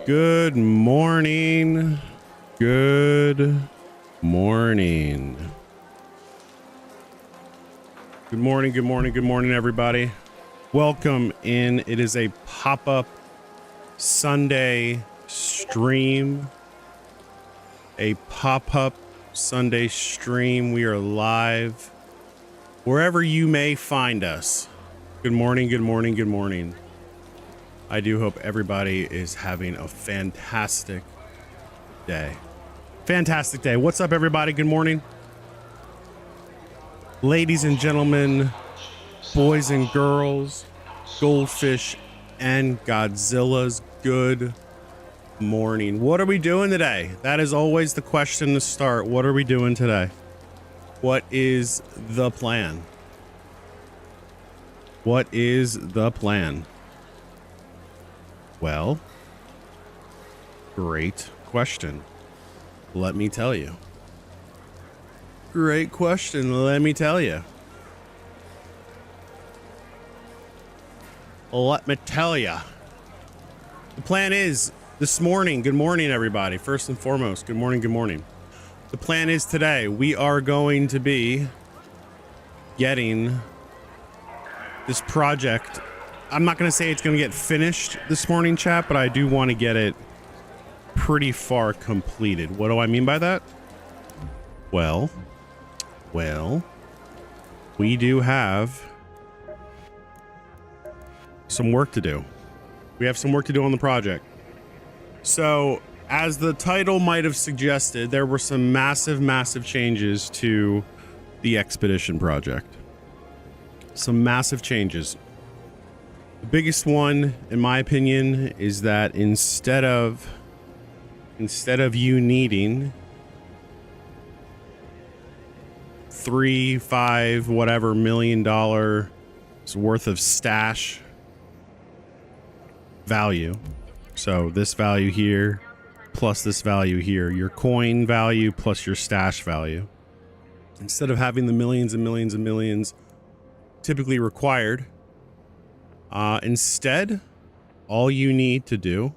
Good morning. Good morning. Good morning, good morning, good morning, everybody. Welcome in. It is a pop-up Sunday stream. A pop-up Sunday stream. We are live wherever you may find us. Good morning, good morning, good morning. I do hope everybody is having a fantastic day. Fantastic day. What's up, everybody? Good morning. Ladies and gentlemen, boys and girls, goldfish and Godzillas, good morning. What are we doing today? That is always the question to start. What are we doing today? What is the plan? What is the plan? Well, great question. Let me tell you. Great question. Let me tell you. Let me tell you. The plan is this morning. Good morning, everybody. First and foremost, good morning. Good morning. The plan is today we are going to be getting this project. I'm not going to say it's going to get finished this morning, chat, but I do want to get it pretty far completed. What do I mean by that? Well, we do have some work to do. We have some work to do on the project. So, as the title might have suggested, there were some massive changes to the expedition project. Some massive changes. The biggest one, in my opinion, is that instead of you needing 3, 5, whatever $1 million worth of stash value, so this value here plus this value here, your coin value plus your stash value, instead of having the millions and millions and millions typically required, instead, all you need to do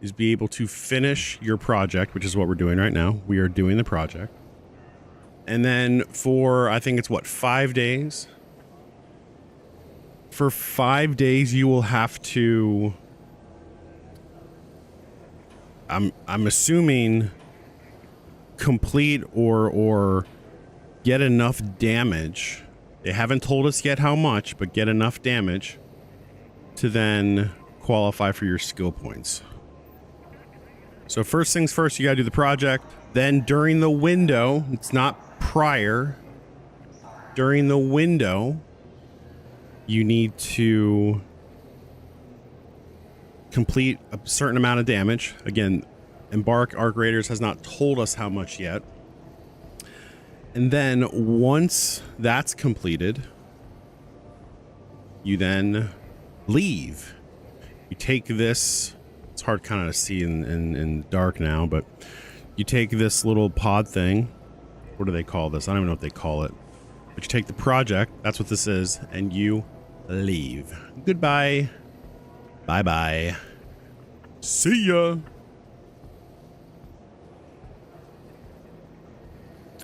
is be able to finish your project, which is what we're doing right now. We are doing the project. And then for, I think it's what, 5 days? For 5 days, you will have to, I'm assuming, complete or get enough damage. They haven't told us yet how much, but get enough damage to then qualify for your skill points. So first things first, you gotta do the project. Then during the window, it's not prior, during the window, you need to complete a certain amount of damage. Again, Embark Arc Raiders has not told us how much yet. And then once that's completed, you then leave. You take this, it's hard kind of to see in dark now, but you take this little pod thing. What do they call this? I don't even know what they call it. But you take the project, that's what this is, and you leave. Goodbye. Bye-bye. See ya.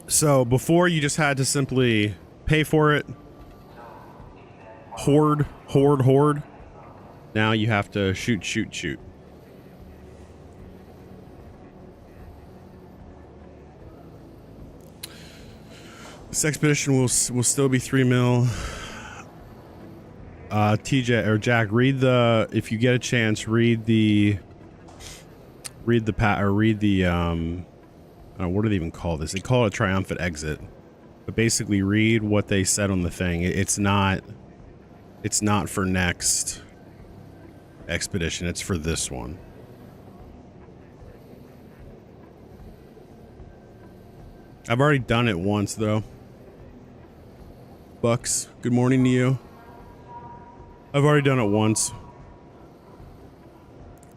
So before, you just had to simply pay for it. Hoard. Now you have to shoot. This expedition will still be 3 mil. TJ or Jack, read the, if you get a chance, read the what do they even call this? They call it a triumphant exit. But basically read what they said on the thing. It's not for next expedition, it's for this one. I've already done it once though. Bucks, good morning to you. I've already done it once.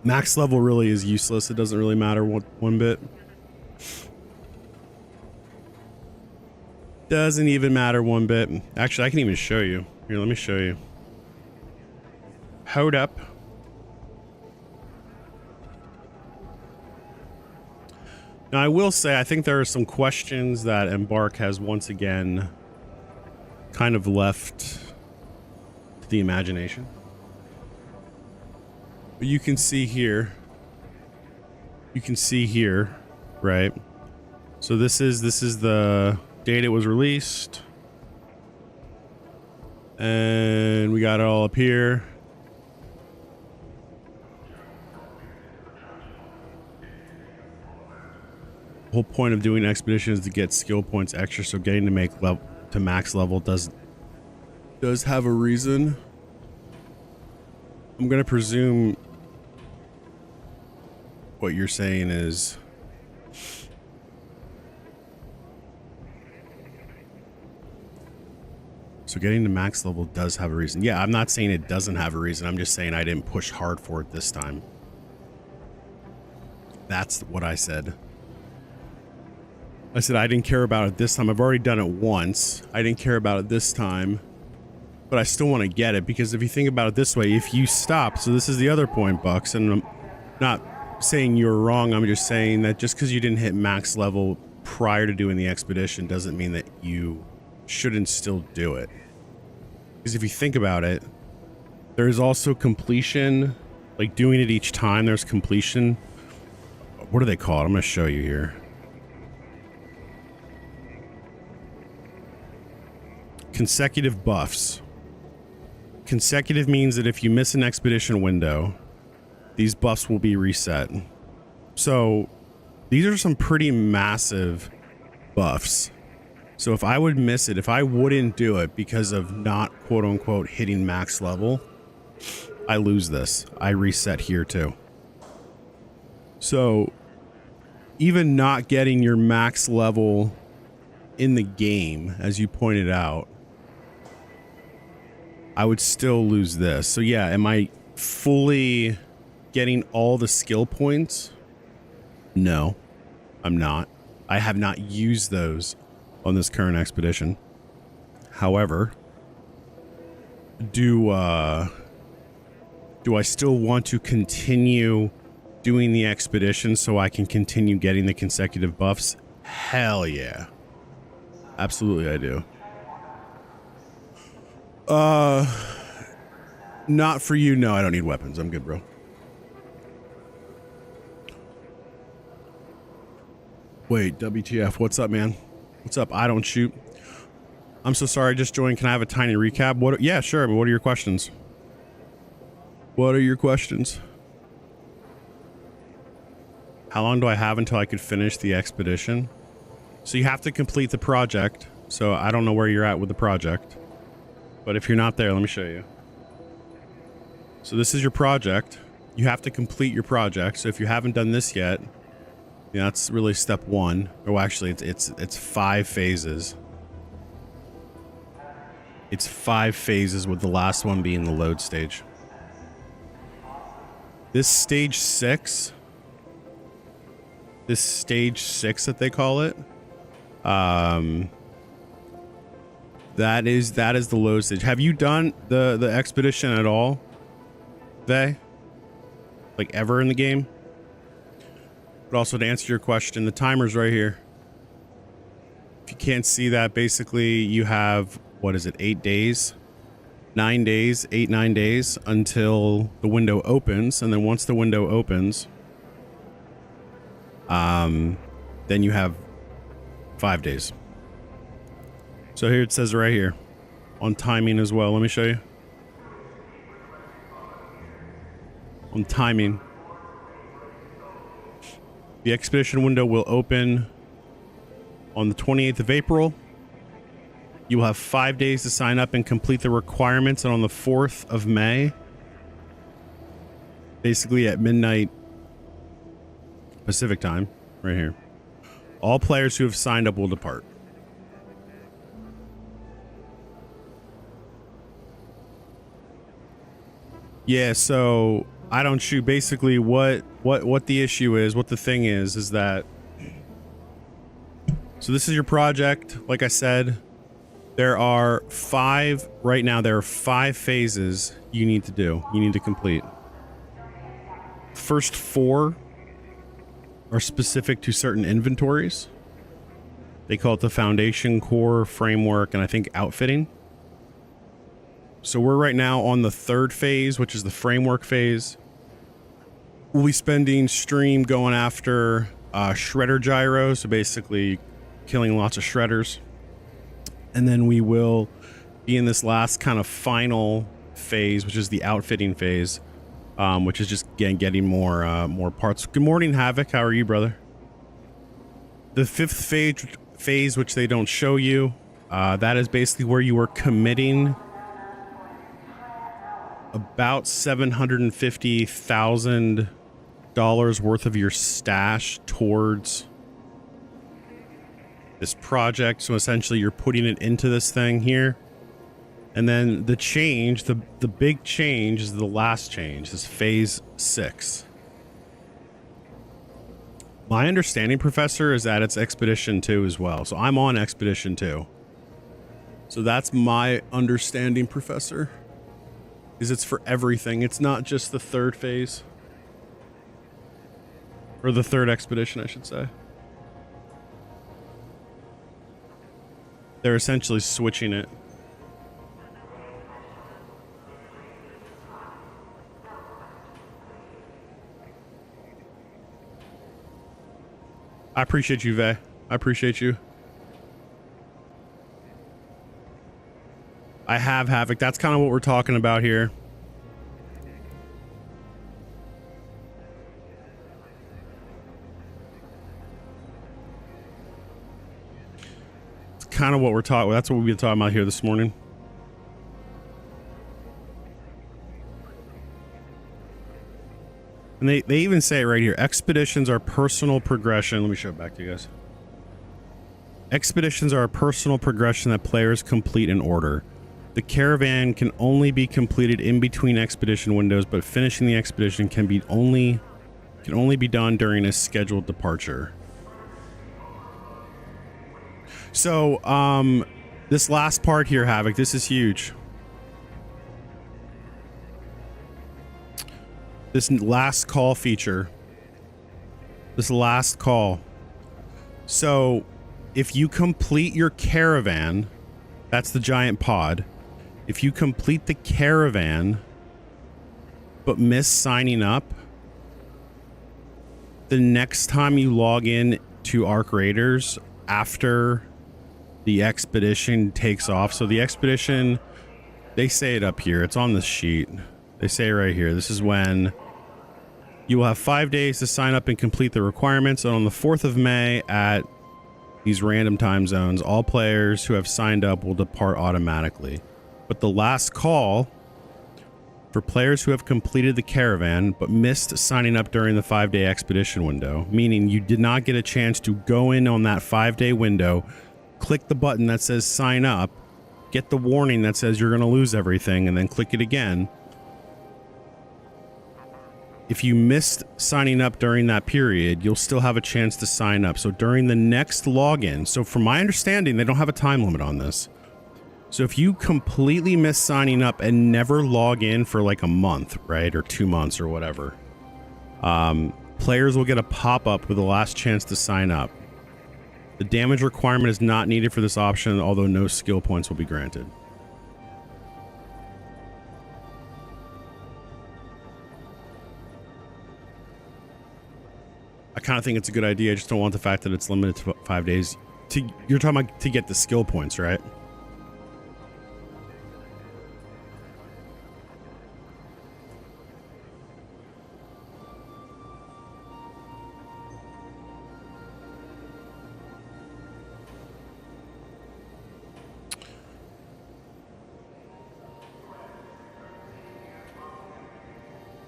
Max level really is useless. It doesn't really matter one bit. Doesn't even matter one bit. Actually, I can even show you. Here, let me show you. Hold up. Now, I will say, I think there are some questions that Embark has once again kind of left to the imagination. But you can see here, right? So this is the date it was released. And we got it all up here. The whole point of doing expedition is to get skill points extra, so getting to max level does have a reason. I'm gonna presume what you're saying is so getting to max level does have a reason. Yeah, I'm not saying it doesn't have a reason. I'm just saying I didn't push hard for it this time. That's what I said. I said I didn't care about it this time. I've already done it once. I didn't care about it this time, but I still want to get it, because if you think about it this way, if you stop, so this is the other point, Bucks, and I'm not saying you're wrong. I'm just saying that just because you didn't hit max level prior to doing the expedition doesn't mean that you shouldn't still do it. Because if you think about it, there's also completion, like doing it each time. There's completion. What do they call it? I'm going to show you here. Consecutive buffs. Consecutive means that if you miss an expedition window, these buffs will be reset. So these are some pretty massive buffs. So if I would miss it, if I wouldn't do it because of not quote unquote hitting max level, I lose this. I reset here too. So even not getting your max level in the game, as you pointed out, I would still lose this. So yeah, am I fully getting all the skill points? No, I'm not. I have not used those on this current expedition. However, do I still want to continue doing the expedition so I can continue getting the consecutive buffs? Hell yeah. Absolutely I do. Not for you. No, I don't need weapons. I'm good, bro. Wait, WTF? What's up, man? What's up? I don't shoot. I'm so sorry. I just joined. Can I have a tiny recap? What? Yeah, sure. But what are your questions? What are your questions? How long do I have until I could finish the expedition? So you have to complete the project. So I don't know where you're at with the project. But if you're not there, let me show you. So this is your project. You have to complete your project. So if you haven't done this yet, yeah, that's really step one. Oh, actually, it's 5 phases. It's 5 phases, with the last one being the load stage. This stage 6. This stage 6 that they call it. That is the load stage. Have you done the expedition at all, Vay? Like ever in the game? But also, to answer your question, the timer's right here. If you can't see that, basically you have, what is it, 8 days? 9 days, 9 days until the window opens. And then once the window opens, then you have 5 days. So here it says right here on timing as well. Let me show you. On timing. The expedition window will open on the 28th of April. You will have 5 days to sign up and complete the requirements. And on the 4th of May, basically at midnight Pacific time, right here, all players who have signed up will depart. Yeah, so I don't shoot. Basically, what the issue is, what the thing is that. So this is your project. Like I said, There are 5 right now. There are 5 phases you need to do. You need to complete. First 4 are specific to certain inventories. They call it the foundation, core, framework, and I think outfitting. So we're right now on the 3rd phase, which is the framework phase. We'll be spending stream going after shredder gyro, so basically killing lots of shredders. And then we will be in this last kind of final phase, which is the outfitting phase, which is just getting more parts. Good morning, Havoc. How are you, brother? The 5th phase, which they don't show you, that is basically where you are committing about $750,000 worth of your stash towards this project. So essentially you're putting it into this thing here. And then the change, the big change is the last change, this phase 6. My understanding, Professor, is that it's Expedition 2 as well. So I'm on Expedition 2. So that's my understanding, Professor, is it's for everything. It's not just the 3rd phase. Or the 3rd expedition, I should say. They're essentially switching it. I appreciate you, Vay. I appreciate you. I have Havoc. That's kind of what we're talking about here. It's kind of what we're talking. That's what we've been talking about here this morning. And they even say it right here. Expeditions are personal progression. Let me show it back to you guys. Expeditions are a personal progression that players complete in order. The caravan can only be completed in between expedition windows, but finishing the expedition can only be done during a scheduled departure. So, this last part here, Havoc, this is huge. This last call feature. This last call. So, if you complete your caravan, that's the giant pod. If you complete the caravan, but miss signing up, the next time you log in to Arc Raiders after the expedition takes off. So the expedition, they say it up here. It's on the sheet. They say it right here. This is when you will have 5 days to sign up and complete the requirements. And on the 4th of May at these random time zones, all players who have signed up will depart automatically. But the last call for players who have completed the caravan but missed signing up during the 5-day expedition window, meaning you did not get a chance to go in on that 5-day window, click the button that says sign up, get the warning that says you're going to lose everything, and then click it again. If you missed signing up during that period, you'll still have a chance to sign up. So during the next login, so from my understanding, they don't have a time limit on this. So if you completely miss signing up and never log in for like a month, right, or 2 months or whatever, players will get a pop-up with the last chance to sign up. The damage requirement is not needed for this option, although no skill points will be granted. I kind of think it's a good idea. I just don't want the fact that it's limited to 5 days. You're talking about to get the skill points, right?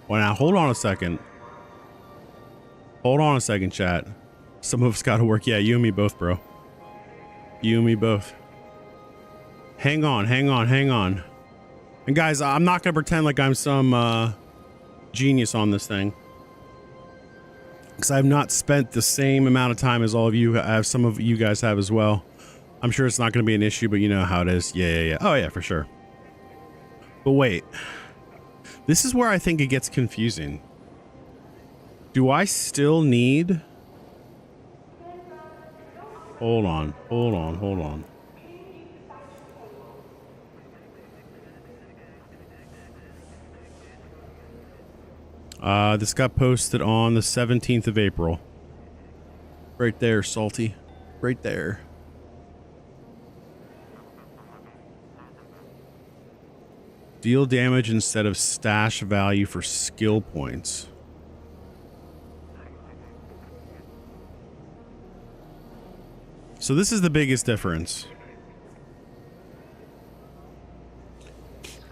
Well, now, hold on a second. Hold on a second, chat. Some of us got to work. Yeah, you and me both, bro. You and me both. Hang on, hang on, hang on. And guys, I'm not going to pretend like I'm some genius on this thing, because I have not spent the same amount of time as all of you have. Some of you guys have as well. I'm sure it's not going to be an issue, but you know how it is. Yeah. Oh yeah, for sure. But wait, this is where I think it gets confusing. Do I still need... Hold on. This got posted on the 17th of April. Right there, Salty. Right there. Deal damage instead of stash value for skill points. So this is the biggest difference.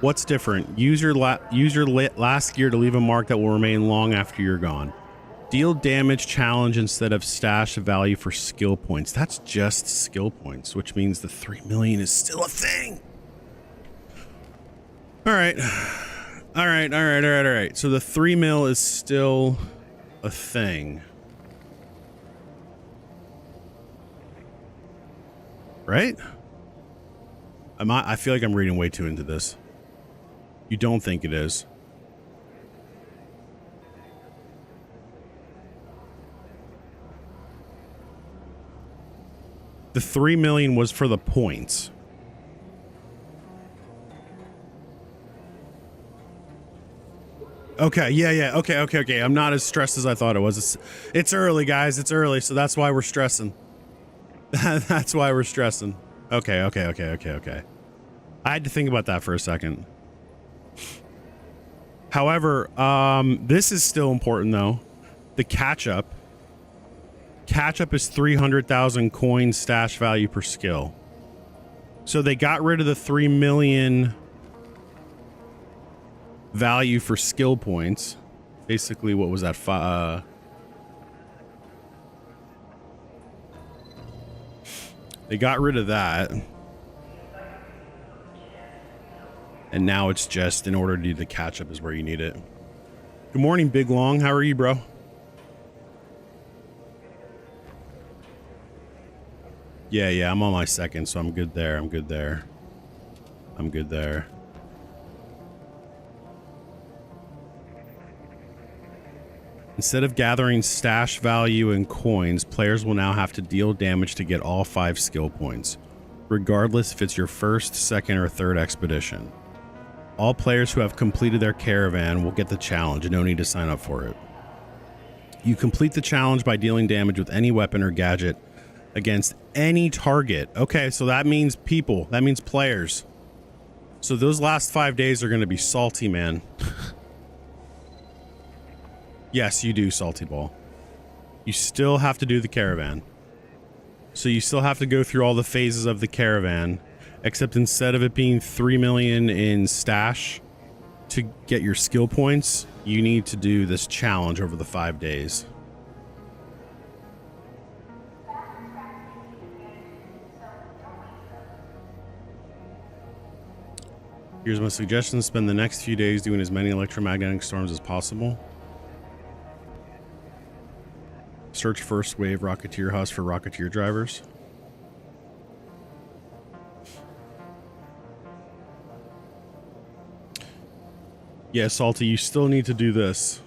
What's different? Use your last gear to leave a mark that will remain long after you're gone. Deal damage challenge instead of stash value for skill points. That's just skill points, which means the 3 million is still a thing. All right. So the 3 mil is still a thing. Right? I feel like I'm reading way too into this. You don't think it is? The 3 million was for the points. Okay, yeah. Okay. I'm not as stressed as I thought it was. It's early, guys. It's early, so that's why we're stressing. That's why we're stressing. Okay. I had to think about that for a second. However, this is still important though. The catch-up. Catch-up is 300,000 coin stash value per skill. So they got rid of the 3 million value for skill points. Basically, what was that? They got rid of that. And now it's just in order to do the catch-up is where you need it. Good morning, Big Long. How are you, bro? Yeah, I'm on my second, so I'm good there. I'm good there. Instead of gathering stash value and coins, players will now have to deal damage to get all 5 skill points, regardless if it's your first, second, or third expedition. All players who have completed their caravan will get the challenge, and no need to sign up for it. You complete the challenge by dealing damage with any weapon or gadget against any target. Okay, so that means people. That means players. So those last 5 days are going to be salty, man. Yes, you do, Salty Ball. You still have to do the caravan. So you still have to go through all the phases of the caravan, except instead of it being 3 million in stash to get your skill points, you need to do this challenge over the 5 days. Here's my suggestion. Spend the next few days doing as many electromagnetic storms as possible. Search first wave Rocketeer House for Rocketeer drivers. Yeah, Salty, you still need to do this.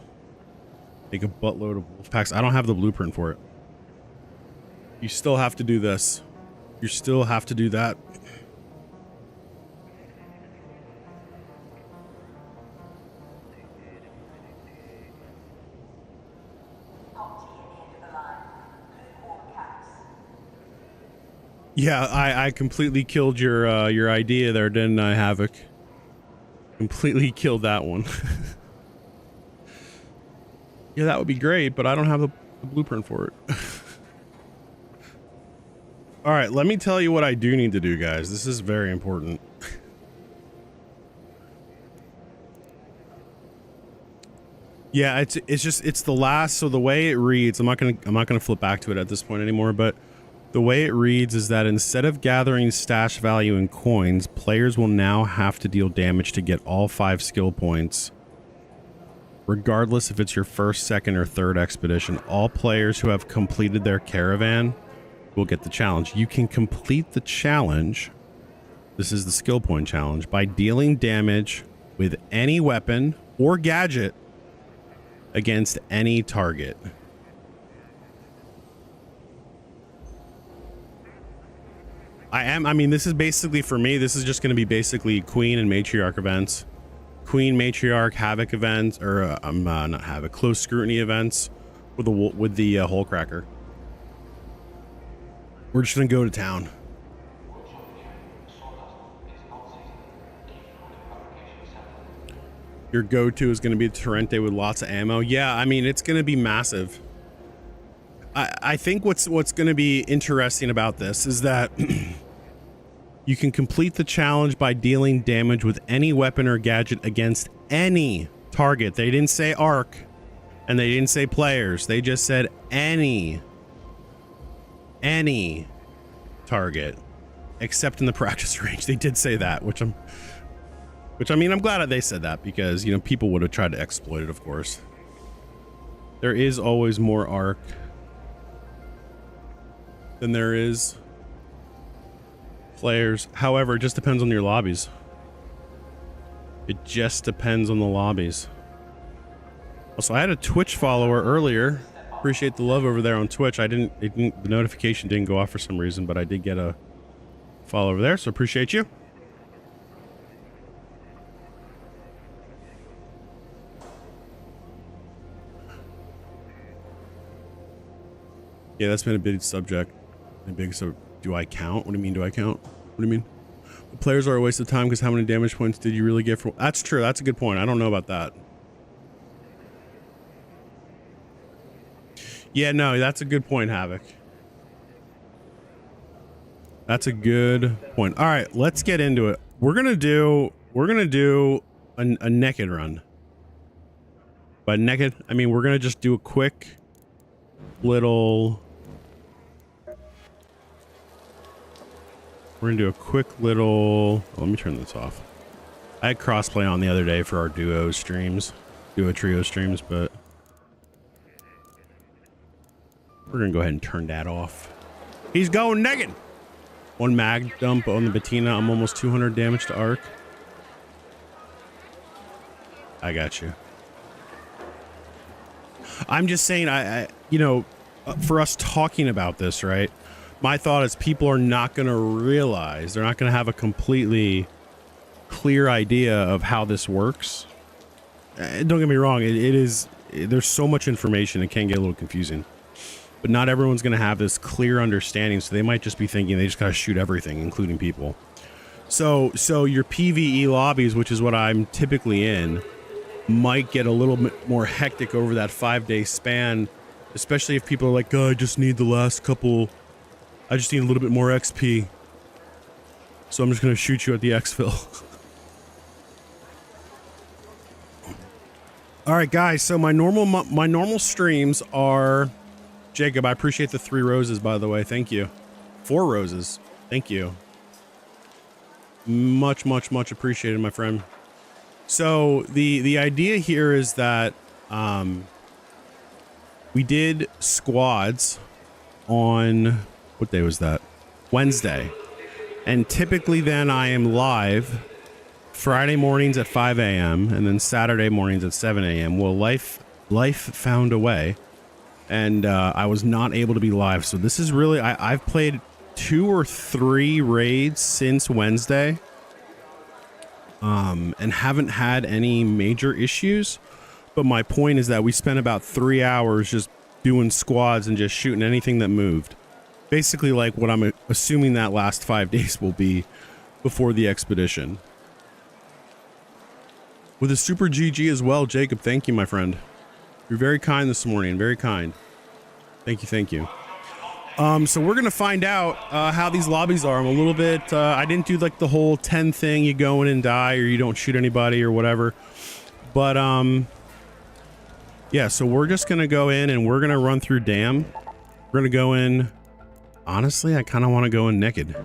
Make a buttload of wolf packs. I don't have the blueprint for it. You still have to do this. You still have to do that. Yeah, I completely killed your idea there, didn't I, Havoc? Completely killed that one. Yeah, that would be great, but I don't have the blueprint for it. All right, let me tell you what I do need to do, guys. This is very important. Yeah, it's the last. So the way it reads, I'm not gonna flip back to it at this point anymore, but the way it reads is that instead of gathering stash value in coins, players will now have to deal damage to get all 5 skill points, regardless if it's your first, second, or third expedition. All players who have completed their caravan will get the challenge. You can complete the challenge. This is the skill point challenge by dealing damage with any weapon or gadget against any target. I mean, this is basically, for me, this is just going to be basically Queen and Matriarch events. Queen, Matriarch, Havoc events, or not Havoc, Close Scrutiny events with the Hole Cracker. We're just going to go to town. Your go-to is going to be Torrente with lots of ammo. Yeah, I mean, it's going to be massive. I think what's going to be interesting about this is that you can complete the challenge by dealing damage with any weapon or gadget against any target. They didn't say arc, and they didn't say players. They just said any target, except in the practice range. They did say that, which I mean, I'm glad that they said that, because, you know, people would have tried to exploit it, of course. There is always more arc than there is players. However, it just depends on your lobbies. It just depends on the lobbies. Also, I had a Twitch follower earlier. Appreciate the love over there on Twitch. The notification didn't go off for some reason, but I did get a follow over there, so appreciate you. Yeah, that's been a big subject. Do I count? What do you mean, do I count? What do you mean? The players are a waste of time because how many damage points did you really get for? That's true. That's a good point. I don't know about that. Yeah, no, that's a good point, Havoc. That's a good point. All right, let's get into it. We're gonna do a naked run. By naked, I mean we're gonna just do a quick little. We're gonna do a quick little. Oh, let me turn this off. I had crossplay on the other day for our duo trio streams, but we're gonna go ahead and turn that off. He's going naked. One mag dump on the Bettina. I'm almost 200 damage to arc. I got you. I'm just saying, you know, for us talking about this, right? My thought is people are not going to realize, they're not going to have a completely clear idea of how this works. Don't get me wrong, there's so much information, it can get a little confusing. But not everyone's going to have this clear understanding, so they might just be thinking they just got to shoot everything, including people. So your PvE lobbies, which is what I'm typically in, might get a little bit more hectic over that 5-day span, especially if people are like, oh, I just need the last couple, I just need a little bit more XP. So I'm just going to shoot you at the exfil. All right, guys. So my normal streams are, Jacob, I appreciate the 3 roses, by the way. Thank you. 4 roses. Thank you. Much, much, much appreciated, my friend. So the idea here is that we did squads on, what day was that? Wednesday. And typically then I am live Friday mornings at 5 a.m. and then Saturday mornings at 7 a.m. Well, life found a way, and I was not able to be live. So this is really, I've played 2 or 3 raids since Wednesday, and haven't had any major issues. But my point is that we spent about 3 hours just doing squads and just shooting anything that moved. Basically like what I'm assuming that last 5 days will be before the expedition. With a super GG as well, Jacob. Thank you, my friend. You're very kind this morning. Very kind. Thank you. Thank you. So we're going to find out how these lobbies are. I'm a little bit, I didn't do like the whole 10 thing. You go in and die or you don't shoot anybody or whatever. But, yeah, so we're just going to go in and we're going to run through Dam. We're going to go in. Honestly, I kind of want to go in naked.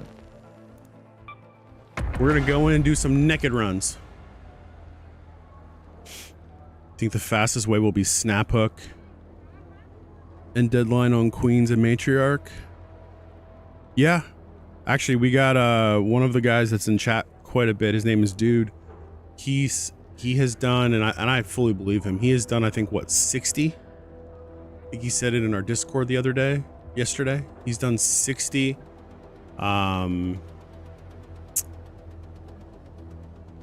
We're going to go in and do some naked runs. I think the fastest way will be snap hook and deadline on queens and matriarch. Yeah. Actually, we got one of the guys that's in chat quite a bit. His name is Dude. He has done, and I fully believe him. He has done, I think, what, 60? I think he said it in our Discord the other day, yesterday. He's done 60.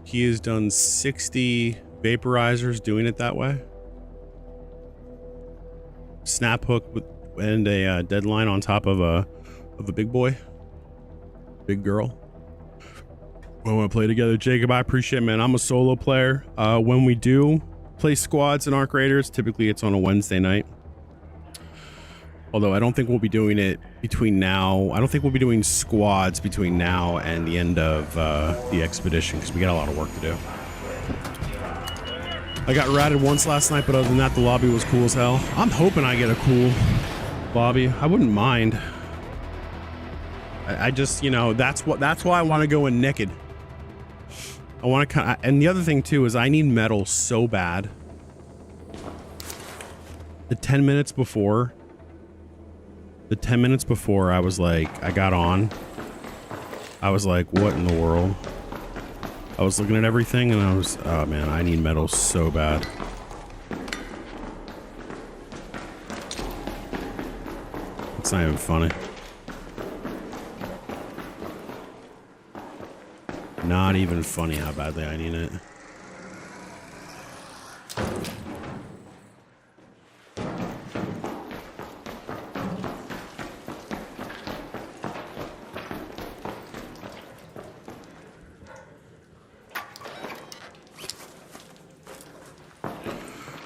He has done 60 vaporizers doing it that way. Snap hook with, and a deadline on top of a big boy, big girl. We want to play together, Jacob. I appreciate it, man. I'm a solo player. When we do play squads in Arc Raiders, typically it's on a Wednesday night. Although I don't think we'll be doing it between now. I don't think we'll be doing squads between now and the end of the expedition because we got a lot of work to do. I got ratted once last night, but other than that, the lobby was cool as hell. I'm hoping I get a cool lobby. I wouldn't mind. I just, you know, that's why I want to go in naked. I want to kind of, and the other thing too is I need metal so bad. The 10 minutes before I was like, I got on, I was like, what in the world? I was looking at everything and I was, oh man, I need metal so bad. It's not even funny. Not even funny how badly I need it.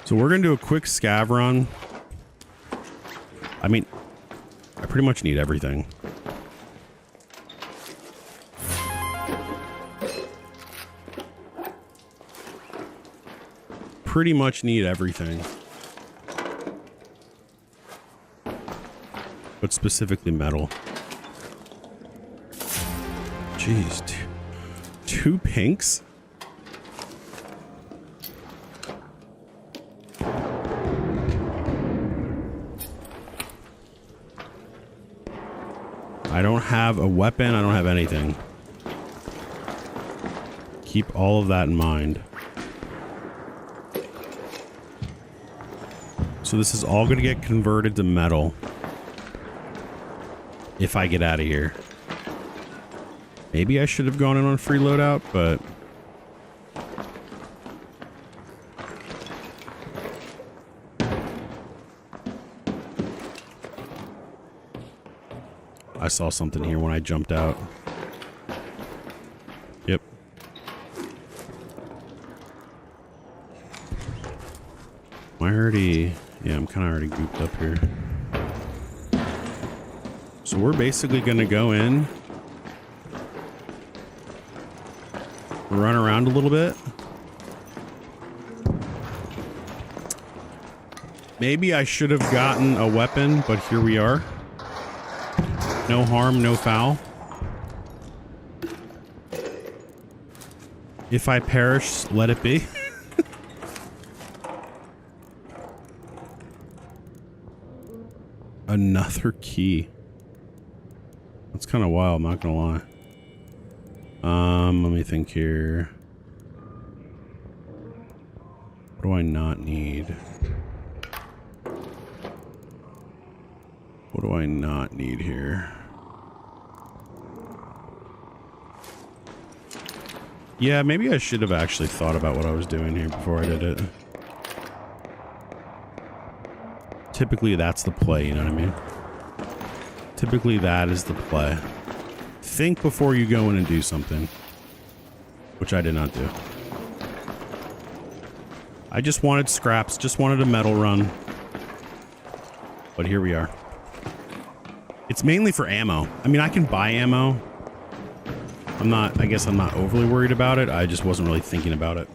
So we're gonna do a quick scav run. I mean, I pretty much need everything. Pretty much need everything. But specifically metal. Jeez, two pinks? I don't have a weapon, I don't have anything. Keep all of that in mind. So this is all going to get converted to metal if I get out of here. Maybe I should have gone in on free loadout, but I saw something here when I jumped out. Yep. Am I already... Yeah, I'm kind of already gooped up here. So we're basically going to go in, run around a little bit. Maybe I should have gotten a weapon, but here we are. No harm, no foul. If I perish, let it be. Another key. That's kind of wild, I'm not gonna lie. Let me think here. What do I not need? What do I not need here? Yeah, maybe I should have actually thought about what I was doing here before I did it. Typically, that's the play, you know what I mean? Typically, that is the play. Think before you go in and do something. Which I did not do. I just wanted scraps, just wanted a metal run. But here we are. It's mainly for ammo. I mean, I can buy ammo. I guess I'm not overly worried about it. I just wasn't really thinking about it.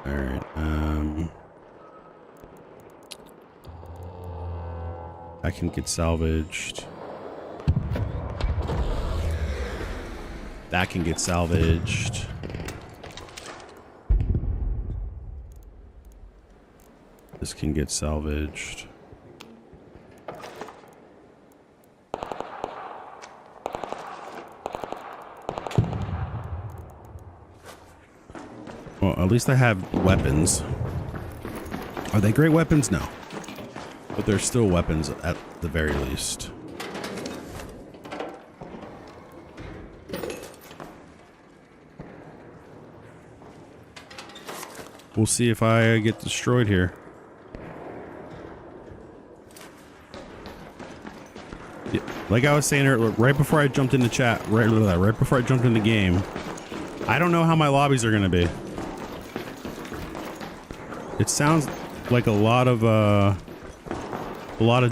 Alright, that can get salvaged. That can get salvaged. This can get salvaged. Well, at least I have weapons. Are they great weapons? No. But they're still weapons at the very least. We'll see if I get destroyed here. Yeah, like I was saying earlier, right before I jumped into chat, right before I jumped in the game, I don't know how my lobbies are going to be. It sounds like a lot of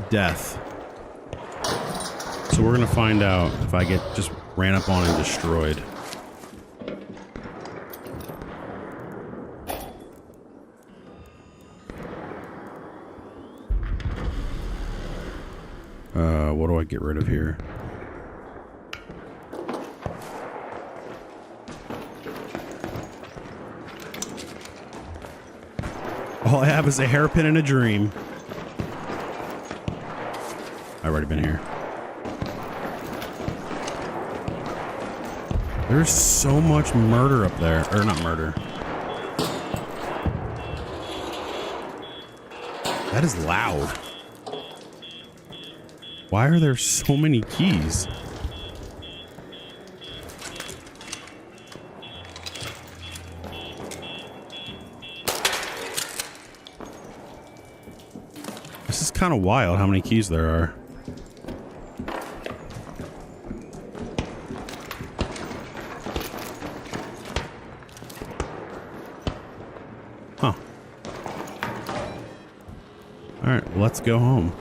death. So we're going to find out if I get just ran up on and destroyed. What do I get rid of here? All I have is a hairpin and a dream. I've already been here. There's so much murder up there. Or not murder. That is loud. Why are there so many keys? This is kind of wild how many keys there are. Huh. All right, well, let's go home.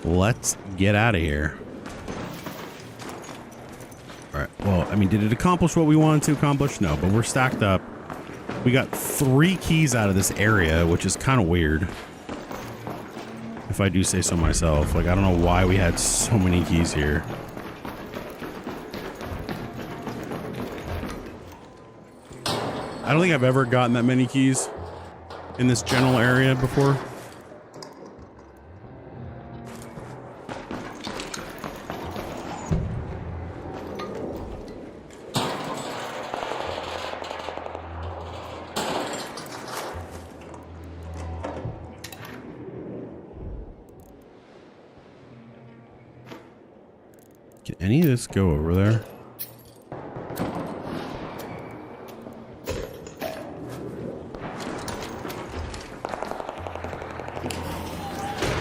Let's get out of here. All right. Well, I mean, did it accomplish what we wanted to accomplish? No, but we're stacked up. We got 3 keys out of this area, which is kind of weird. If I do say so myself. Like, I don't know why we had so many keys here. I don't think I've ever gotten that many keys in this general area before. Can any of this go over there?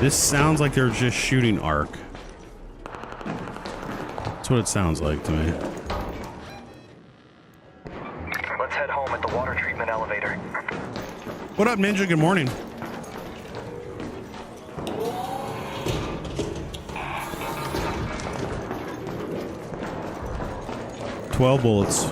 This sounds like they're just shooting arc. That's what it sounds like to me. Let's head home at the water treatment elevator. What up, Ninja? Good morning. $12 bullets.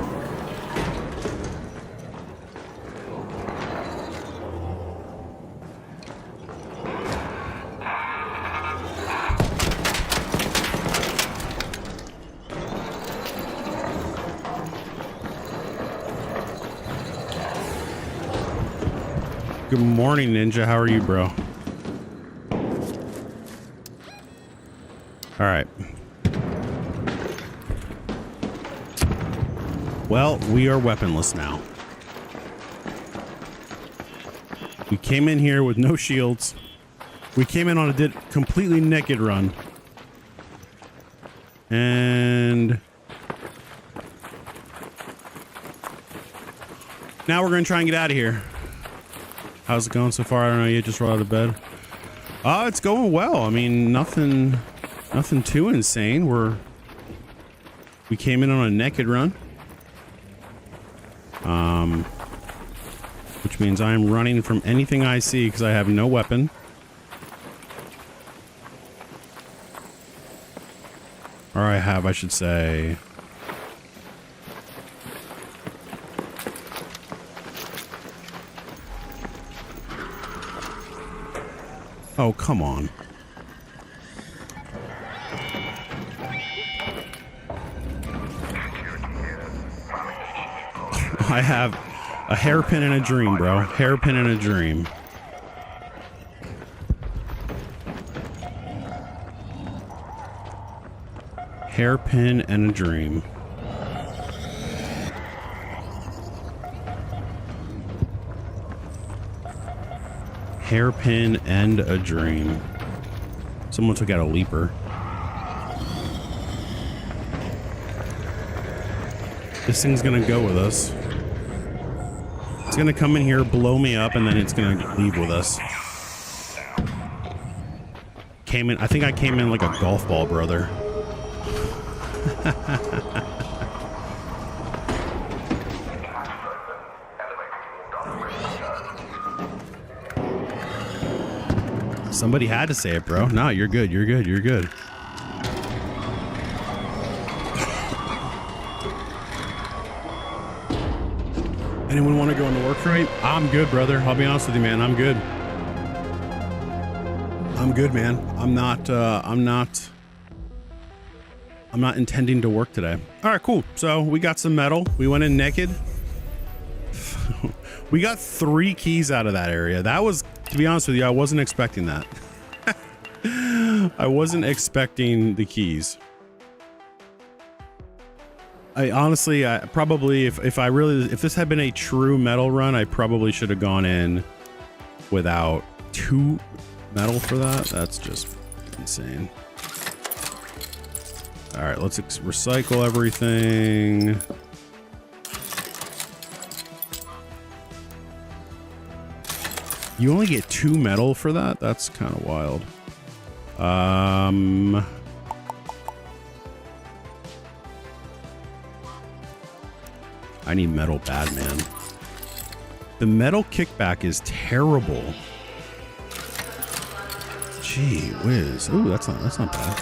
Good morning, Ninja. How are you, bro? All right. Well, we are weaponless now. We came in here with no shields. We came in on a completely naked run. And now we're going to try and get out of here. How's it going so far? I don't know. You just rolled out of bed. It's going well. I mean, nothing too insane. We came in on a naked run. Which means I'm running from anything I see because I have no weapon. Or I should say. Oh, come on. I have a hairpin and a dream, bro. Hairpin and a dream. Hairpin and a dream. Hairpin and a dream. Someone took out a leaper. This thing's gonna go with us. It's gonna come in here, blow me up, and then it's gonna leave with us. Came in, I think I came in like a golf ball, brother. Somebody had to say it, bro. No, you're good. You're good. You're good. Anyone want to go on the work rate? I'm good, brother. I'll be honest with you, man. I'm good. I'm good, man. I'm not intending to work today. All right, cool. So we got some metal. We went in naked. We got 3 keys out of that area. That was, to be honest with you, I wasn't expecting that. I wasn't expecting the keys. I honestly, I probably, if this had been a true metal run, I probably should have gone in without 2 metal for that. That's just insane. All right, let's recycle everything. You only get 2 metal for that? That's kind of wild. I need metal bad, man. The metal kickback is terrible. Gee whiz. Ooh, that's not bad.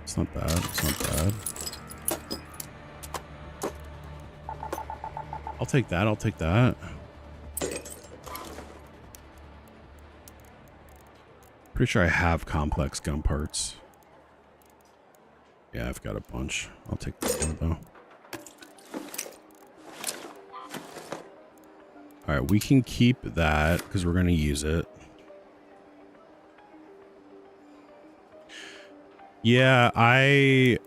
It's not bad. It's not bad. I'll take that. I'll take that. Pretty sure I have complex gun parts. Yeah, I've got a bunch. I'll take that one though. All right, we can keep that because we're going to use it. Yeah, I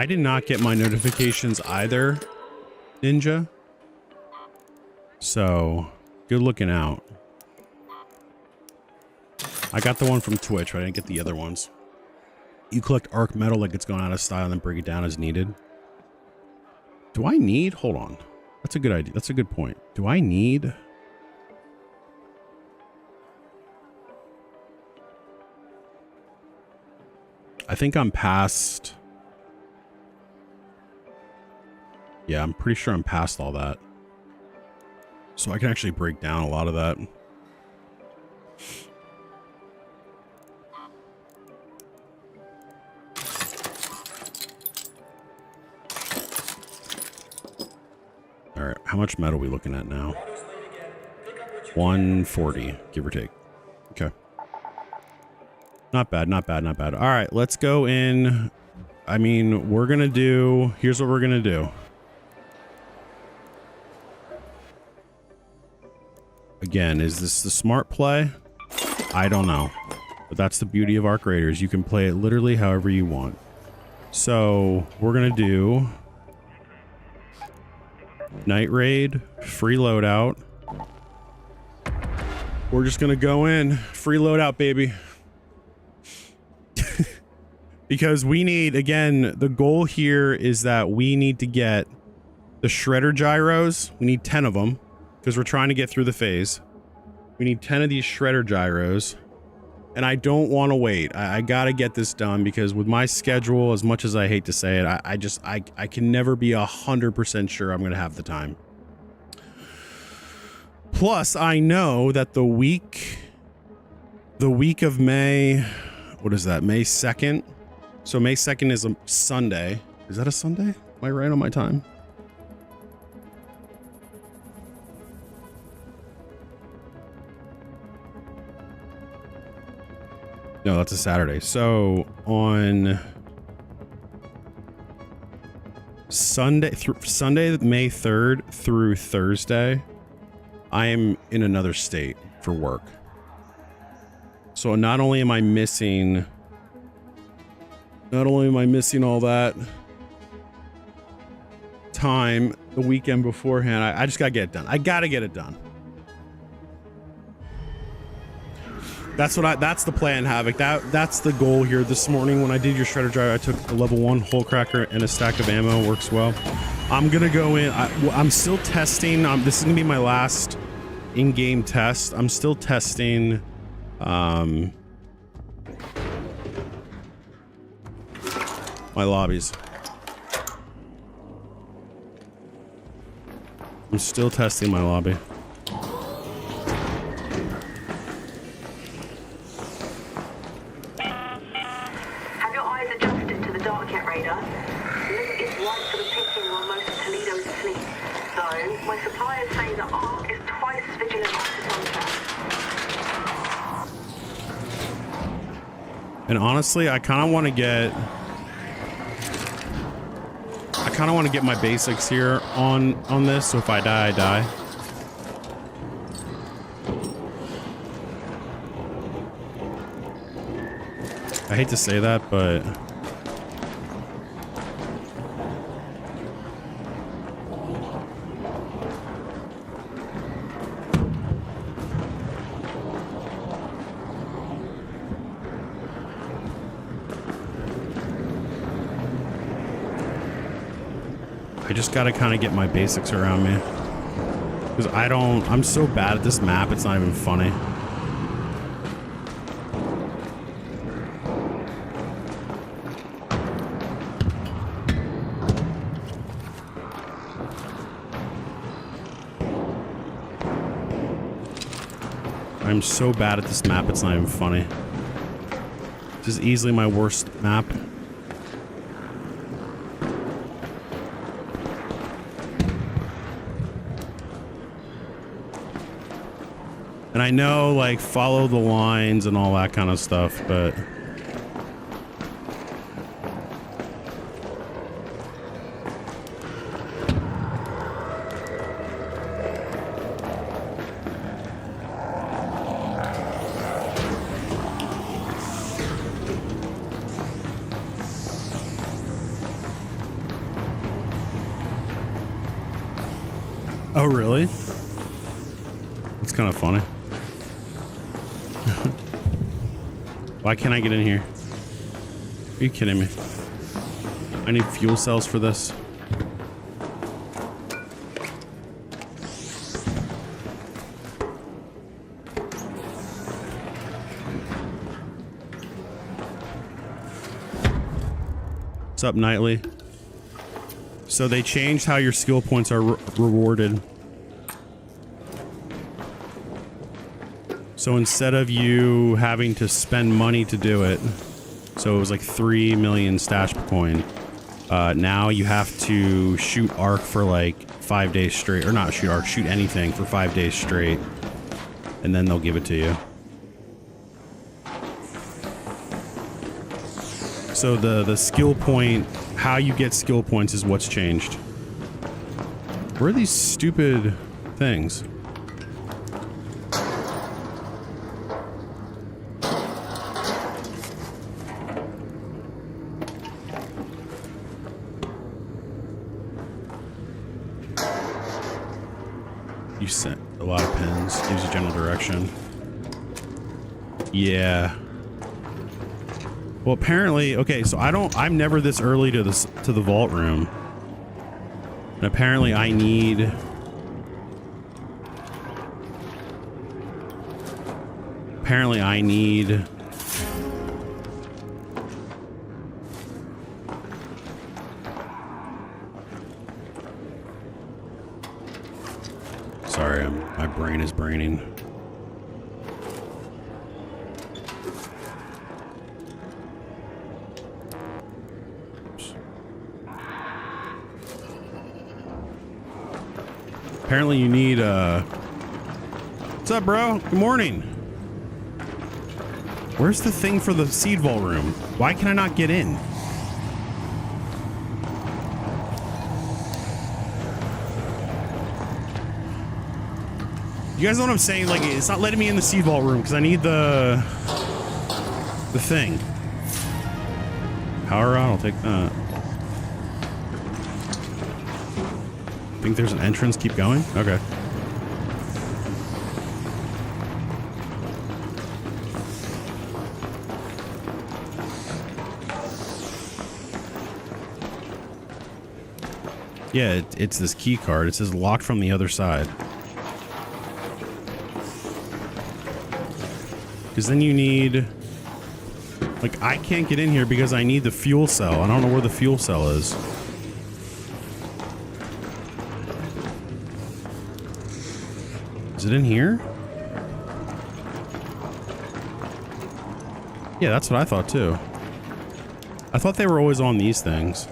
did not get my notifications either, Ninja. So, good looking out. I got the one from Twitch, but I didn't get the other ones. You collect arc metal like it's gone out of style and then break it down as needed. Do I need? Hold on. That's a good idea. That's a good point. Do I need? I think I'm past. Yeah, I'm pretty sure I'm past all that. So I can actually break down a lot of that. All right, how much metal are we looking at now? 140, give or take. Okay. Not bad, not bad, not bad. All right, let's go in. I mean, we're gonna do, here's what we're gonna do. Again, is this the smart play? I don't know. But that's the beauty of Arc Raiders. You can play it literally however you want. So we're gonna do Night Raid, free loadout. We're just gonna go in, free loadout, baby. Because we need, again, the goal here is that we need to get the shredder gyros. We need 10 of them because we're trying to get through the phase. We need 10 of these shredder gyros. And I don't want to wait. I got to get this done because with my schedule, as much as I hate to say it, I can never be 100% sure I'm going to have the time. Plus, I know that the week of May, what is that? May 2nd. So May 2nd is a Sunday. Is that a Sunday? Am I right on my time? No, that's a Saturday. So on Sunday, Sunday, May 3rd through Thursday, I am in another state for work. So not only am I missing Not only am I missing all that time the weekend beforehand, I just gotta get it done. I gotta get it done. That's the plan, Havoc. That's the goal here this morning. When I did your shredder drive, I took a level 1 hole cracker and a stack of ammo. Works well. I'm gonna go in. I'm still testing. This is gonna be my last in-game test. I'm still testing my lobbies. I'm still testing my lobby. Have your eyes adjusted to the dark yet, Raider? Look is white for the picking while most of Toledo's asleep. Though, my suppliers say the Ark is twice as vigilant as sunset. And honestly, I kind of want to get my basics here on this, so if I die, I die. I hate to say that, but I just gotta kind of get my basics around me, because I'm so bad at this map, it's not even funny. I'm so bad at this map, it's not even funny. This is easily my worst map. And I know, like, follow the lines and all that kind of stuff, but oh, really? That's kind of funny. Why can't I get in here? Are you kidding me? I need fuel cells for this. What's up, Nightly? So they changed how your skill points are rewarded. So instead of you having to spend money to do it, so it was like 3 million stash per coin, now you have to shoot arc for like 5 days straight, or not shoot arc, shoot anything for 5 days straight, and then they'll give it to you. So the skill point, how you get skill points is what's changed. Where are these stupid things? You sent a lot of pins, gives you general direction. Yeah. Well, apparently, okay, so I'm never this early to the vault room. And apparently I need sorry, my brain is braining. Apparently you need what's up, bro? Good morning. Where's the thing for the seed vault room? Why can I not get in? You guys know what I'm saying? Like, it's not letting me in the seed vault room because I need the thing. power rod, I'll take that. Think there's an entrance, keep going? Okay. Yeah, it's this key card. It says locked from the other side. Because then you need... Like, I can't get in here because I need the fuel cell. I don't know where the fuel cell is. Is it in here? Yeah, that's what I thought too. I thought they were always on these things.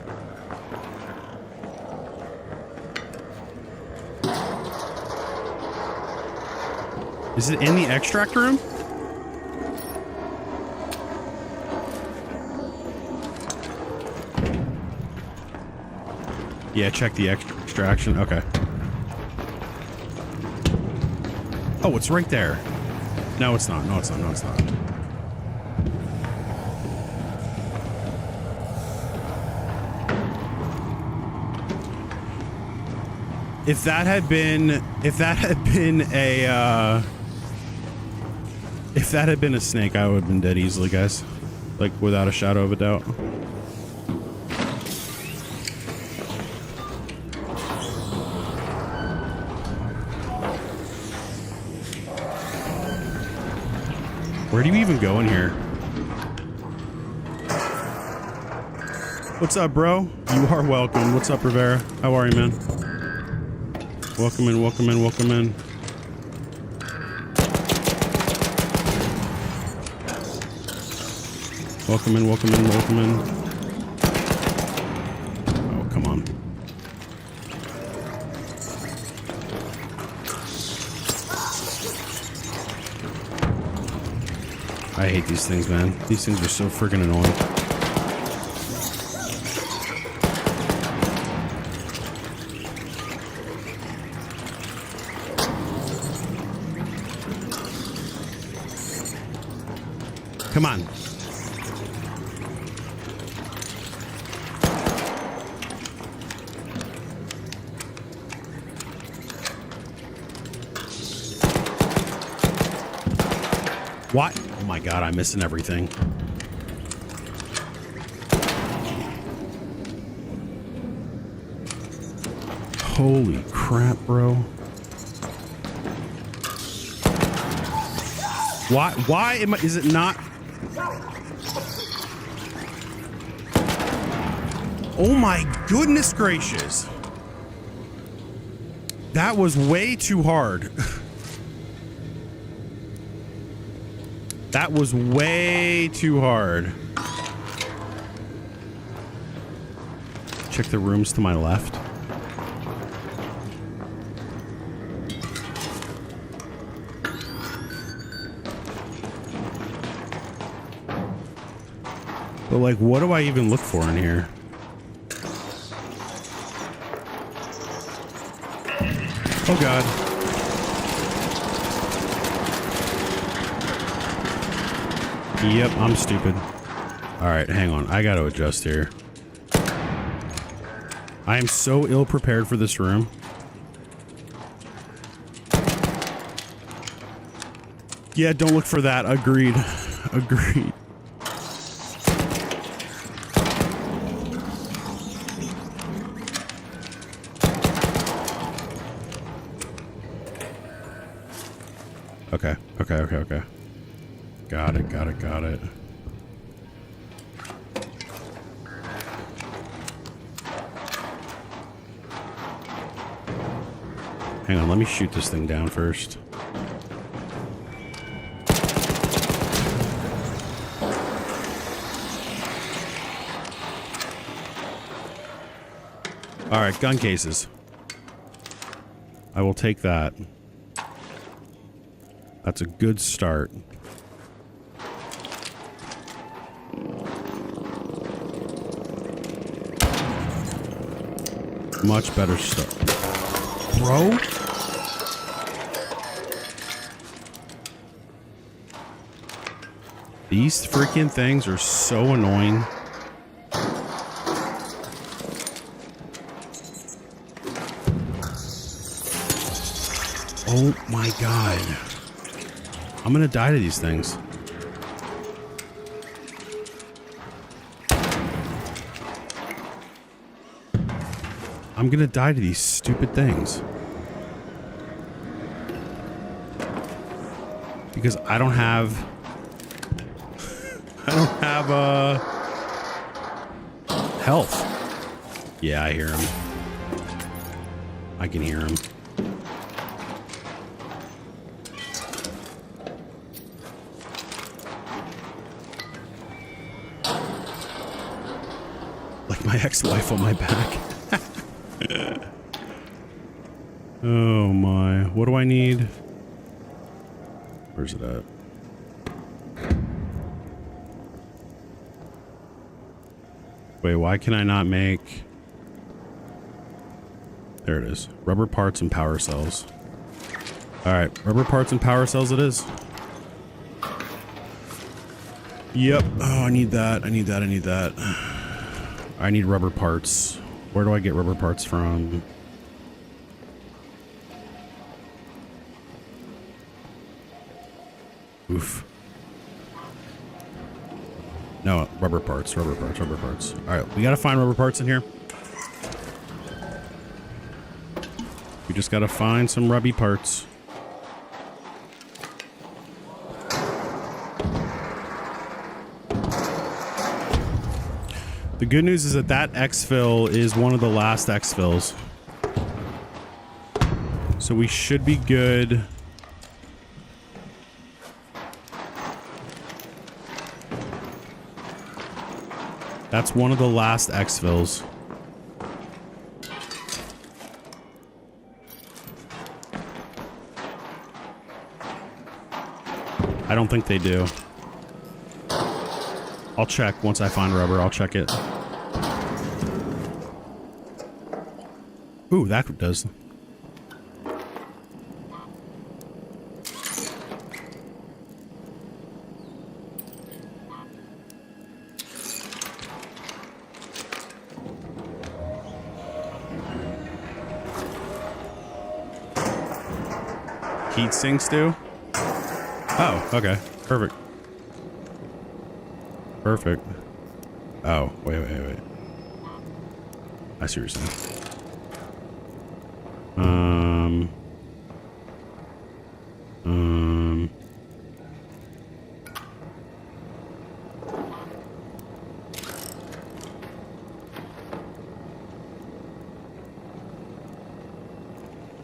Is it in the extract room? Yeah, check the extraction. Okay. Oh, it's right there. No, it's not. No, it's not. No, it's not. If that had been a snake, I would have been dead easily, guys. Like, without a shadow of a doubt. Where do you even go in here? What's up, bro? You are welcome. What's up, Rivera? How are you, man? Welcome in, welcome in, welcome in. Welcome in, welcome in, welcome in. Oh, come on. I hate these things, man. These things are so freaking annoying. Come on. What? Oh my god, I'm missing everything. Holy crap, bro. Why am I, is it not? Oh my goodness gracious. That was way too hard. That was way too hard. Check the rooms to my left. But like, what do I even look for in here? Oh god. Yep, I'm stupid. Alright, hang on. I gotta adjust here. I am so ill prepared for this room. Yeah, don't look for that. Agreed. Agreed. Okay, okay, okay, okay. Got it, got it, got it. Hang on, let me shoot this thing down first. Alright, gun cases. I will take that. That's a good start. Much better start. Bro? These freaking things are so annoying. Oh my god. I'm gonna die to these things. I'm gonna die to these stupid things. Because I don't have health. Yeah, I hear him. I can hear him. Like my ex-wife on my back. Oh my. What do I need? Where's it at? Wait, why can I not make... There it is. Rubber parts and power cells. Alright, rubber parts and power cells it is. Yep. Oh, I need that. I need that. I need that. I need rubber parts. Where do I get rubber parts from? Oof. No, rubber parts, rubber parts, rubber parts. All right, we got to find rubber parts in here. We just got to find some rubby parts. The good news is that that exfil is one of the last exfils. So we should be good. That's one of the last exfils. I don't think they do. I'll check once I find rubber. I'll check it. Ooh, that does. Heat sinks do? Oh, okay. Perfect. Perfect. Oh, wait. I see what you're saying.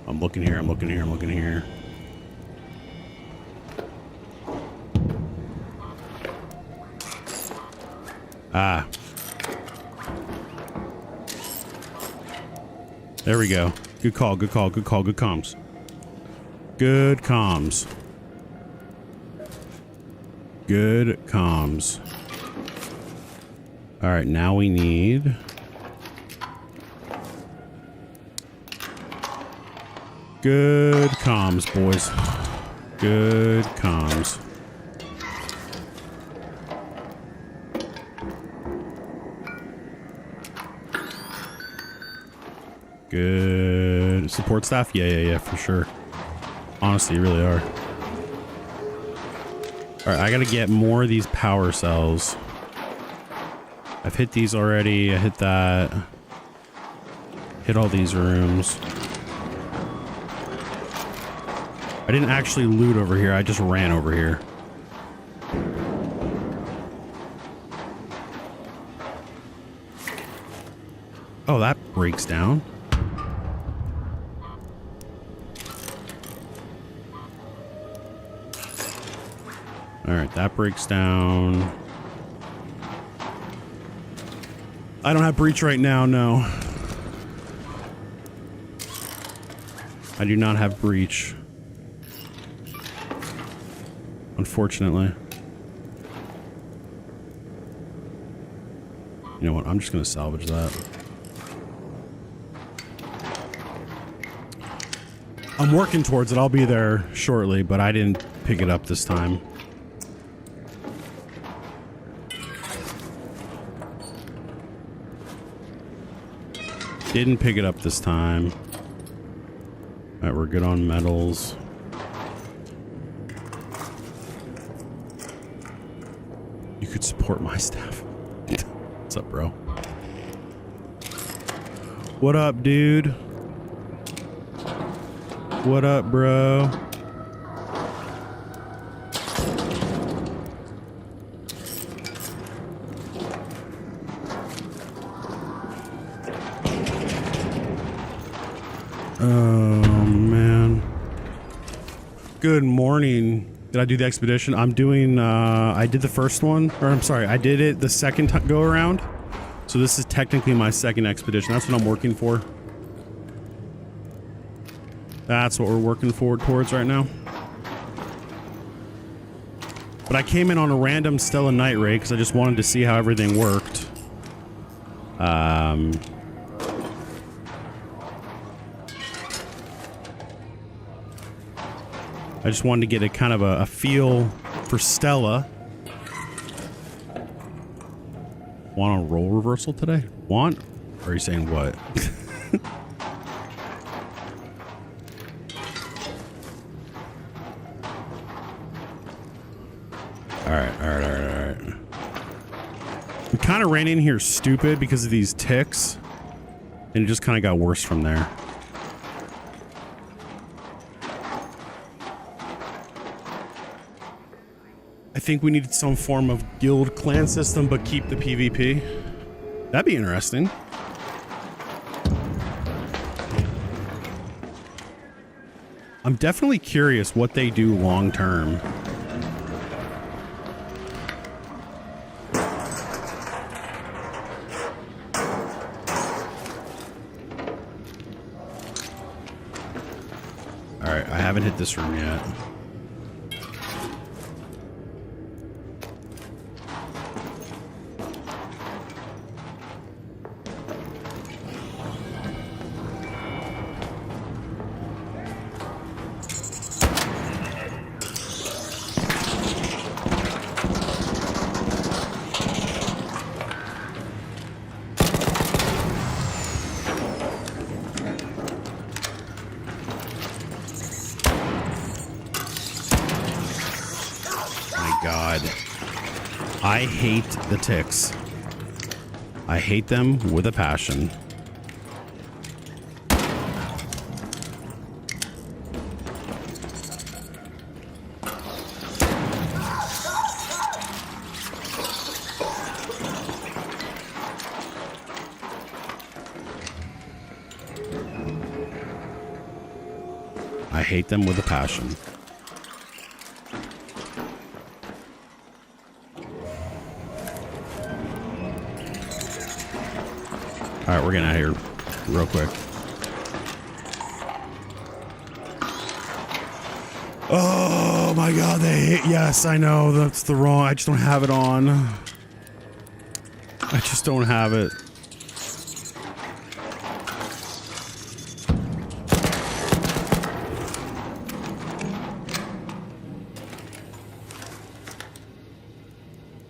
I'm looking here, I'm looking here, I'm looking here. Ah. There we go. Good call, good call, good call, good comms. Good comms. Good comms. All right, now we need... Good comms, boys. Good comms. Good support staff? Yeah, for sure. Honestly, you really are. Alright, I gotta get more of these power cells. I've hit these already. I hit that. Hit all these rooms. I didn't actually loot over here. I just ran over here. Oh, that breaks down. All right, that breaks down. I don't have breach right now, no. I do not have breach. Unfortunately. You know what? I'm just going to salvage that. I'm working towards it. I'll be there shortly, but I didn't pick it up this time. Didn't pick it up this time. All right, we're good on metals. You could support my staff. What's up, bro? What up, dude? What up, bro? Oh, man. Good morning. Did I do the expedition? I'm doing, I did the first one, or I'm sorry, I did it the second go around. So this is technically my second expedition. That's what I'm working for. That's what we're working forward towards right now. But I came in on a random Stella night raid because I just wanted to see how everything worked. I just wanted to get a kind of a feel for Stella. Want a role reversal today? Want? Or are you saying what? Alright. We kind of ran in here stupid because of these ticks. And it just kind of got worse from there. I think we needed some form of guild clan system, but keep the PvP. That'd be interesting. I'm definitely curious what they do long term. Alright, I haven't hit this room yet. I hate the ticks. I hate them with a passion. I hate them with a passion. All right, we're getting out of here real quick. Oh my God, they hit. Yes, I know that's the wrong. I just don't have it on. I just don't have it.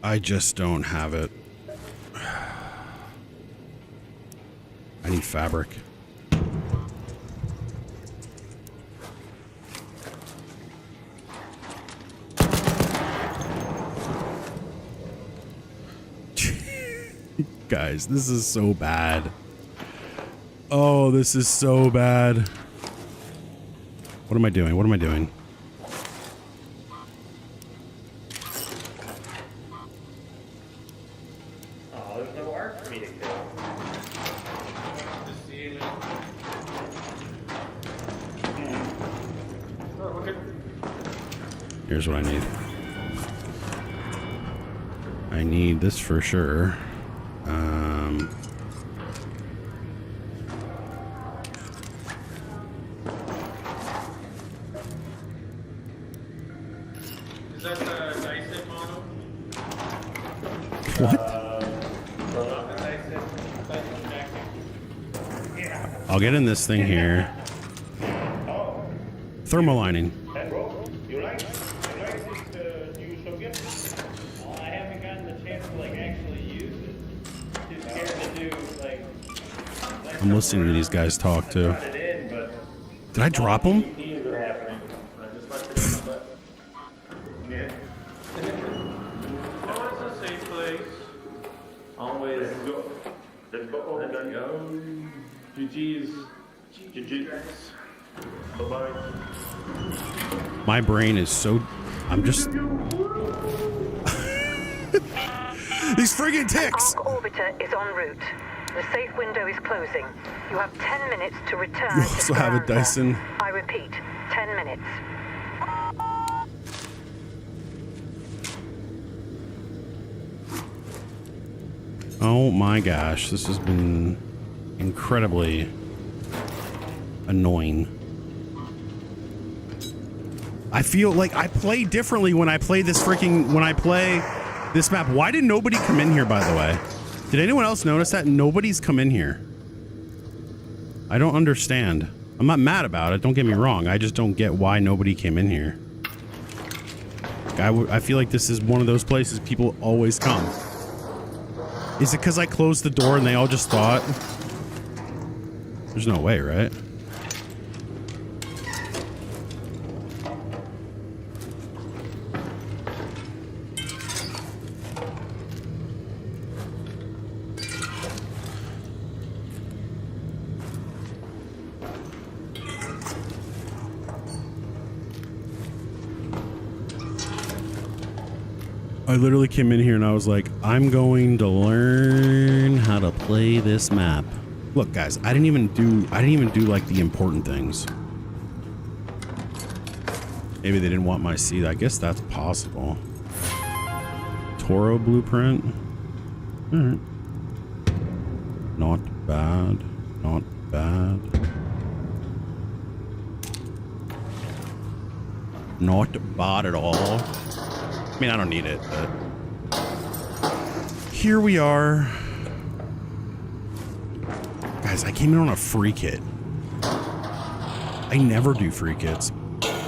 I just don't have it. I need fabric. Guys, this is so bad. Oh, this is so bad. What am I doing? What am I doing? Here's what I need. I need this for sure. Is that the Dyson model? What? I'll get in this thing here. Thermal lining. I'm listening to these guys talk too. Did I drop them? Let's go. GG's. GG's. Bye-bye. My brain is so... I'm just... These friggin' ticks! Arc orbiter is en route. The safe window is closing. You have 10 minutes to return. You also have a Dyson. I repeat, 10 minutes. Oh my gosh, this has been incredibly annoying. I feel like I play differently when I play this this map. Why did nobody come in here, by the way? Did anyone else notice that? Nobody's come in here. I don't understand. I'm not mad about it, don't get me wrong. I just don't get why nobody came in here. I feel like this is one of those places people always come. Is it because I closed the door and they all just thought? There's no way, right? I literally came in here and I was like, I'm going to learn how to play this map. Look, guys, I didn't even do like the important things. Maybe they didn't want my seat. I guess that's possible. Toro blueprint. All right. Not bad. Not bad. Not bad at all. I mean, I don't need it, but here we are. Guys, I came in on a free kit. I never do free kits,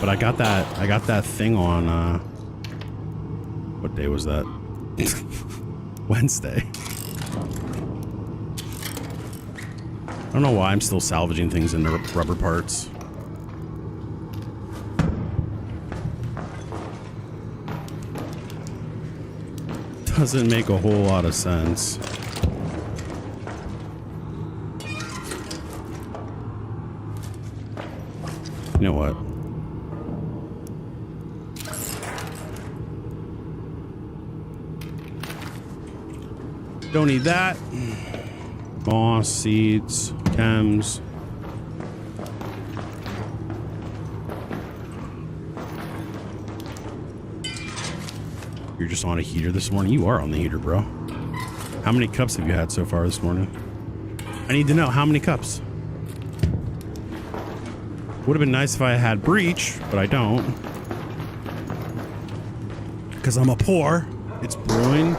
but I got that thing on, what day was that? Wednesday. I don't know why I'm still salvaging things into rubber parts. Doesn't make a whole lot of sense. You know what? Don't need that. Moss, seeds, chems. You're just on a heater this morning? You are on the heater, bro. How many cups have you had so far this morning? I need to know how many cups. Would have been nice if I had breach, but I don't. Because I'm a poor. It's brewing.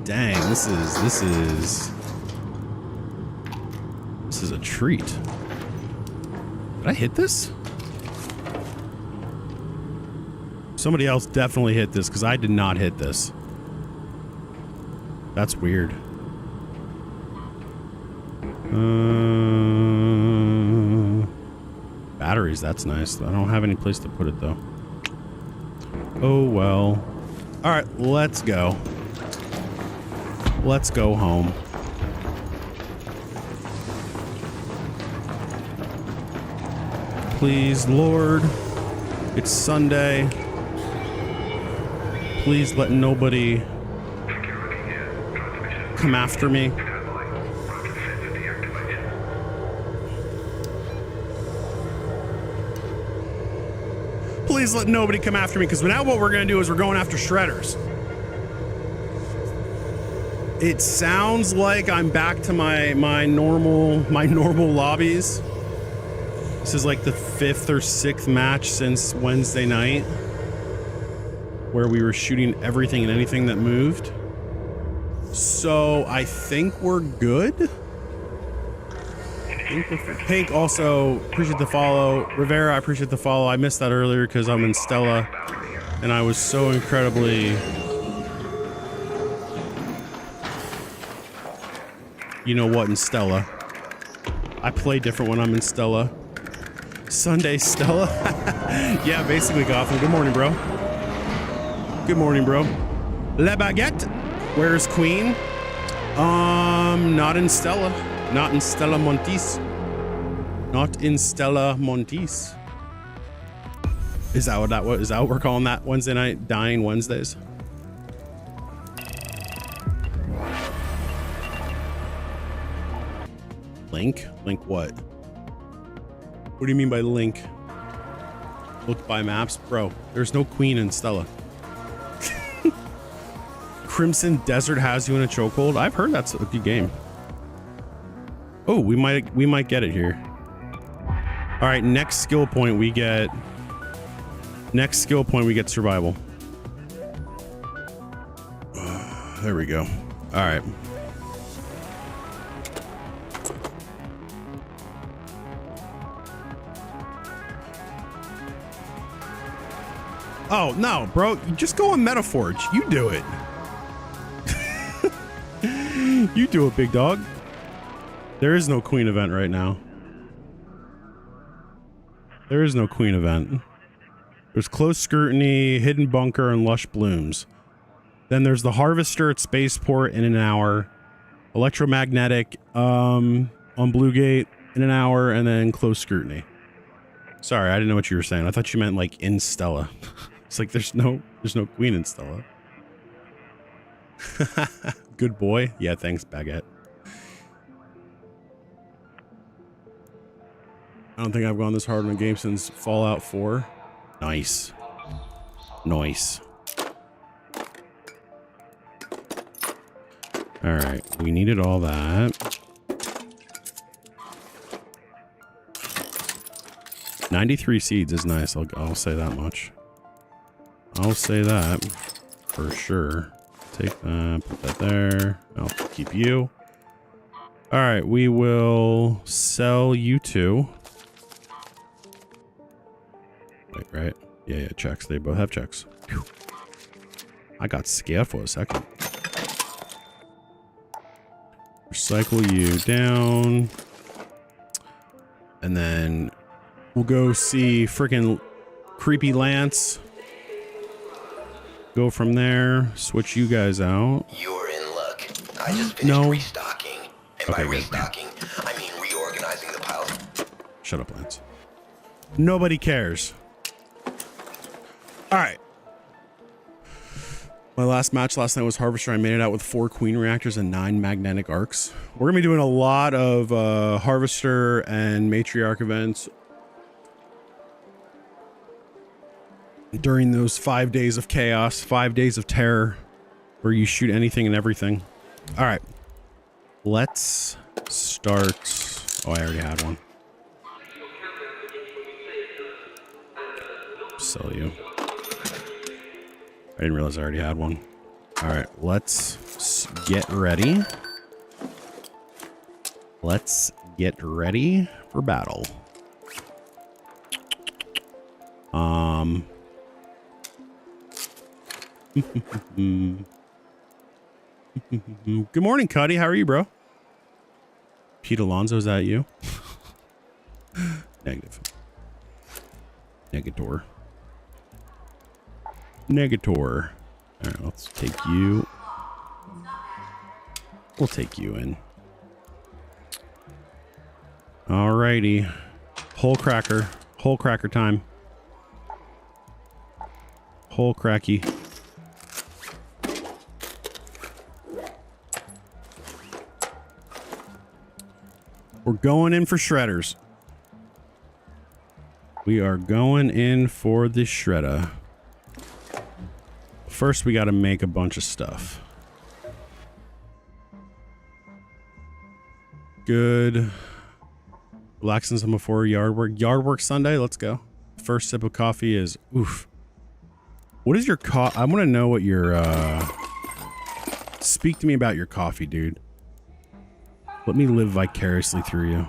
Dang, this is a treat. Did I hit this? Somebody else definitely hit this because I did not hit this. That's weird. Batteries, that's nice. I don't have any place to put it though. Oh well. All right, let's go. Let's go home. Please, Lord. It's Sunday. Please let nobody come after me. Please let nobody come after me, because now what we're going to do is we're going after shredders. It sounds like I'm back to my normal lobbies. This is like the 5th or 6th match since Wednesday night, where we were shooting everything and anything that moved. So I think we're good. Pink also appreciate the follow. Rivera, I appreciate the follow. I missed that earlier because I'm in Stella and I was so incredibly, you know what, in Stella. I play different when I'm in Stella. Sunday Stella. Yeah, basically Gotham. Good morning, bro. Good morning, bro. La Baguette. Where's Queen? Not in Stella. Not in Stella Montis. Not in Stella Montis. Is that what is that what we're calling that Wednesday night? Dying Wednesdays? Link? Link what? What do you mean by link? Look by maps? Bro, there's no queen in Stella. Crimson Desert has you in a chokehold. I've heard that's a good game. Oh, we might get it here. All right, next skill point we get survival. There we go. All right. Oh, no, bro. You just go on Metaforge. You do it. You do it, big dog. There is no queen event right now. There is no queen event. There's Close Scrutiny, Hidden Bunker, and Lush Blooms. Then there's the Harvester at Spaceport in an hour. Electromagnetic on Bluegate in an hour, and then Close Scrutiny. Sorry, I didn't know what you were saying. I thought you meant like in Stella. It's like there's no queen in Stella. Good boy. Yeah, thanks, Baguette. I don't think I've gone this hard on a game since Fallout 4. Nice. Nice. All right, we needed all that. 93 seeds is nice. I'll say that much. I'll say that for sure. Take that, put that there. I'll keep you. All right, we will sell you two. Wait, right? Yeah, checks. They both have checks. Whew. I got scared for a second. Recycle you down. And then we'll go see freaking Creepy Lance. Go from there. Switch you guys out. You're in luck. I just finished restocking. And Okay, by good. restocking, I mean reorganizing the piles. Shut up, Lance. Nobody cares. All right. My last match last night was Harvester. I made it out with 4 Queen Reactors and 9 Magnetic Arcs. We're going to be doing a lot of Harvester and Matriarch events during those 5 days of chaos, 5 days of terror, where you shoot anything and everything. All right. Let's start. Oh, I already had one. Sell you. I didn't realize I already had one. All right, let's get ready. Let's get ready for battle. Good morning, Cuddy. How are you, bro? Pete Alonso, is that you? Negative. Negator. Negator. All right, let's take you. We'll take you in. Alrighty. Hole cracker. Hole cracker time. Hole cracky. We're going in for shredders. We are going in for the shredder. First, we got to make a bunch of stuff. Good. Relaxing some before yard work. Yard work Sunday. Let's go. First sip of coffee is oof. What is your I want to know what your speak to me about your coffee, dude. Let me live vicariously through you.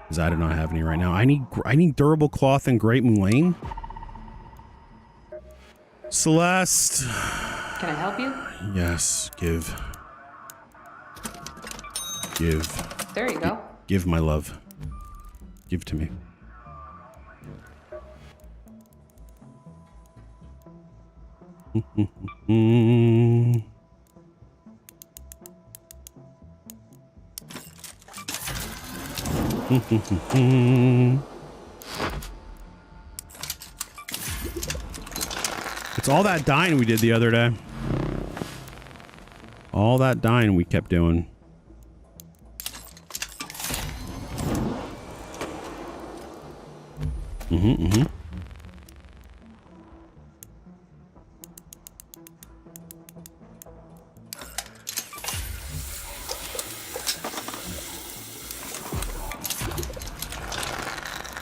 Because I do not have any right now. I need durable cloth and Great Moulin. Celeste. Can I help you? Yes, give. Give. There you go. Give my love. Give to me. It's all that dying we did the other day. All that dying we kept doing.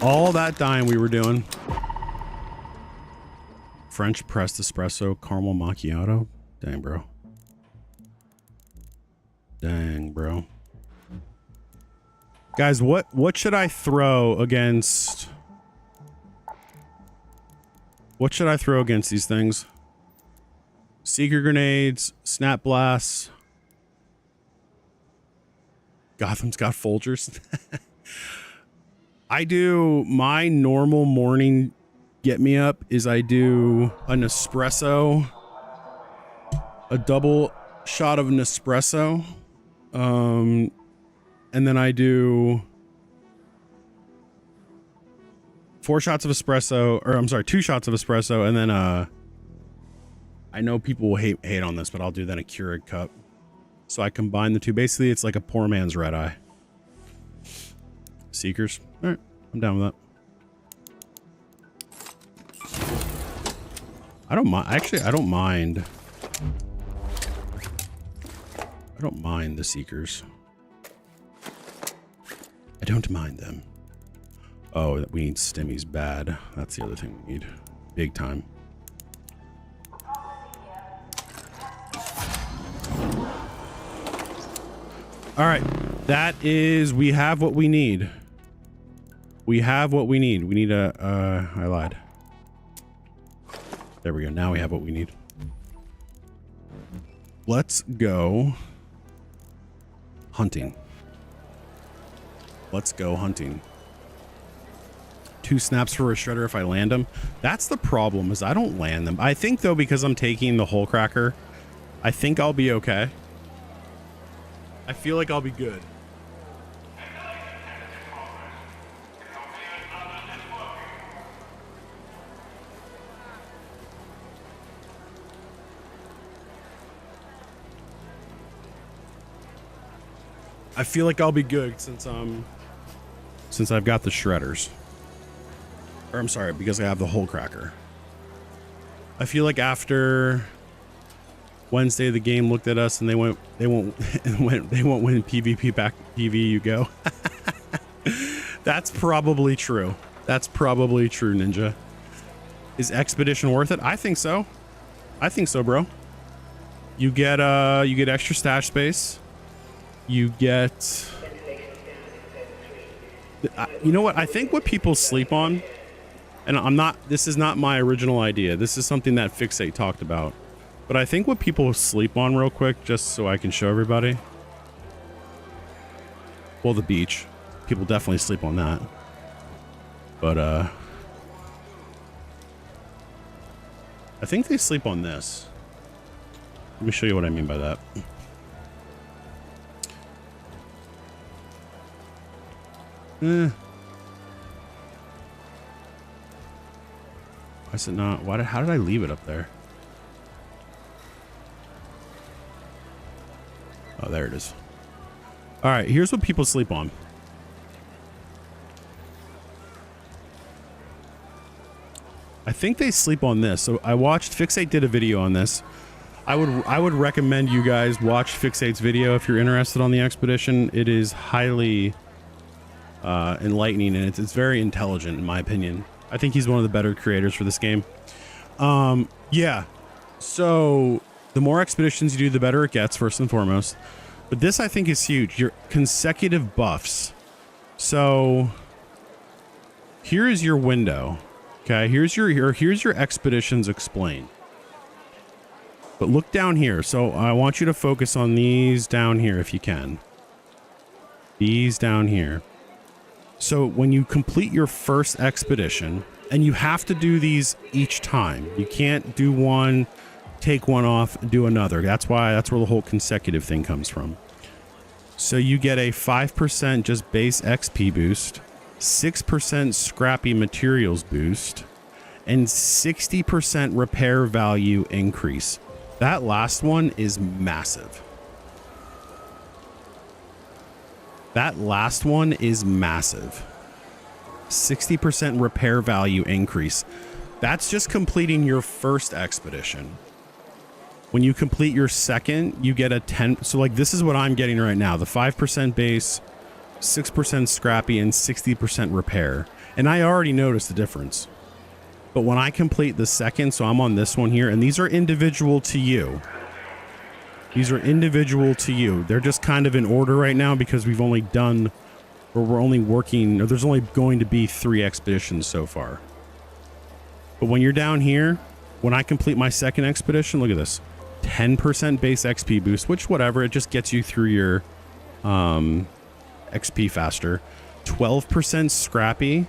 All that dying we were doing. French pressed espresso, caramel macchiato. Dang, bro. Dang, bro. Guys, what should I throw against... What should I throw against these things? Seeker grenades, snap blasts. Gotham's got Folgers. I do my normal morning get me up is I do an espresso, a double shot of an espresso, and then I do 4 shots of espresso, or I'm sorry, 2 shots of espresso, and then I know people will hate on this, but I'll do then a Keurig cup. So I combine the two. Basically, it's like a poor man's red eye. Seekers. All right, I'm down with that. I don't mind. Actually, I don't mind. I don't mind the Seekers. I don't mind them. Oh, we need stimmies bad. That's the other thing we need. Big time. All right. That is, we have what we need. We have what we need. We need a, I lied. There we go. Now we have what we need. Let's go hunting. Let's go hunting. 2 snaps for a shredder if I land them. That's the problem, is I don't land them. I think though, because I'm taking the hole cracker, I think I'll be okay. I feel like I'll be good. I feel like I'll be good since I've got the shredders. Or I'm sorry, because I have the hole cracker. I feel like after Wednesday the game looked at us and they won't win PvP back PV you go. That's probably true. That's probably true, Ninja. Is Expedition worth it? I think so. I think so, bro. You get extra stash space. You get you know what? I think what people sleep on, and this is not my original idea. This is something that Fixate talked about. But I think what people sleep on real quick, just so I can show everybody. Well, the beach. People definitely sleep on that. But, I think they sleep on this. Let me show you what I mean by that. Why is it not? How did I leave it up there? Oh, there it is. All right, here's what people sleep on. I think they sleep on this. So I watched Fixate did a video on this. I would recommend you guys watch Fixate's video if you're interested on the expedition. It is highly enlightening, and it's very intelligent in my opinion. I think he's one of the better creators for this game. Yeah. So the more expeditions you do, the better it gets, first and foremost. But this I think is huge. Your consecutive buffs. So here is your window. Okay, here's your expeditions explained. But look down here. So I want you to focus on these down here if you can. These down here. So when you complete your first expedition, and you have to do these each time. You can't do one, take one off, do another. That's where the whole consecutive thing comes from. So you get a 5% just base XP boost, 6% scrappy materials boost, and 60% repair value increase. That last one is massive. That last one is massive. 60% repair value increase. That's just completing your first expedition. When you complete your second, you get a 10. So like this is what I'm getting right now. The 5% base, 6% scrappy, and 60% repair. And I already noticed the difference. But when I complete the second, so I'm on this one here, and these are individual to you. These are individual to you. They're just kind of in order right now because we've only done, or we're only working, or there's only going to be 3 expeditions so far. But when you're down here, when I complete my second expedition, look at this. 10% base XP boost, which whatever, it just gets you through your XP faster. 12% scrappy.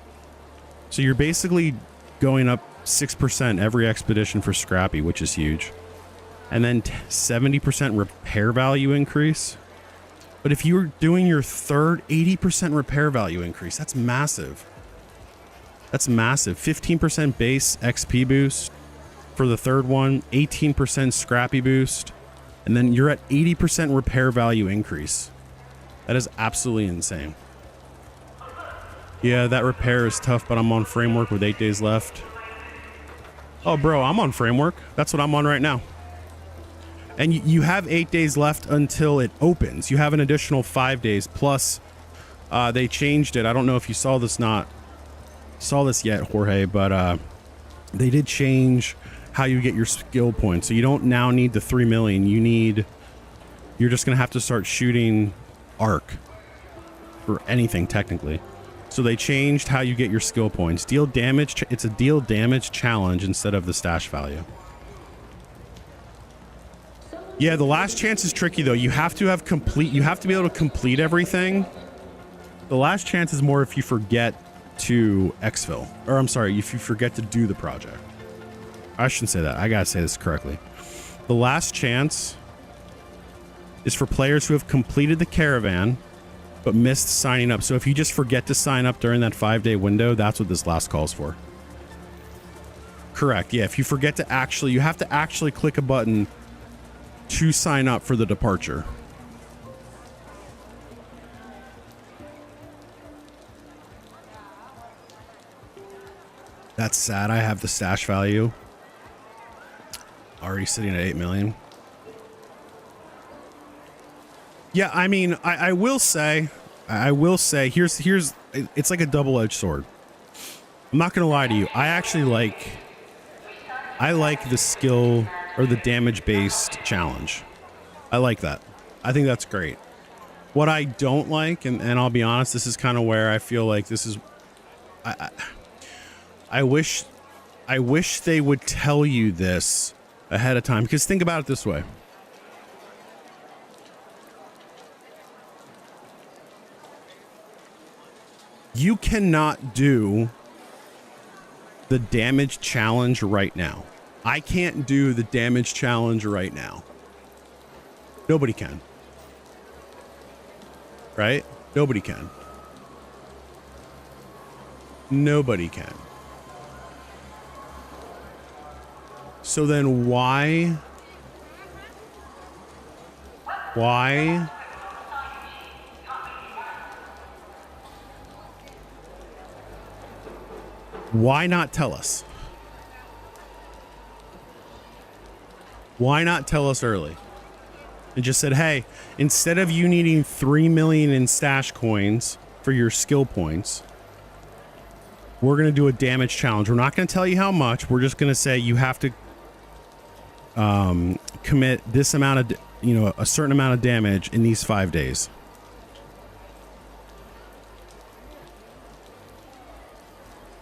So you're basically going up 6% every expedition for scrappy, which is huge. And then 70% repair value increase. But if you're doing your third, 80% repair value increase, that's massive. That's massive. 15% base XP boost for the third one, 18% scrappy boost, and then you're at 80% repair value increase. That is absolutely insane. Yeah, that repair is tough, but I'm on framework with 8 days left. Oh, bro, I'm on framework. That's what I'm on right now. And you have 8 days left until it opens. You have an additional 5 days. Plus, they changed it. I don't know if you saw this yet, Jorge, but they did change how you get your skill points. So you don't now need the 3 million. You're just going to have to start shooting arc for anything, technically. So they changed how you get your skill points. Deal damage. It's a deal damage challenge instead of the stash value. Yeah, the last chance is tricky though. You have to be able to complete everything. The last chance is more if you forget to exfil, or I'm sorry, if you forget to do the project. I shouldn't say that. I gotta say this correctly. The last chance is for players who have completed the caravan but missed signing up. So if you just forget to sign up during that 5-day window, that's what this last call's for. Correct. Yeah, if you forget to actually, you have to actually click a button to sign up for the departure. That's sad. I have the stash value already sitting at 8 million. Yeah, I mean, I will say, here's, it's like a double-edged sword. I'm not gonna lie to you. I like the skill or the damage-based challenge. I like that. I think that's great. What I don't like, and I'll be honest, this is kind of where I feel like this is, I wish they would tell you this ahead of time, because think about it this way. You cannot do the damage challenge right now. I can't do the damage challenge right now. Nobody can. Right? Nobody can. Nobody can. So then why not tell us? Why not tell us early? And just said, hey, instead of you needing 3 million in stash coins for your skill points, we're going to do a damage challenge. We're not going to tell you how much. We're just going to say you have to commit this amount of, a certain amount of damage in these 5 days.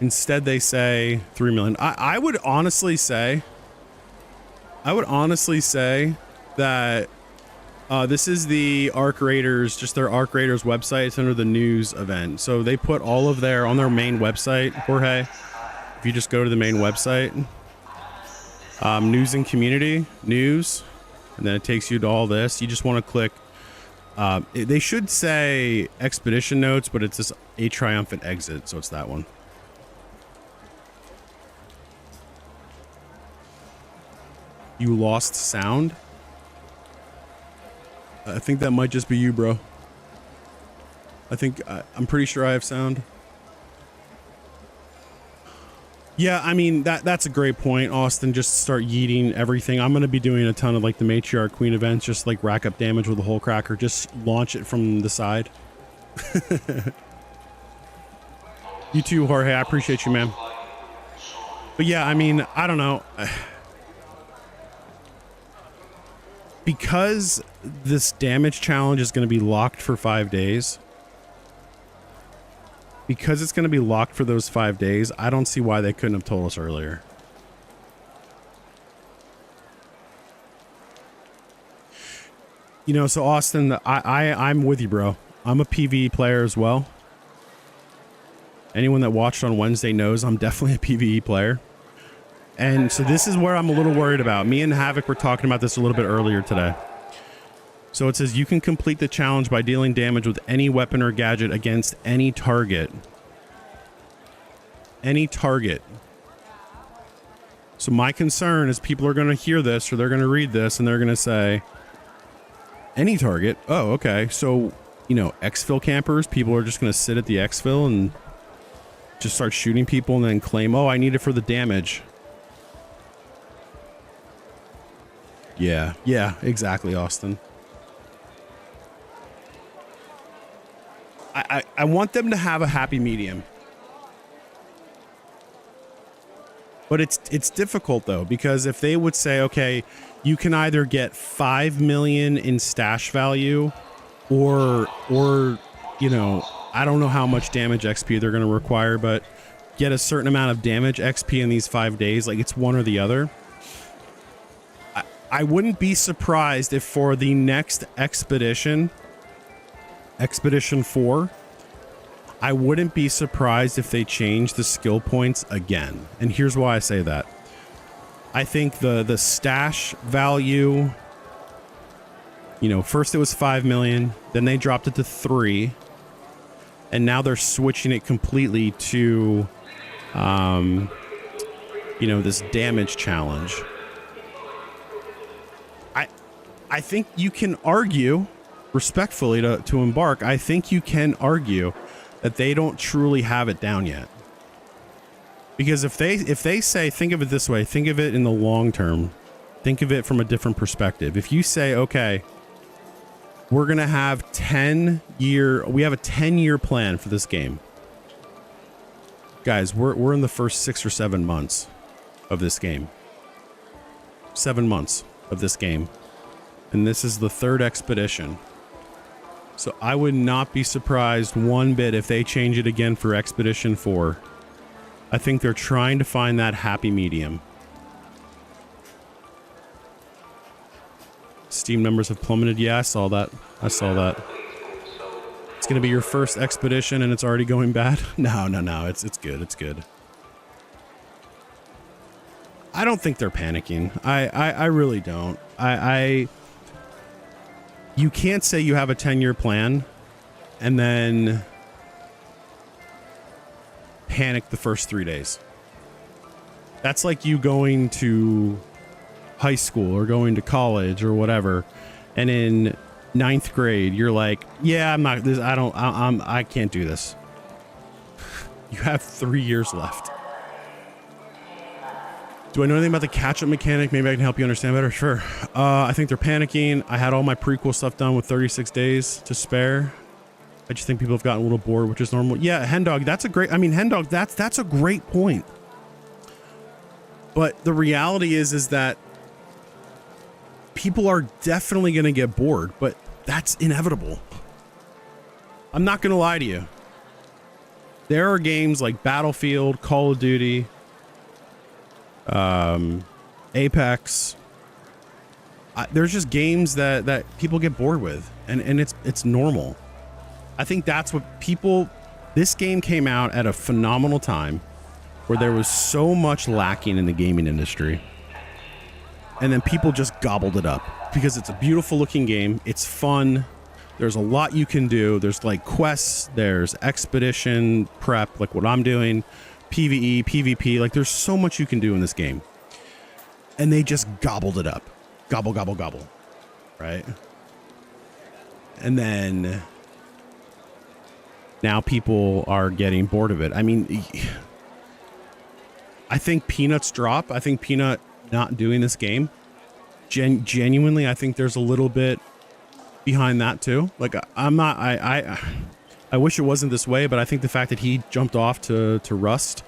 Instead, they say 3 million. I would honestly say that this is the Arc Raiders, just their Arc Raiders website. It's under the news event. So they put all of on their main website, Jorge. If you just go to the main website, news and community, news, and then it takes you to all this. You just want to click They should say expedition notes, but it's just a triumphant exit, so it's that one. You lost sound? I think that might just be you, bro. I'm pretty sure I have sound. Yeah, I mean, that's a great point, Austin. Just start yeeting everything. I'm going to be doing a ton of like the Matriarch Queen events, just like rack up damage with a Hole Cracker. Just launch it from the side. You too, Jorge. I appreciate you, man. But yeah, I mean, I don't know. Because this damage challenge is going to be locked for 5 days. Because it's going to be locked for those 5 days, I don't see why they couldn't have told us earlier. You know, so Austin, I'm with you, bro. I'm a PvE player as well. Anyone that watched on Wednesday knows I'm definitely a PvE player. And so this is where I'm a little worried about. Me and Havoc were talking about this a little bit earlier today. So it says you can complete the challenge by dealing damage with any weapon or gadget against any target. Any target. So my concern is people are going to hear this or they're going to read this and they're going to say, any target? Oh, okay. So, you know, exfil campers, people are just going to sit at the exfil and just start shooting people and then claim, oh, I need it for the damage. Yeah, exactly, Austin. I want them to have a happy medium. But it's difficult though, because if they would say, okay, you can either get 5 million in stash value or you know, I don't know how much damage XP they're going to require, but get a certain amount of damage XP in these 5 days, like it's one or the other. I wouldn't be surprised if for the next expedition 4, I wouldn't be surprised if they change the skill points again. And here's why I say that. I think the stash value, you know, first it was 5 million, then they dropped it to 3, and now they're switching it completely to, you know, this damage challenge. I think you can argue, respectfully to Embark, I think you can argue that they don't truly have it down yet. Because if they say, think of it this way, think of it in the long term, think of it from a different perspective. If you say, okay, we're going to have we have a 10-year plan for this game. Guys, we're in the first 6 or 7 months of this game. 7 months of this game. And this is the 3rd expedition. So I would not be surprised one bit if they change it again for Expedition 4. I think they're trying to find that happy medium. Steam numbers have plummeted. Yeah, I saw that. It's going to be your first expedition and it's already going bad. No. It's good. It's good. I don't think they're panicking. I really don't. You can't say you have a 10-year plan and then panic the first 3 days. That's like you going to high school or going to college or whatever, and in 9th grade you're like, yeah, I can't do this. You have 3 years left. Do I know anything about the catch-up mechanic? Maybe I can help you understand better. Sure. I think they're panicking. I had all my prequel stuff done with 36 days to spare. I just think people have gotten a little bored, which is normal. Yeah, Hendog, that's a great point. But the reality is that people are definitely going to get bored, but that's inevitable. I'm not going to lie to you. There are games like Battlefield, Call of Duty, Apex. There's just games that people get bored with, and it's normal. I think that's what this game came out at a phenomenal time where there was so much lacking in the gaming industry, and then people just gobbled it up because it's a beautiful looking game. It's fun. There's a lot you can do. There's like quests, there's expedition prep, like what I'm doing, PvE, PvP. Like there's so much you can do in this game. And they just gobbled it up. Gobble, gobble, gobble. Right? And then now people are getting bored of it. I mean, I think Peanut's drop. I think Peanut not doing this game. Genuinely, I think there's a little bit behind that too. Like I'm not, I wish it wasn't this way, but I think the fact that he jumped off to Rust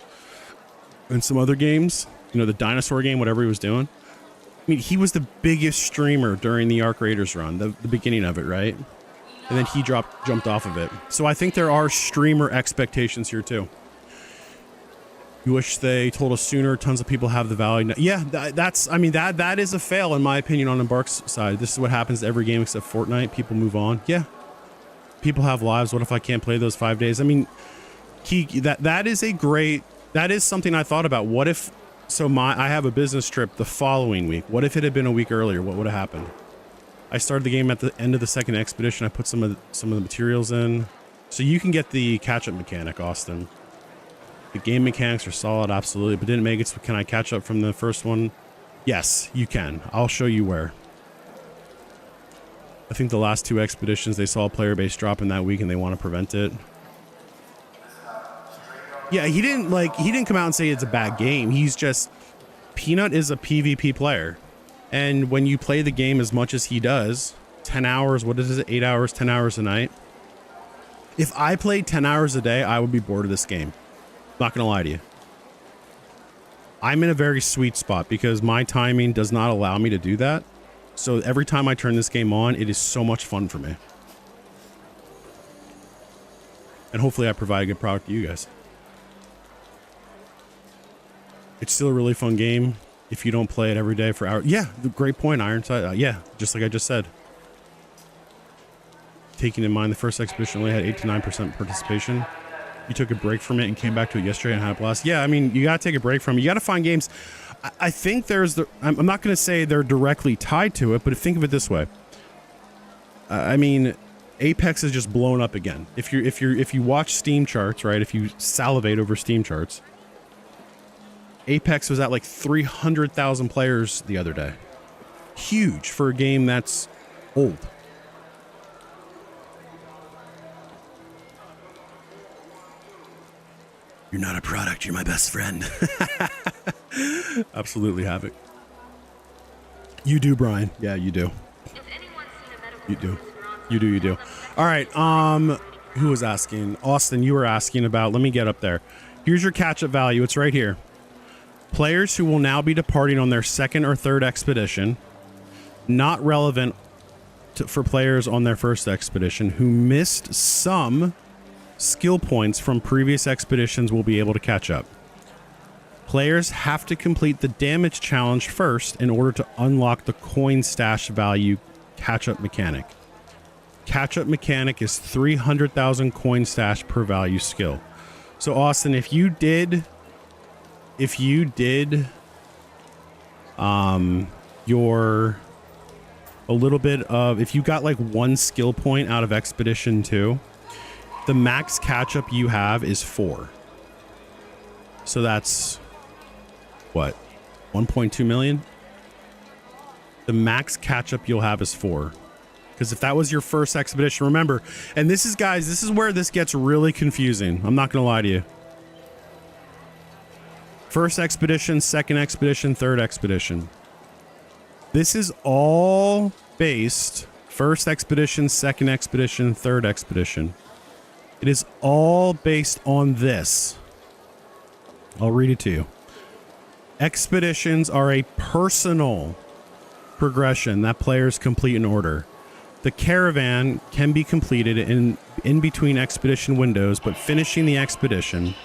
and some other games, you know, the dinosaur game, whatever he was doing. I mean, he was the biggest streamer during the Arc Raiders run, the beginning of it, right? And then he jumped off of it. So I think there are streamer expectations here too. You wish they told us sooner. Tons of people have the value. Yeah, that's, I mean, that is a fail in my opinion on Embark's side. This is what happens to every game except Fortnite. People move on. Yeah. People have lives. What if I can't play those 5 days? I mean, that is something I thought about. What if, I have a business trip the following week. What if it had been a week earlier? What would have happened? I started the game at the end of the second expedition. I put some of the materials in. So you can get the catch-up mechanic, Austin. The game mechanics are solid, absolutely, but didn't make it. So can I catch up from the first one? Yes, you can. I'll show you where. I think the last 2 expeditions, they saw a player base drop in that week and they want to prevent it. Yeah, he didn't come out and say it's a bad game. He's just, Peanut is a PvP player. And when you play the game as much as he does, 10 hours, what is it, 8 hours, 10 hours a night? If I played 10 hours a day, I would be bored of this game. Not gonna lie to you. I'm in a very sweet spot because my timing does not allow me to do that. So every time I turn this game on, it is so much fun for me. And hopefully I provide a good product to you guys. It's still a really fun game if you don't play it every day for hours. Yeah, great point, Ironside. Yeah, just like I just said. Taking in mind the first expedition only had 8 to 9% participation. You took a break from it and came back to it yesterday and had a blast. Yeah, I mean, you got to take a break from it. You got to find games. I think I'm not going to say they're directly tied to it, but think of it this way. I mean, Apex is just blown up again. If you watch Steam charts, right? If you salivate over Steam charts, Apex was at like 300,000 players the other day. Huge for a game that's old. You're not a product, you're my best friend. Absolutely, Havoc. You do, Brian. Yeah, you do. You do. You do. All right, who was asking? Austin, you were asking about, let me get up there. Here's your catch-up value. It's right here. Players who will now be departing on their second or third expedition, not relevant for players on their first expedition, who missed some skill points from previous expeditions will be able to catch up. Players have to complete the damage challenge first in order to unlock the coin stash value catch-up mechanic. Catch-up mechanic is 300,000 coin stash per value skill. So Austin, if you did if you got like 1 skill point out of Expedition 2, the max catch-up you have is 4. So that's what, 1.2 million? The max catch-up you'll have is 4. Because if that was your first expedition, remember, and this is, guys, this is where this gets really confusing. I'm not going to lie to you. First expedition, second expedition, third expedition. This is all based, first expedition, second expedition, third expedition. It is all based on this. I'll read it to you. Expeditions are a personal progression that players complete in order. The caravan can be completed in between expedition windows, but finishing the expedition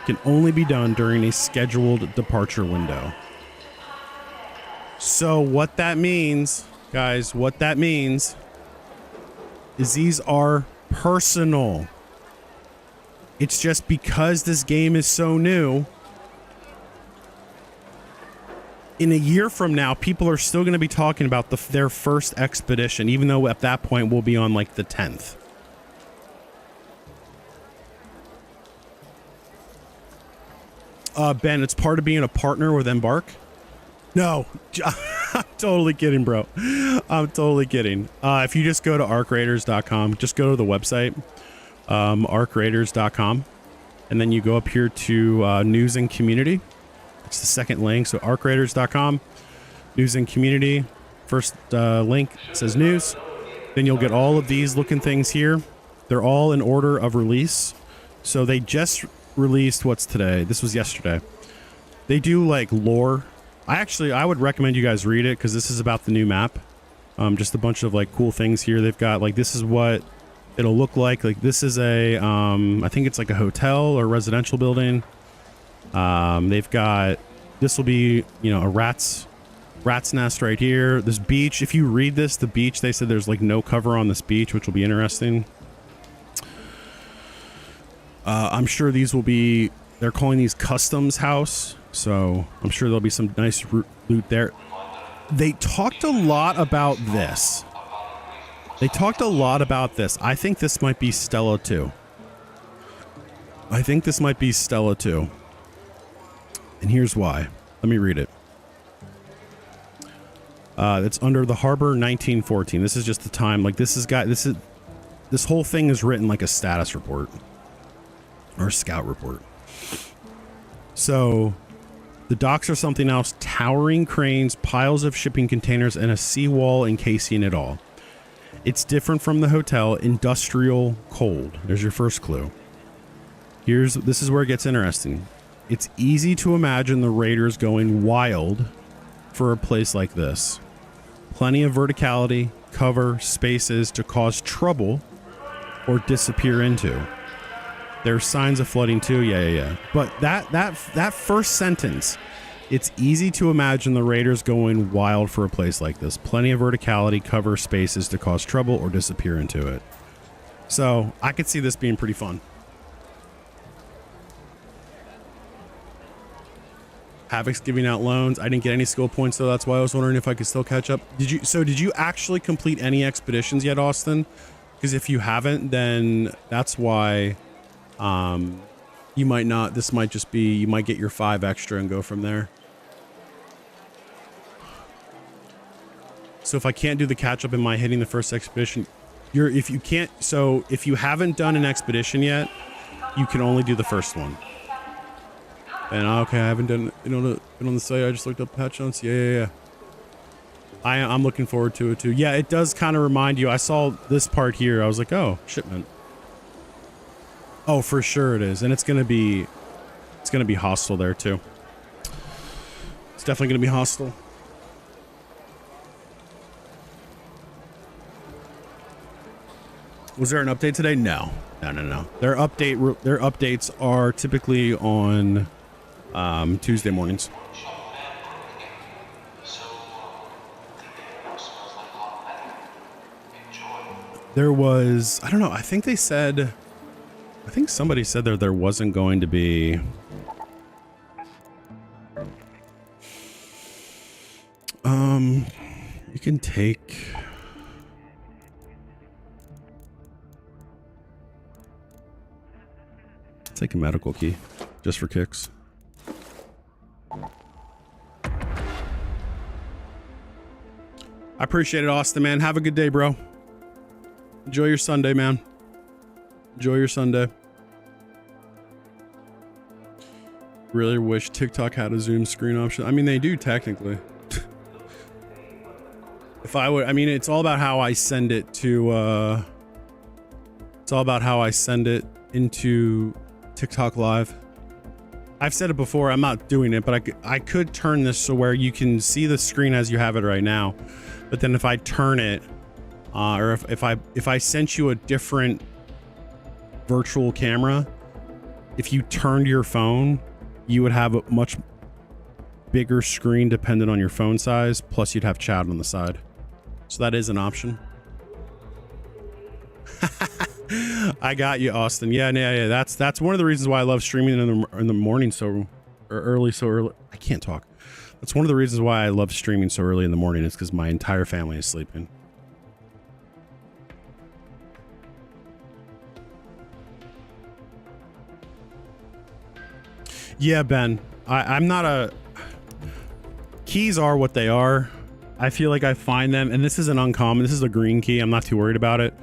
can only be done during a scheduled departure window. So what that means, guys, what that means is these are personal. It's just because this game is so new, in a year from now, people are still going to be talking about their first expedition, even though at that point we'll be on like the 10th. Ben, it's part of being a partner with Embark. No, I'm totally kidding, bro. I'm totally kidding. If you just go to arcraiders.com, just go to the website, arcraiders.com, and then you go up here to news and community. It's the second link. So arcraiders.com, news and community. First link says news. Then you'll get all of these looking things here. They're all in order of release. So they just released, what's today? This was yesterday. They do like lore. I would recommend you guys read it because this is about the new map. Just a bunch of like cool things here. They've got like, this is what it'll look like. Like this is a, I think it's like a hotel or residential building. They've got, this will be, you know, a rat's nest right here. This beach, if you read this, the beach, they said there's like no cover on this beach, which will be interesting. I'm sure these will be, they're calling these customs house. So I'm sure there'll be some nice loot there. They talked a lot about this. I think this might be Stella 2. And here's why. Let me read it. It's under the harbor 1914. This is just the time. Like this whole thing is written like a status report or scout report. So the docks are something else. Towering cranes, piles of shipping containers, and a seawall encasing it all. It's different from the hotel. Industrial, cold. There's your first clue. This is where it gets interesting. It's easy to imagine the raiders going wild for a place like this. Plenty of verticality, cover, spaces to cause trouble or disappear into. There's signs of flooding too. Yeah. But that first sentence, it's easy to imagine the raiders going wild for a place like this. Plenty of verticality, cover, spaces to cause trouble or disappear into it. So I could see this being pretty fun. Havoc's giving out loans. I didn't get any skill points though. That's why I was wondering if I could still catch up. Did you actually complete any expeditions yet, Austin? Because if you haven't, then that's why you might not. This might just be, you might get your 5 extra and go from there. So if I can't do the catch up, am I hitting the first expedition? If you haven't done an expedition yet, you can only do the first one. And okay, I haven't been on the site. I just looked up patch notes. Yeah. I'm looking forward to it too. Yeah, it does kind of remind you. I saw this part here. I was like, oh, shipment. Oh, for sure it is, and it's gonna be hostile there too. It's definitely gonna be hostile. Was there an update today? No. Their updates are typically on Tuesday mornings. There was, I don't know, I think somebody said there wasn't going to be you can take a medical key just for kicks. I appreciate it, Austin, man. Have a good day, bro. Enjoy your Sunday, man. Enjoy your Sunday. Really wish TikTok had a zoom screen option. I mean, they do technically. If I would, I mean, it's all about how I send it to, it's all about how I send it into TikTok Live. I've said it before, I'm not doing it, but I could turn this so where you can see the screen as you have it right now. But then if I turn it, or if I sent you a different virtual camera, if you turned your phone, you would have a much bigger screen dependent on your phone size, plus you'd have chat on the side. So that is an option. I got you, Austin. Yeah. That's one of the reasons why I love streaming in the morning so early. I can't talk. That's one of the reasons why I love streaming so early in the morning, is because my entire family is sleeping. Yeah, Ben, I'm not a... Keys are what they are. I feel like I find them, and this is an uncommon. This is a green key. I'm not too worried about it.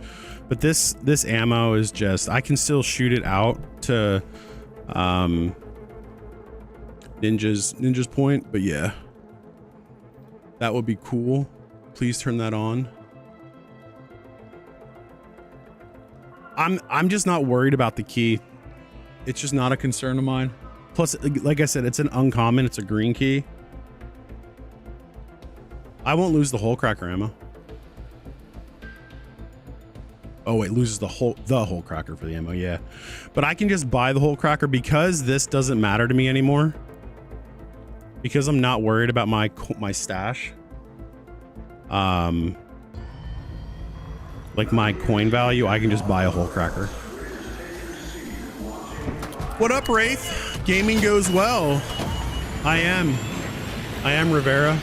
But this ammo is just... I can still shoot it out to Ninja's point, but yeah. That would be cool. Please turn that on. I'm just not worried about the key. It's just not a concern of mine. Plus, like I said, it's an uncommon. It's a green key. I won't lose the hole cracker ammo. Oh wait, loses the hole cracker for the ammo, yeah. But I can just buy the hole cracker because this doesn't matter to me anymore. Because I'm not worried about my stash. Like my coin value, I can just buy a hole cracker. What up, Wraith? Gaming goes well. I am Rivera.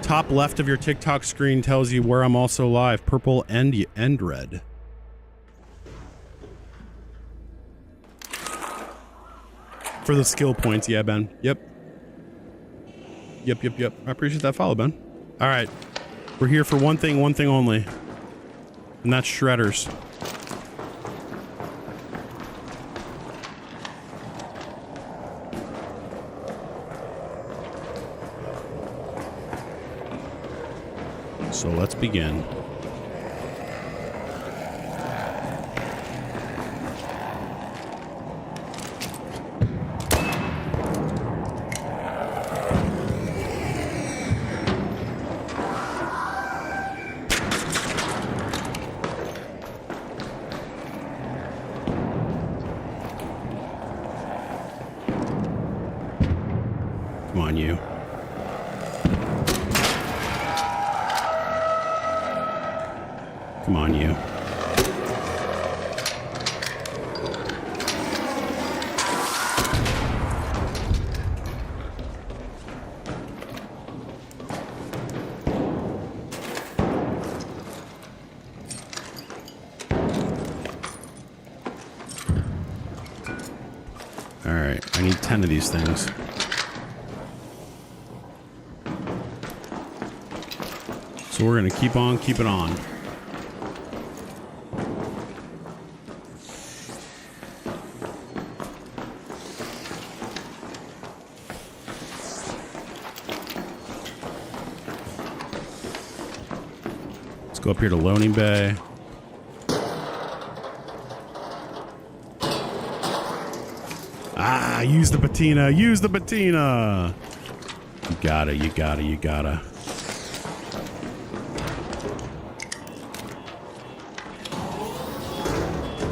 Top left of your TikTok screen tells you where I'm also live. Purple and red. For the skill points, yeah, Ben. Yep. I appreciate that follow, Ben. All right. We're here for one thing only. And that's shredders. So let's begin. Come on, you. Come on, you. All right, I need 10 of these things. So we're gonna keep on keeping on. Let's go up here to Loading Bay. Ah, use the patina, use the patina. You gotta.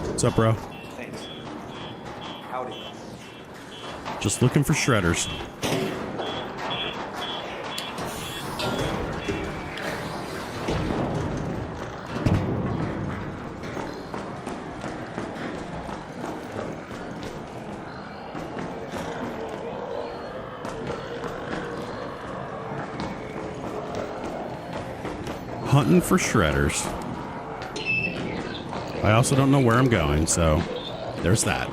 What's up, bro? Thanks. Howdy. Just looking for shredders. Hunting for shredders. I also don't know where I'm going, so there's that.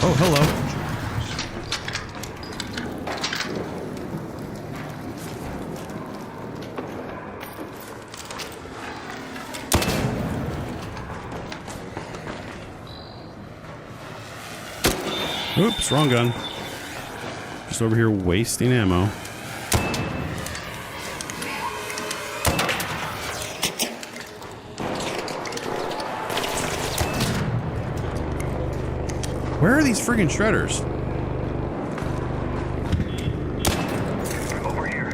Oh, hello. Oops, wrong gun. Just over here wasting ammo. Where are these friggin' shredders? Over here.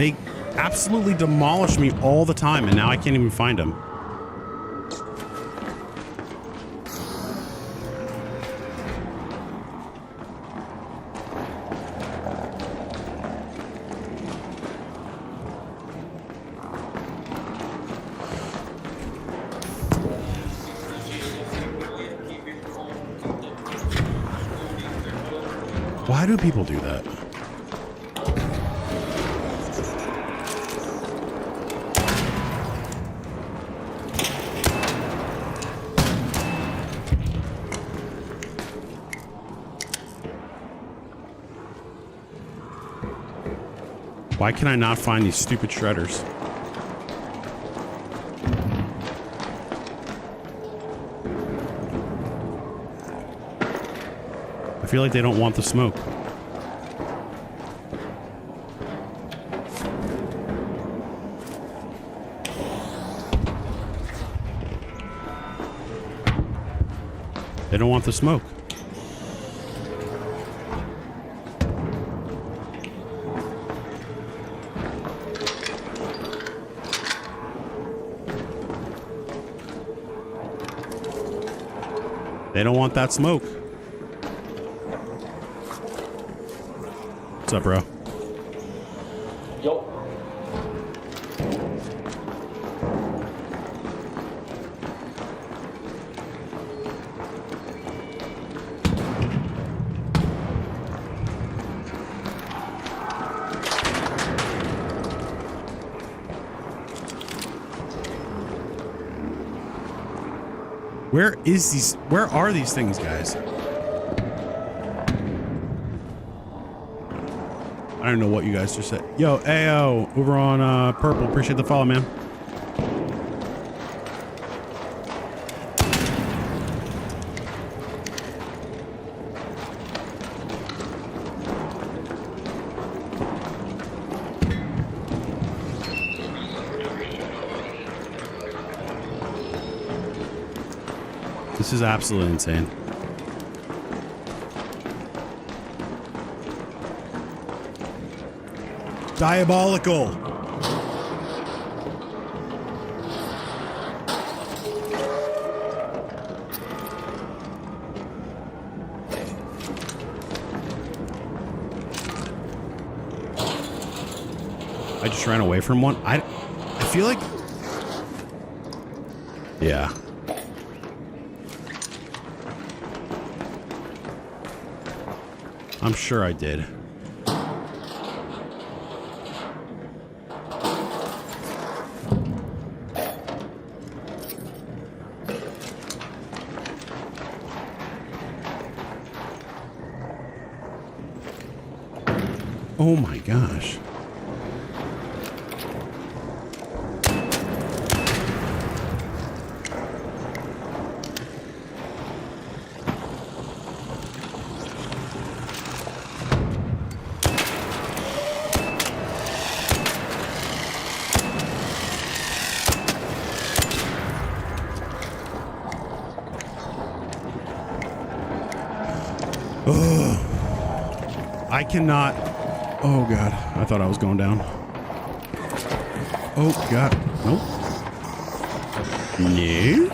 They absolutely demolish me all the time, and now I can't even find them. Why do people do that? Why can I not find these stupid shredders? I feel like they don't want the smoke. They don't want the smoke. They don't want that smoke. What's up, bro? Yo. Where are these things, guys? I don't know what you guys just said. Yo, Ayo, over on Purple. Appreciate the follow, man. This is absolutely insane. Diabolical. I just ran away from one. I feel like... Yeah. I'm sure I did. Oh my gosh. I cannot. Oh god, I thought I was going down. Oh god, nope. No.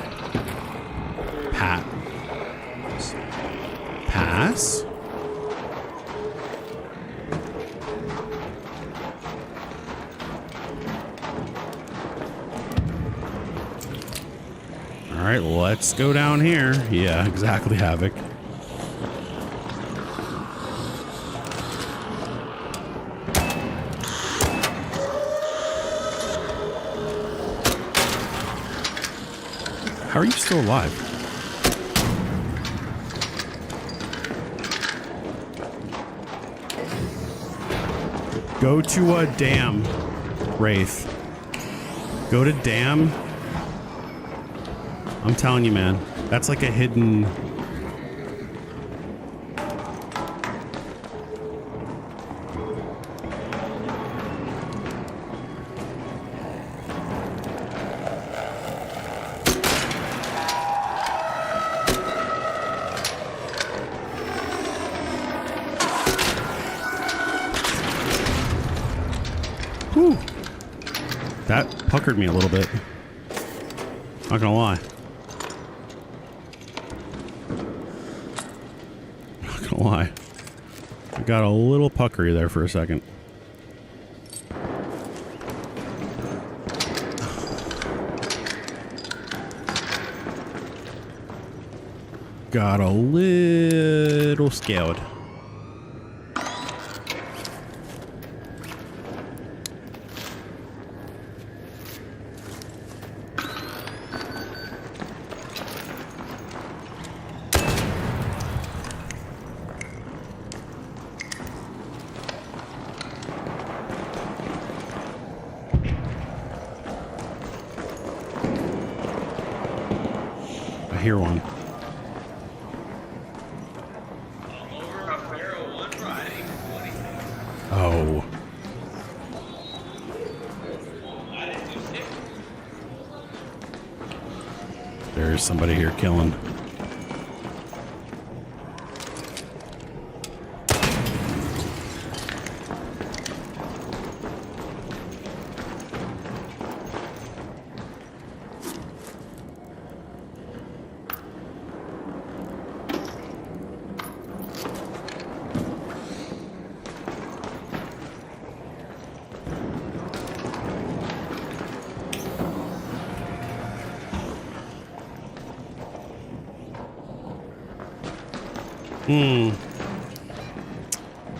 Pass. All right, let's go down here. Yeah, exactly, Havoc. How are you still alive? Go to a dam, Wraith. Go to dam. I'm telling you, man. That's like a hidden... Whew. That puckered me a little bit. Not gonna lie. Not gonna lie. I got a little puckery there for a second. Got a little scared. I hear one. Oh. There's somebody here killing.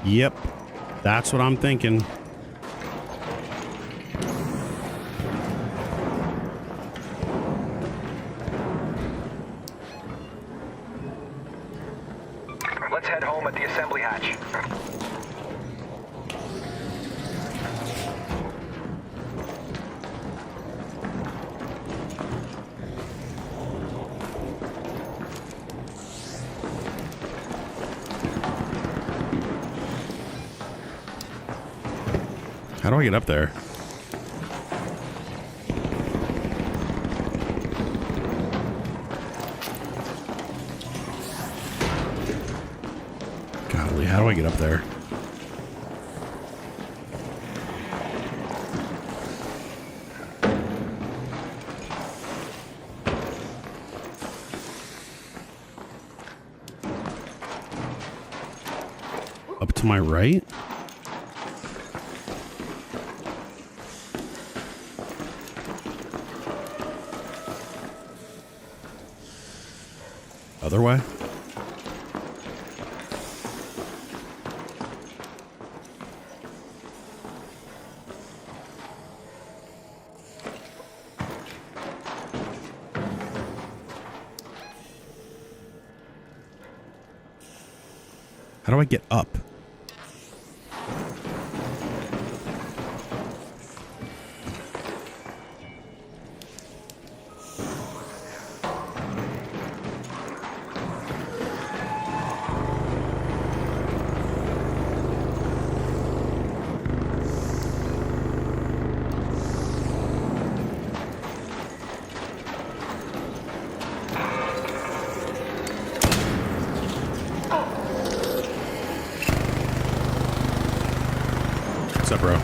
Yep. That's what I'm thinking. Let's head home at the assembly hatch. How do I get up there? Golly, how do I get up there? Up to my right? Other way? How do I get up? What's up, bro?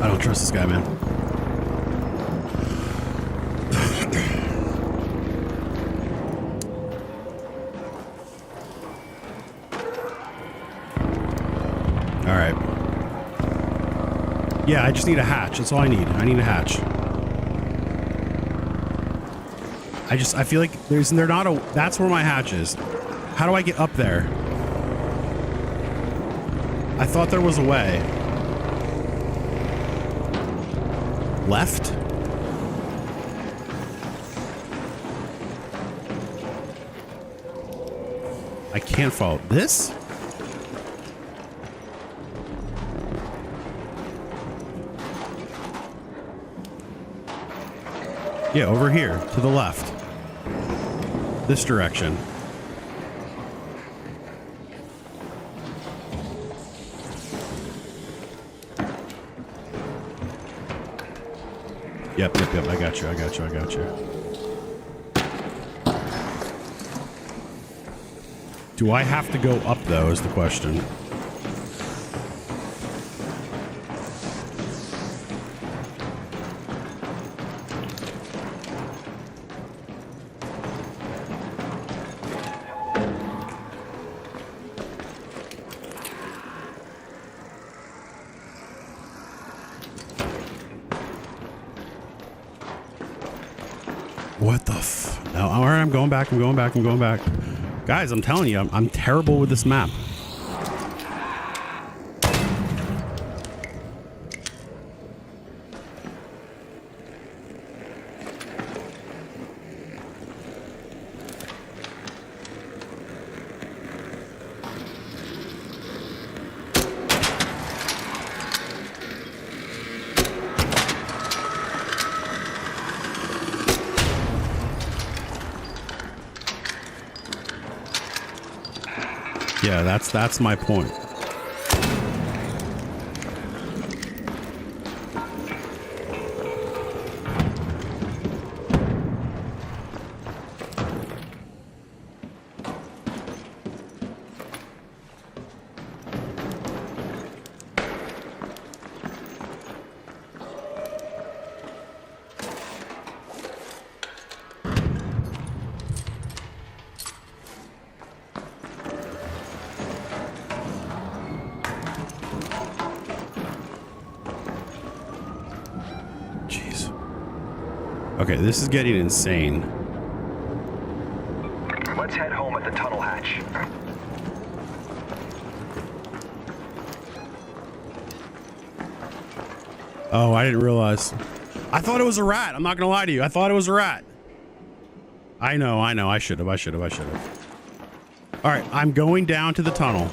I don't trust this guy, man. All right. Yeah, I just need a hatch. That's all I need. I need a hatch. I feel like they're not a, that's where my hatch is. How do I get up there? I thought there was a way. Left? I can't follow this? Yeah, over here, to the left. This direction. Yep. I got you. Do I have to go up though is the question. What the f? No, all right, I'm going back. I'm going back. I'm going back. Guys, I'm telling you, I'm terrible with this map. Yeah, that's my point. Okay, this is getting insane. Let's head home at the tunnel hatch. Oh, I didn't realize. I thought it was a rat. I'm not gonna lie to you. I thought it was a rat. I know. I should have. All right, I'm going down to the tunnel.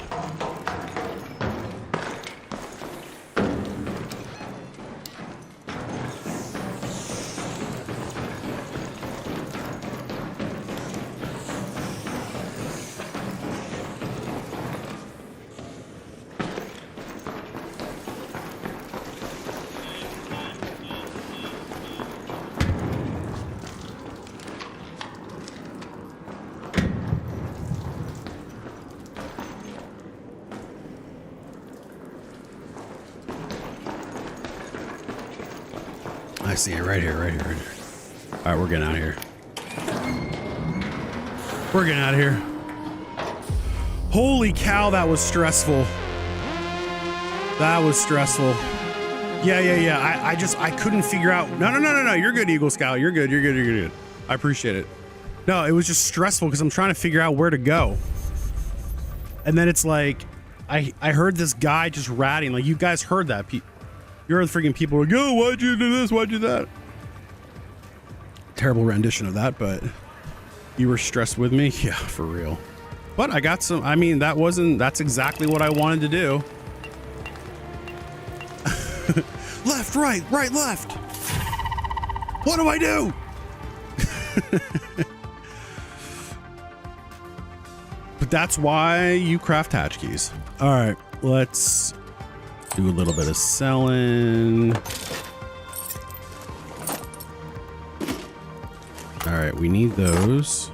I see it right here. All right, we're getting out of here. Holy cow, that was stressful. Yeah. I couldn't figure out. No. You're good, Eagle Scout. You're good. I appreciate it. No, it was just stressful because I'm trying to figure out where to go. And then it's like, I heard this guy just ratting. Like, you guys heard that. You're the freaking people like, oh, why'd you do this? Why'd you do that? Terrible rendition of that, but you were stressed with me? Yeah, for real. But I got some, I mean, that's exactly what I wanted to do. Left, right, left. What do I do? But that's why you craft hatch keys. All right, let's do a little bit of selling. All right, we need those.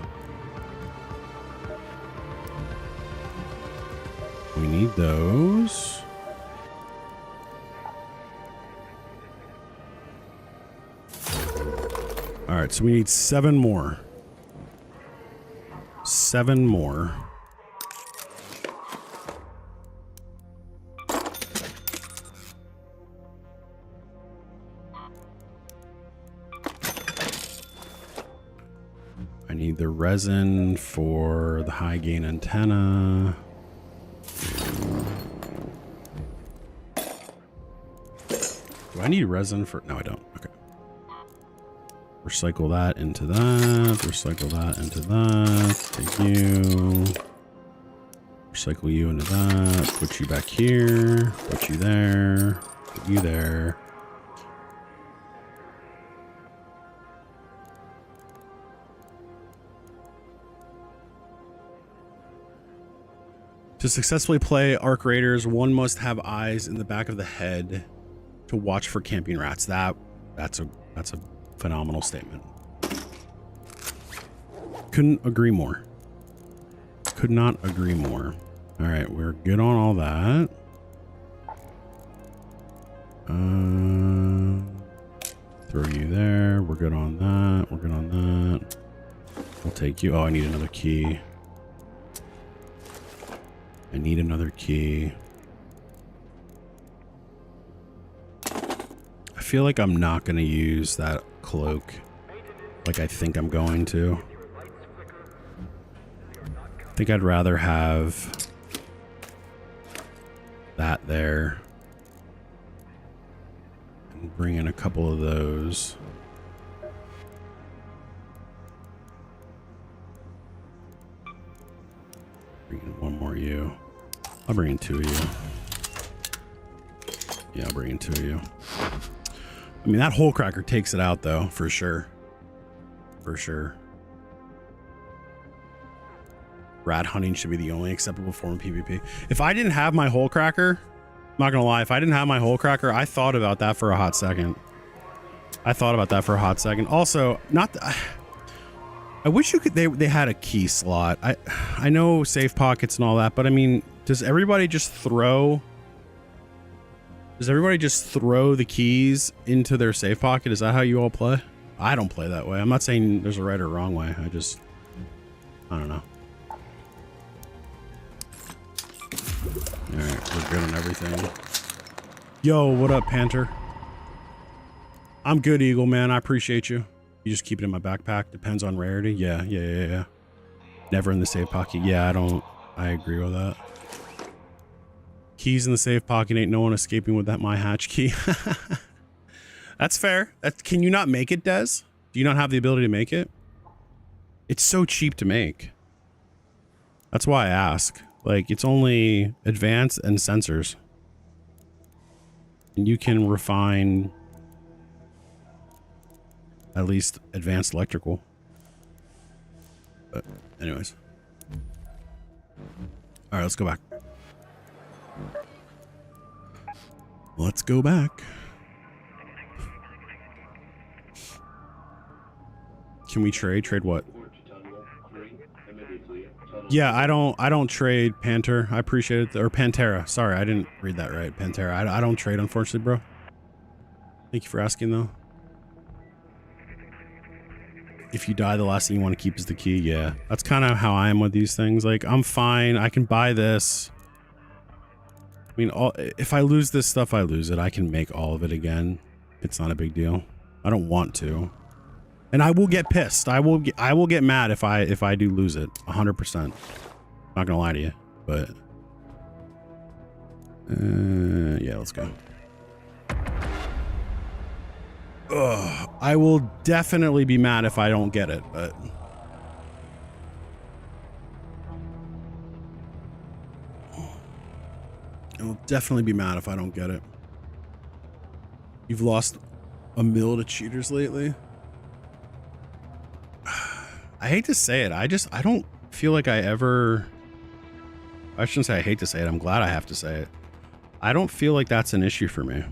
All right, so we need 7 more. 7 more. I need the resin for the high gain antenna. Do I need resin for? No, I don't. Okay. Recycle that into that. Recycle that into that. Take you. Recycle you into that. Put you back here. Put you there. Put you there. To successfully play Arc Raiders, one must have eyes in the back of the head to watch for camping rats. That's a phenomenal statement. Couldn't agree more. could not agree more. All right, we're good on all that. Throw you there. We're good on that. We're good on that. I'll take you. Oh, I need another key. I need another key. I feel like I'm not going to use that cloak like I think I'm going to. I think I'd rather have that there and bring in a couple of those. Bring in one more you. I'll bring in 2 of you. Yeah, I'll bring in 2 of you. I mean, that hole cracker takes it out though, for sure. For sure. Rat hunting should be the only acceptable form of PvP. If I didn't have my hole cracker, I'm not gonna lie, if I didn't have my hole cracker, I thought about that for a hot second. Also, I wish you could, they had a key slot. I know safe pockets and all that, but I mean, does everybody just throw the keys into their safe pocket? Is that how you all play? I don't play that way. I'm not saying there's a right or wrong way. I don't know. All right, we're good on everything. Yo, what up, Panther? I'm good, Eagle, man. I appreciate you. You just keep it in my backpack. Depends on rarity. Yeah. Never in the safe pocket. Yeah, I agree with that. Keys in the safe pocket, ain't no one escaping with that my hatch key. That's fair. Can you not make it, Des? Do you not have the ability to make it? It's so cheap to make. That's why I ask. Like, it's only advanced and sensors. And you can refine at least advanced electrical. But anyways. All right, let's go back. Let's go back. Can we trade? Trade what? Yeah, I don't trade Panther. I appreciate it. Or Pantera. Sorry, I didn't read that right. Pantera. I don't trade, unfortunately, bro. Thank you for asking, though. If you die, the last thing you want to keep is the key. Yeah, that's kind of how I am with these things. Like, I'm fine. I can buy this. I mean, if I lose this stuff, I lose it. I can make all of it again. It's not a big deal. I don't want to. And I will get pissed. I will get mad if I do lose it. 100%. I'm not gonna lie to you, but yeah, let's go. Ugh, I will definitely be mad if I don't get it, but I will definitely be mad if I don't get it. You've lost a mil to cheaters lately? I hate to say it. I don't feel like I shouldn't say I hate to say it. I'm glad I have to say it. I don't feel like that's an issue for me.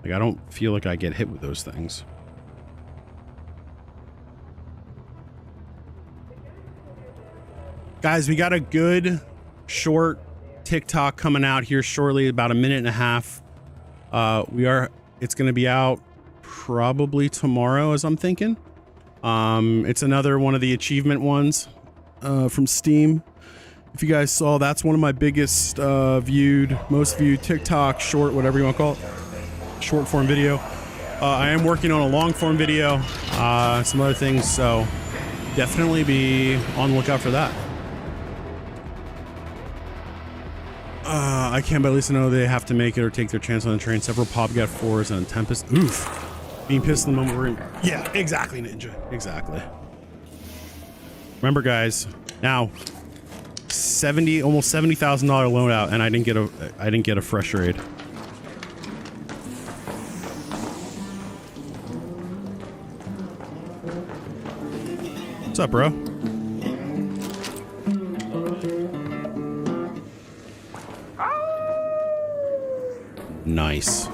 Like, I don't feel like I get hit with those things. Guys, we got a good short TikTok coming out here shortly, about a minute and a half. It's going to be out probably tomorrow, as I'm thinking. It's another one of the achievement ones from Steam. If you guys saw, that's one of my biggest most viewed TikTok, short, whatever you want to call it, short form video. I am working on a long form video, some other things, so definitely be on the lookout for that. I can't but at least know they have to make it or take their chance on the train. Several Pobgat 4s and a Tempest. Oof. Being pissed in the moment we're in. Yeah, exactly, Ninja. Exactly. Remember, guys, now almost $70,000 loadout, and I didn't get a fresh raid. What's up, bro? Nice.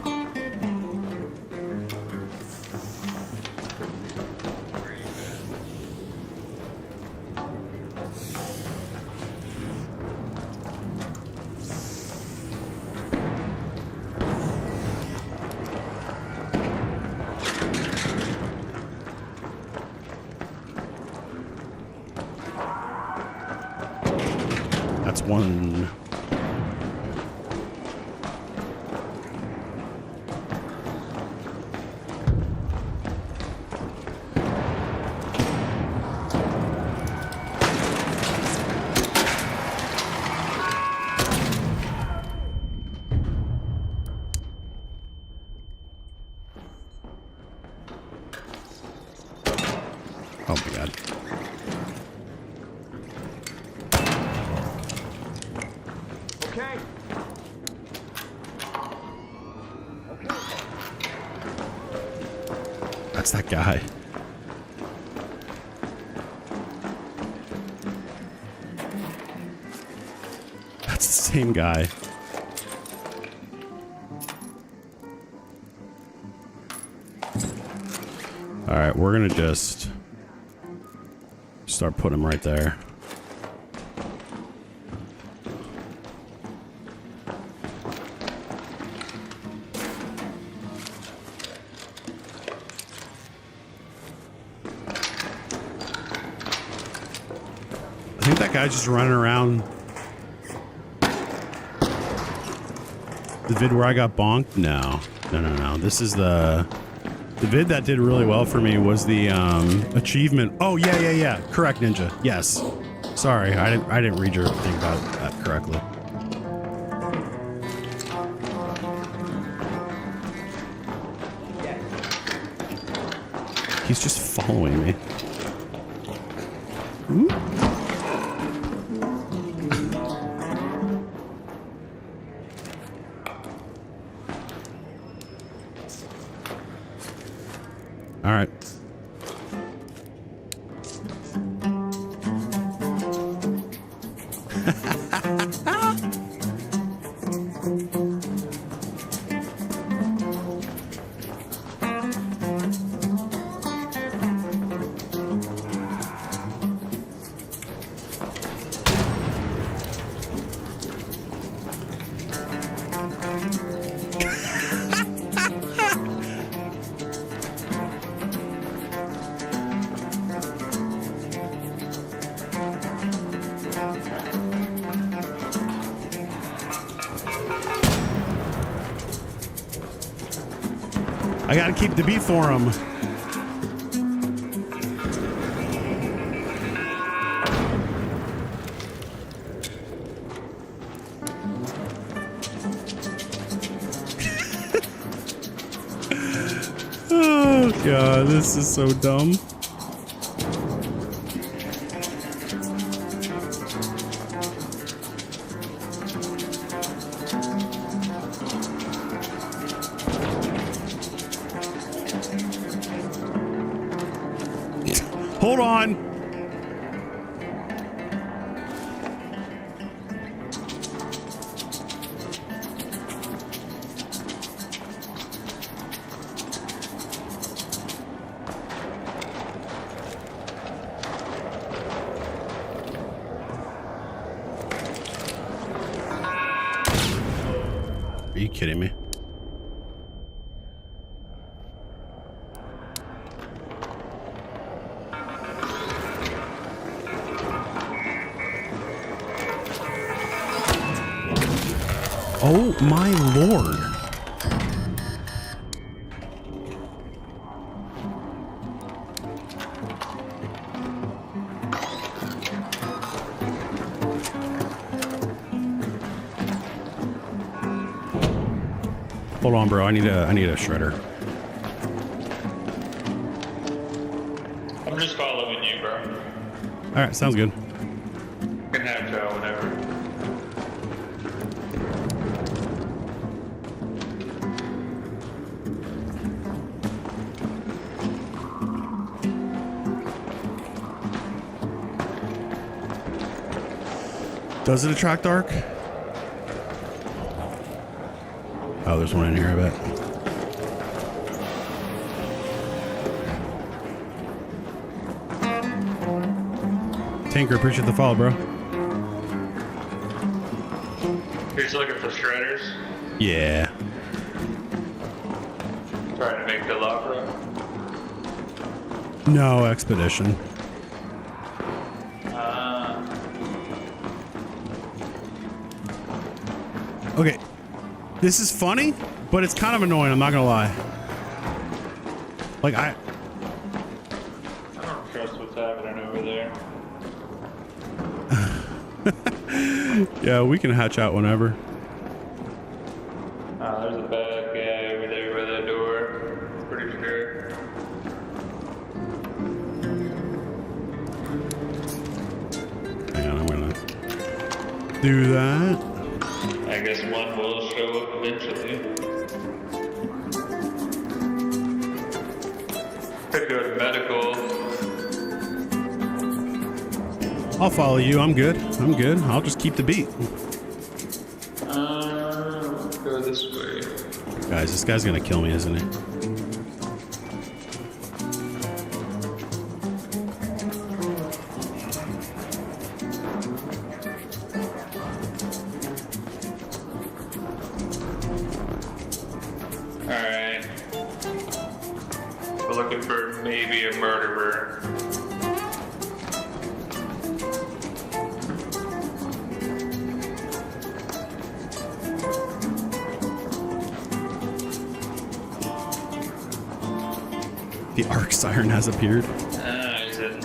That's one. Oh my god. Okay. That's that guy. That's the same guy. All right, we're gonna just start putting him right there. I think that guy's just running around. The vid where I got bonked? No. No. This is the vid that did really well for me was the achievement. Oh, yeah. Correct, Ninja. Yes. Sorry, I didn't read your thing about that correctly. He's just following me. Ooh. All right. I gotta keep the beat for him. Oh god, this is so dumb. Hold on. Are you kidding me? Oh my lord. Hold on, bro. I need a shredder. I'm just following you, bro. All right, sounds good. You can have Joe whenever. Does it attract dark? Oh, there's one in here, I bet. Tanker, appreciate the follow, bro. You're just looking for shredders? Yeah. Trying to make the locker up? No, expedition. Okay. This is funny, but it's kind of annoying. I'm not going to lie. Like, I don't trust what's happening over there. Yeah, we can hatch out whenever. There's a bad guy over there by that door. Pretty sure. Hang on, I'm gonna do that. I guess one will show up eventually. Could go to medical. I'll follow you. I'm good. I'm good. I'll just keep the beat. Go this way. Guys, this guy's gonna kill me, isn't he? Alright. We're looking for maybe a murderer. The arc siren has appeared. Is it?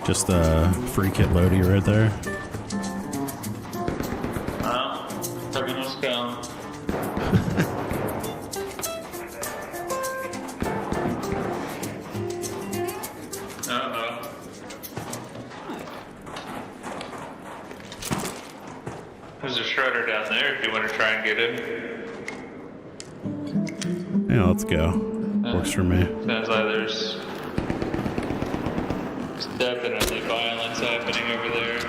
Just a free kit loadie right there. Terminal's gone. There's a shredder down there if you want to try and get him. Yeah, let's go. Works for me. Sounds like there's definitely violence happening over there.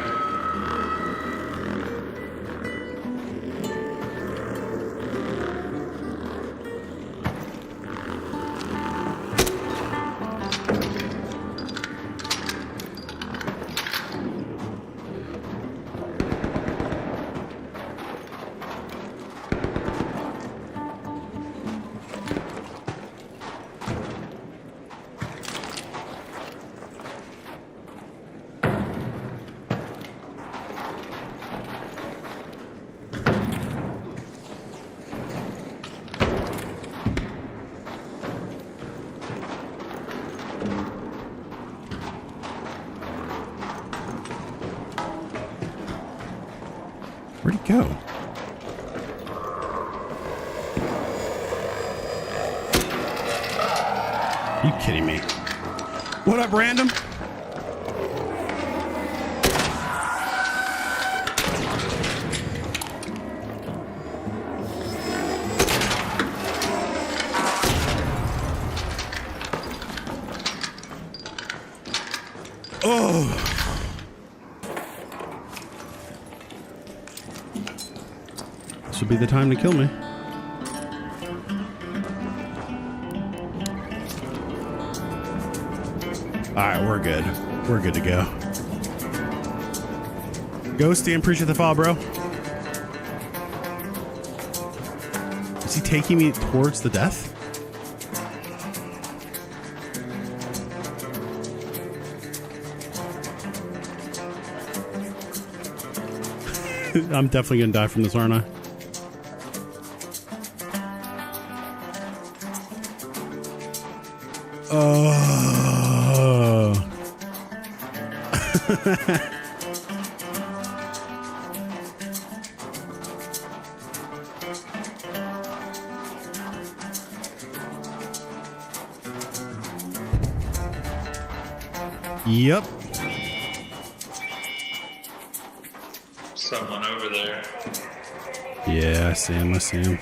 Where'd he go? Are you kidding me? What up, random? Oh. This would be the time to kill me. Alright, we're good. We're good to go. Ghosty, appreciate the follow, bro. Is he taking me towards the death? I'm definitely gonna die from this, aren't I? Oh. Yep. Someone over there. Yeah, I see him. I see him.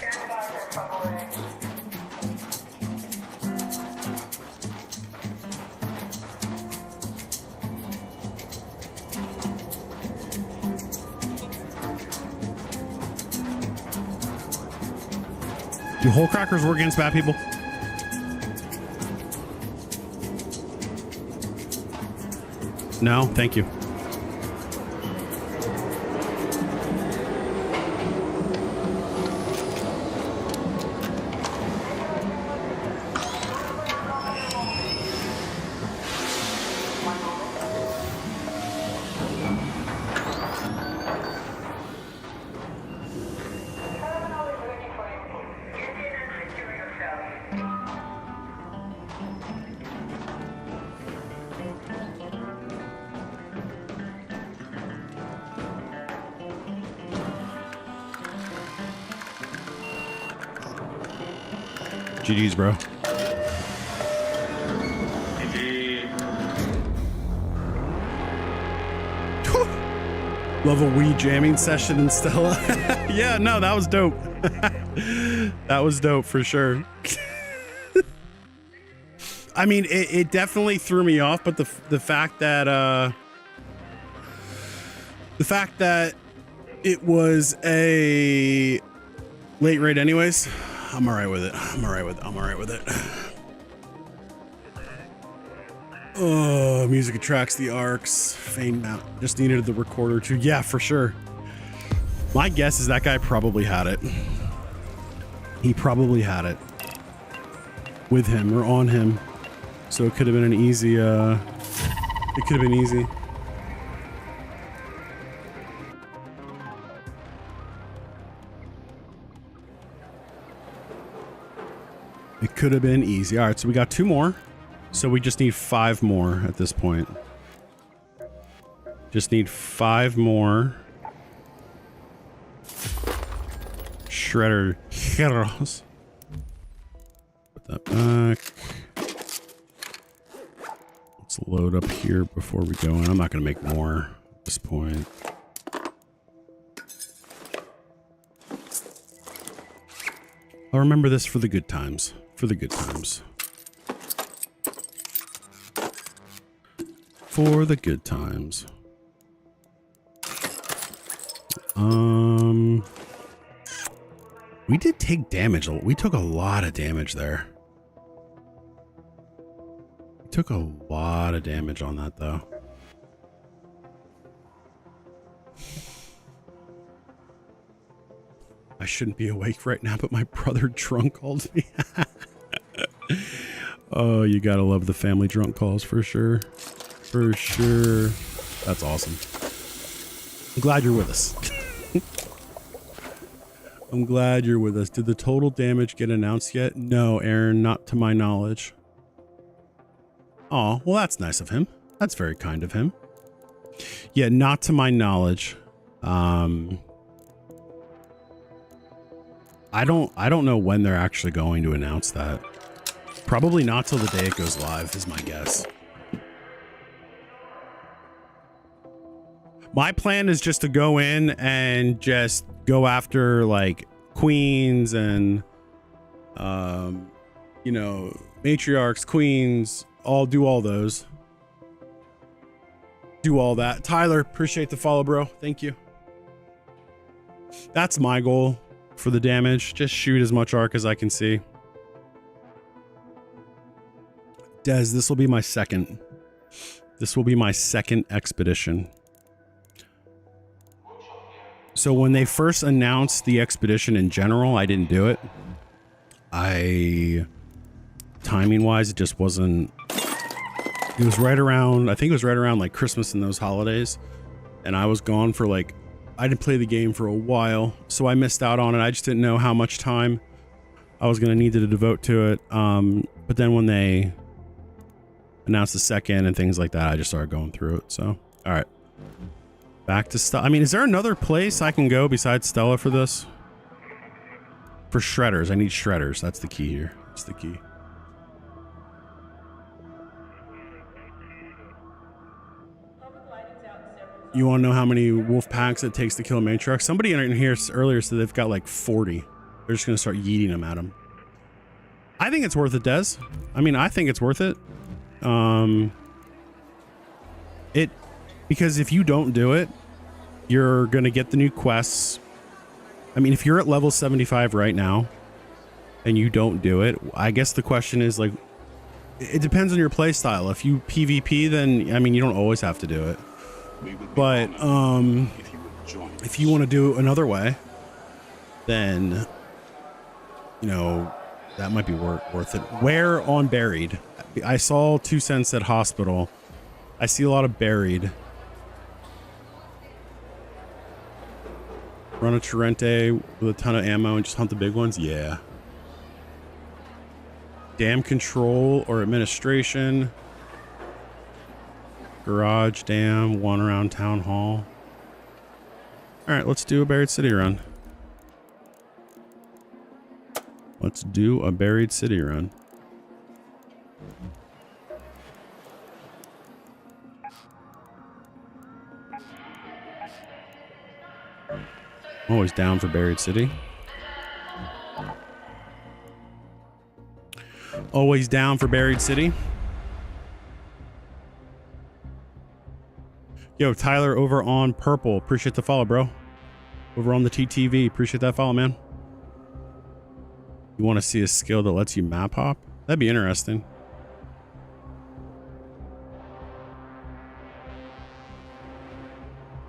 Do whole crackers work against bad people? No, thank you. GG's, bro. Love a Wii jamming session in Stella. Yeah, no, that was dope. That was dope for sure. I mean, it definitely threw me off, but the fact that it was a late raid anyways, I'm all right with it. I'm all right with it. Oh, music attracts the arcs. Fame mount. Just needed the recorder too. Yeah, for sure. My guess is that guy probably had it. He probably had it with him or on him. So it could have been an easy, it could have been easy. It could have been easy. All right, so we got 2 more. So we just need 5 more at this point. Just need 5 more. Shredder heroes. Put that back. Let's load up here before we go in. I'm not going to make more at this point. I'll remember this for the good times. For the good times. For the good times. We did take damage. We took a lot of damage there. We took a lot of damage on that though. I shouldn't be awake right now, but my brother drunk called me. Oh, you gotta love the family drunk calls for sure. For sure. That's awesome. I'm glad you're with us. I'm glad you're with us. Did the total damage get announced yet? No, Aaron, not to my knowledge. Oh, well, that's nice of him. That's very kind of him. Yeah, not to my knowledge. I don't know when they're actually going to announce that. Probably not till the day it goes live is my guess. My plan is just to go in and just go after like queens and, you know, matriarchs, queens, do all those. Do all that. Tyler, appreciate the follow, bro. Thank you. That's my goal for the damage. Just shoot as much arc as I can see. Des, this will be my second. This will be my second expedition. So when they first announced the expedition in general, I didn't do it. Timing wise, it just wasn't. It was right around, I think it was right around like Christmas and those holidays. And I was gone for like, I didn't play the game for a while. So I missed out on it. I just didn't know how much time I was going to need to devote to it. But then when they announced the second and things like that, I just started going through it. So, all right. Back to Stella. I mean, is there another place I can go besides Stella for this? For shredders. I need shredders. That's the key here. That's the key. You want to know how many wolf packs it takes to kill a matriarch? Somebody in here earlier said they've got like 40. They're just going to start yeeting them at him. I think it's worth it, Des. I mean, I think it's worth it. Because if you don't do it, you're going to get the new quests. I mean, if you're at level 75 right now and you don't do it, I guess the question is like, it depends on your play style. If you PvP, then, I mean, you don't always have to do it. But, if you want to do it another way, then, you know, that might be worth it. Where on buried? I saw 2 cents at hospital. I see a lot of buried. Run a Torrente with a ton of ammo and just hunt the big ones? Yeah. Dam control or administration. Garage dam, 1 around town hall. All right, let's do a buried city run. Let's do a buried city run. Always down for buried city. Always down for buried city. Yo, Tyler over on Purple. Appreciate the follow, bro. Over on the TTV. Appreciate that follow, man. You want to see a skill that lets you map hop? That'd be interesting.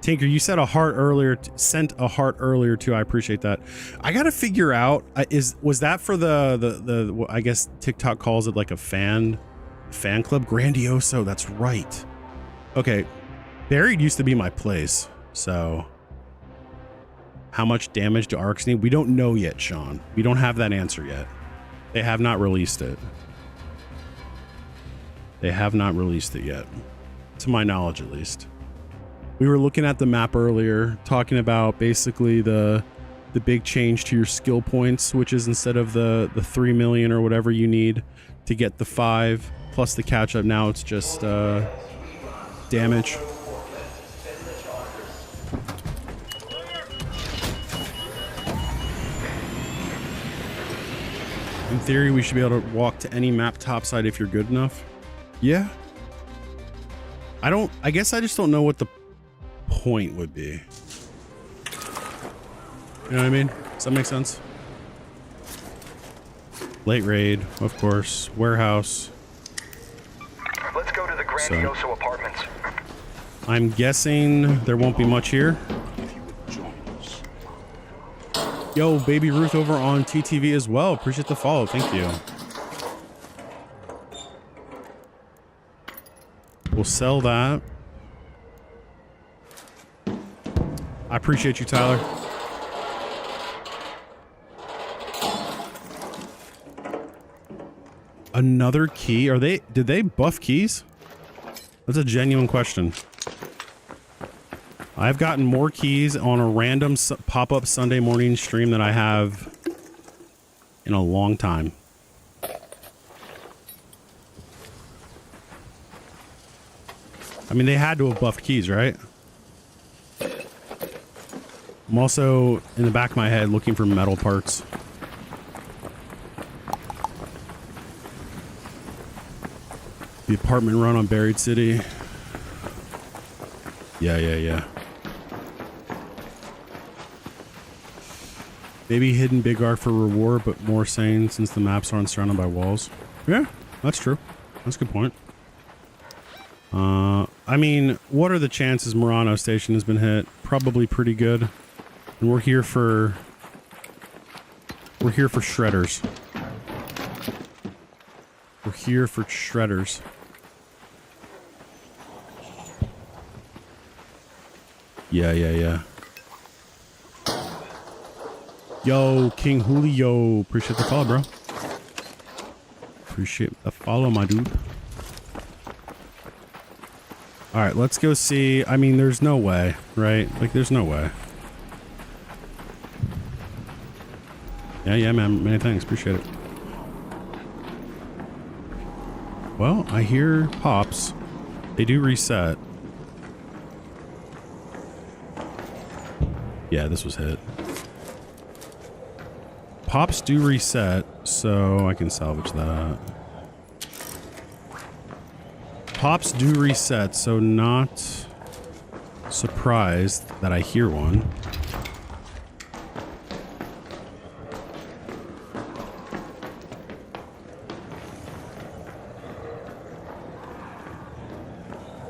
Tinker, you said a heart earlier, sent a heart earlier too. I appreciate that. I got to figure out, was that for the I guess TikTok calls it like a fan club? Grandioso. That's right. Okay. Buried used to be my place. So how much damage do arcs need? We don't know yet, Sean. We don't have that answer yet. They have not released it. They have not released it yet, to my knowledge at least. We were looking at the map earlier, talking about basically the big change to your skill points, which is instead of the 3 million or whatever you need to get the 5 plus the catch up, now it's just damage. In theory, we should be able to walk to any map topside if you're good enough. Yeah. I guess I just don't know what the point would be. You know what I mean? Does that make sense? Late raid, of course. Warehouse. Let's go to the Grandioso apartments. I'm guessing there won't be much here. Yo, Baby Ruth over on TTV as well. Appreciate the follow. Thank you. We'll sell that. I appreciate you, Tyler. Another key? Did they buff keys? That's a genuine question. I've gotten more keys on a random pop-up Sunday morning stream than I have in a long time. I mean, they had to have buffed keys, right? I'm also, in the back of my head, looking for metal parts. The apartment run on Buried City. Yeah. Maybe hidden big art for reward, but more sane since the maps aren't surrounded by walls. Yeah, that's true. That's a good point. I mean, what are the chances Murano Station has been hit? Probably pretty good. And we're here for shredders. We're here for shredders. Yeah. Yo, King Julio. Appreciate the follow, bro. Appreciate the follow, my dude. All right, let's go see. I mean, there's no way, right? Like, there's no way. Yeah, man. Many thanks. Appreciate it. Well, I hear pops. They do reset. Yeah, this was hit. Pops do reset, so I can salvage that. Pops do reset, so not surprised that I hear one.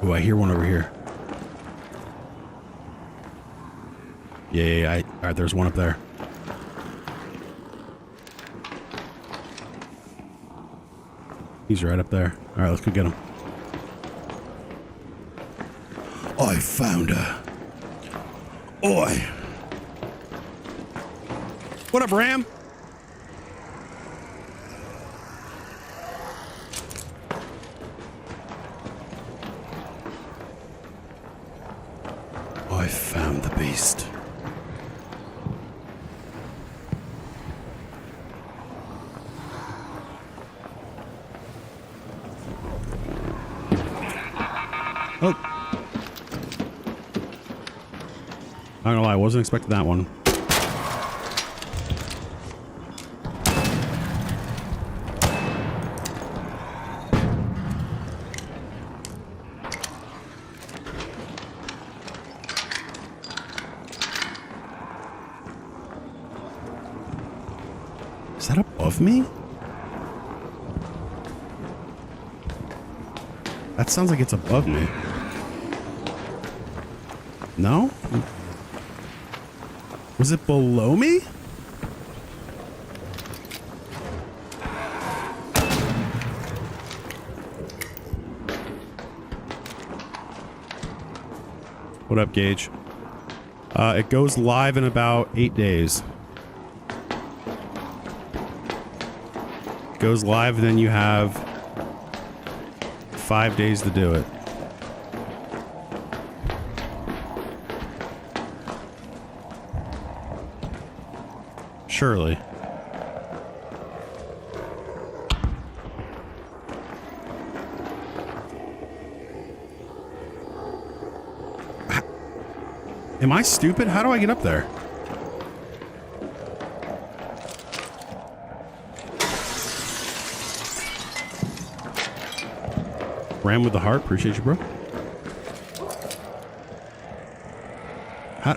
Oh, I hear one over here. Yeah. All right, there's one up there. He's right up there. All right, let's go get him. I found her. Oi. What up, Ram? I found the beast. Oh. Not gonna lie, I wasn't expecting that one. Is that above me? That sounds like it's above me. No? Was it below me? What up, Gage? It goes live in about 8 days. It goes live and then you have 5 days to do it. Surely. Am I stupid? How do I get up there? Ram with the heart. Appreciate you, bro. How?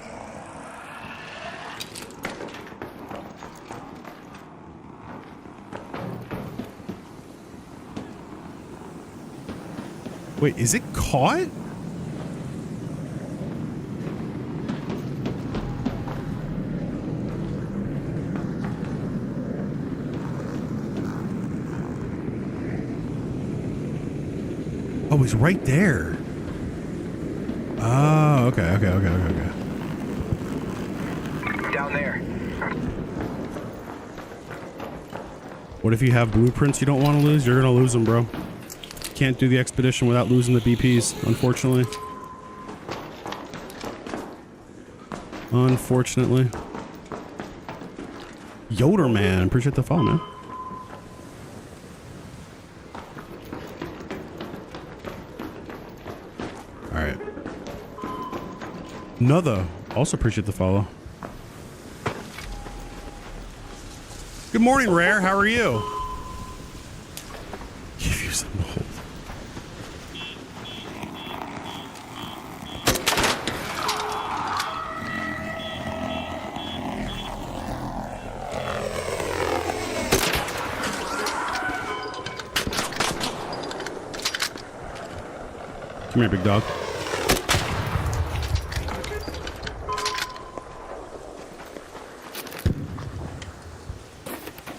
Wait, is it caught? Oh, he's right there. Oh, okay. Down there. What if you have blueprints you don't want to lose? You're going to lose them, bro. Can't do the expedition without losing the BPs, unfortunately. Unfortunately. Yoder man, appreciate the follow, man. Alright. Another, also appreciate the follow. Good morning, Rare. How are you? Give you some hold. Come here, big dog.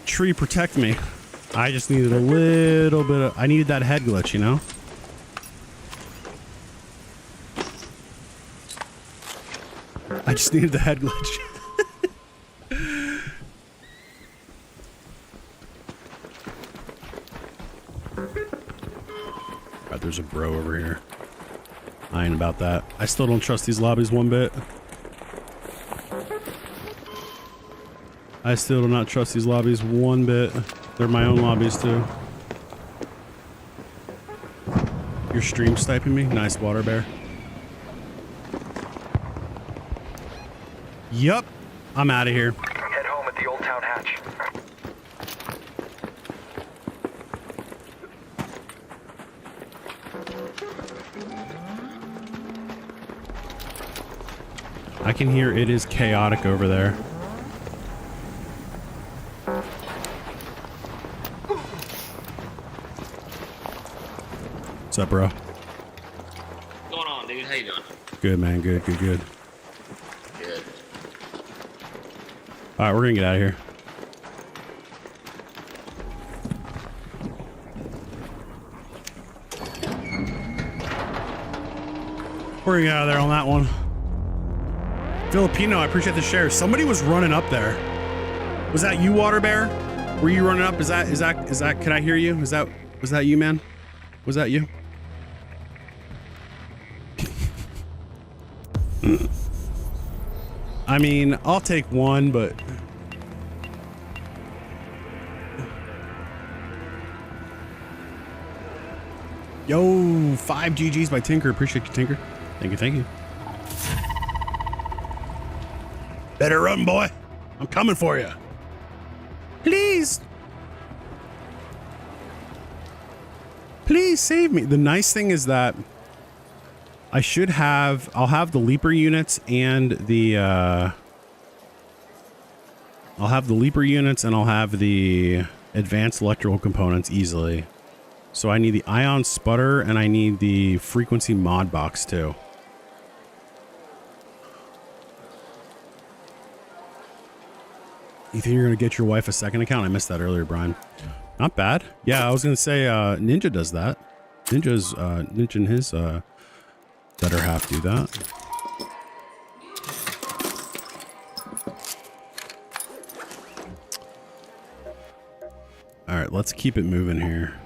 Tree, protect me. I just needed a little bit of... I needed that head glitch, you know? I just needed the head glitch. Alright, there's a bro over here. I ain't about that. I still don't trust these lobbies one bit. I still do not trust these lobbies one bit. They're my own lobbies too. Your stream sniping me? Nice, water bear. Yup. I'm out of here. Head home at the Old Town Hatch. I can hear it is chaotic over there. What's up, bro? What's going on, dude? How you doing? Good, man. Good. Good. All right, we're gonna get out of here. We're gonna get out of there on that one. Filipino, I appreciate the share. Somebody was running up there. Was that you, Water Bear? Were you running up? Is that? Can I hear you? Was that you, man? Was that you? I mean, I'll take one, but Yo, 5 GGs by Tinker. Appreciate you, Tinker. Thank you, thank you. Better run, boy. I'm coming for you. Please. Please save me. The nice thing is that I'll have the leaper units and the, I'll have the advanced electrical components easily. So I need the ion sputter and I need the frequency mod box too. You think you're going to get your wife a second account? I missed that earlier, Brian. Not bad. Yeah, I was going to say Ninja does that. Ninja and his better half do that. All right, let's keep it moving here.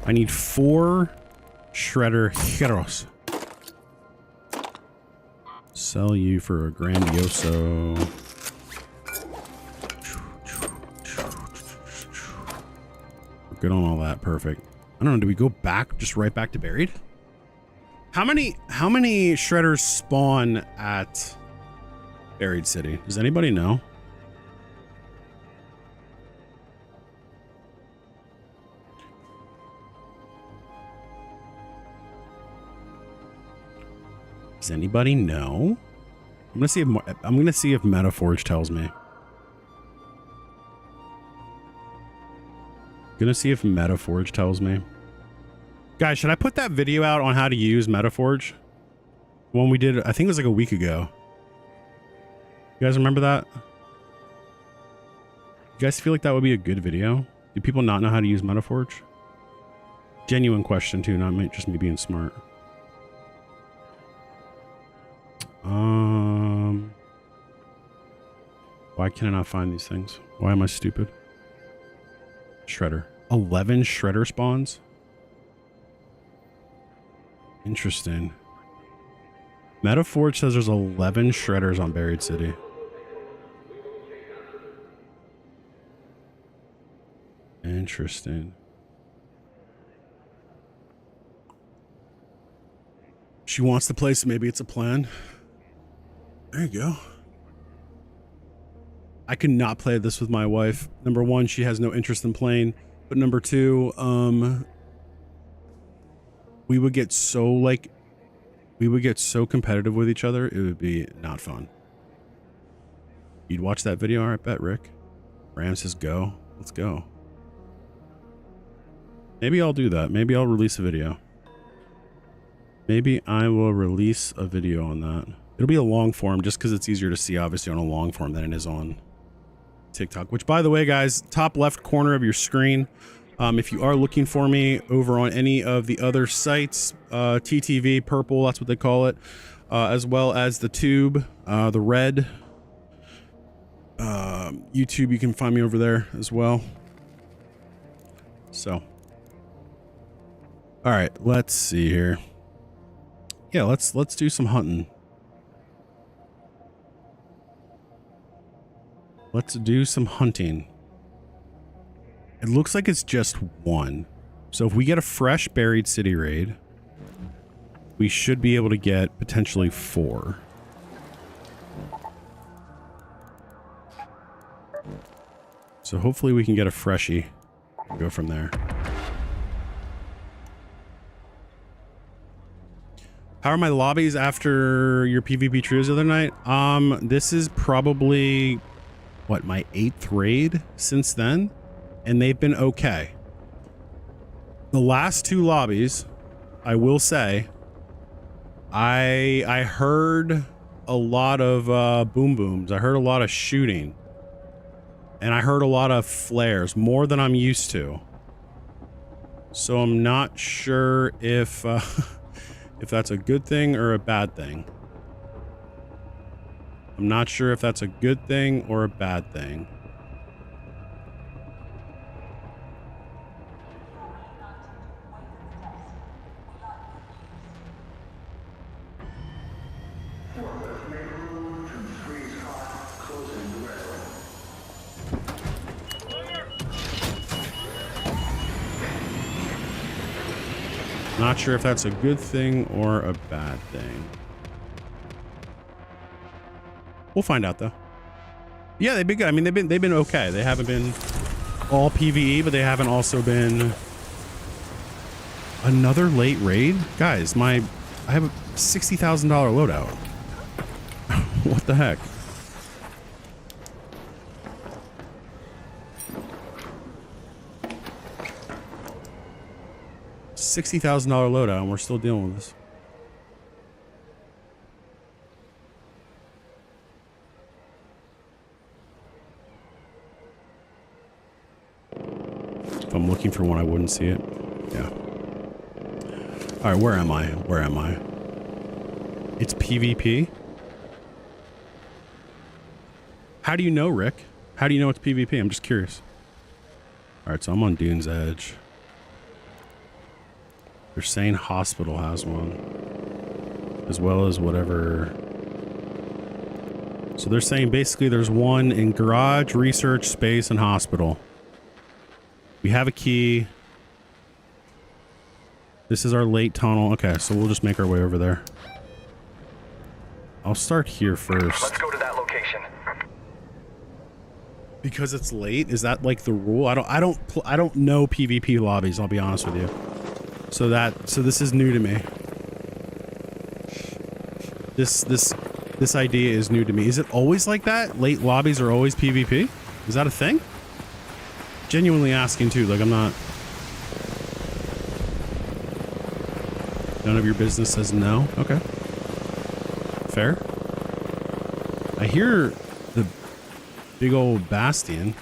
I need 4 shredder heroes. Sell you for a grandioso. We're good on all that. Perfect. I don't know. Do we go back, just right back to buried? How many shredders spawn at Buried City? Does anybody know? Does anybody know? I'm gonna see if Metaforge tells me. Gonna see if Metaforge tells me. Guys, should I put that video out on how to use Metaforge? One we did, I think it was like a week ago. You guys remember that? You guys feel like that would be a good video? Do people not know how to use Metaforge? Genuine question too, not just me being smart. Why can I not find these things? Why am I stupid? Shredder. 11 shredder spawns? Interesting. Metaforge says there's 11 shredders on Buried City. Interesting. She wants the place, maybe it's a plan. There you go. I could not play this with my wife. Number one, she has no interest in playing. But number two, we would get so competitive with each other, it would be not fun. You'd watch that video? All right, bet, Rick. Ram says go. Let's go. Maybe I'll do that. Maybe I'll release a video. Maybe I will release a video on that. It'll be a long form just because it's easier to see, obviously, on a long form than it is on TikTok. Which, by the way, guys, top left corner of your screen, if you are looking for me over on any of the other sites, TTV, purple, that's what they call it, as well as the tube, the red, YouTube, you can find me over there as well. So, all right, let's see here. Yeah, let's do some hunting. Let's do some hunting. It looks like it's just one. So if we get a fresh Buried City raid, we should be able to get potentially 4. So hopefully we can get a freshie and go from there. How are my lobbies after your PvP trios the other night? This is probably what, my 8th raid since then, and they've been okay. The last 2 lobbies, I will say, I heard a lot of boom booms. I heard a lot of shooting, and I heard a lot of flares, more than I'm used to. So I'm not sure if if that's a good thing or a bad thing. I'm not sure if that's a good thing or a bad thing. Not sure if that's a good thing or a bad thing. We'll find out though. Yeah, they've been good. I mean, they've been okay. They haven't been all PvE, but they haven't also been another late raid. Guys, I have a $60,000 loadout. What the heck? $60,000 loadout, and we're still dealing with this. If I'm looking for one, I wouldn't see it. Yeah. All right, where am I? Where am I? It's PvP? How do you know, Rick? How do you know it's PvP? I'm just curious. All right, so I'm on Dune's Edge. They're saying hospital has one, as well as whatever. So they're saying basically there's one in garage, research, space, and hospital. We have a key. This is our late tunnel. Okay, so we'll just make our way over there. I'll start here first. Let's go to that location. Because it's late, is that like the rule? I don't know PvP lobbies, I'll be honest with you. So this is new to me. This idea is new to me. Is it always like that? Late lobbies are always PvP? Is that a thing? Genuinely asking too, like I'm not. None of your business says no. Okay. Fair. I hear the big old bastion.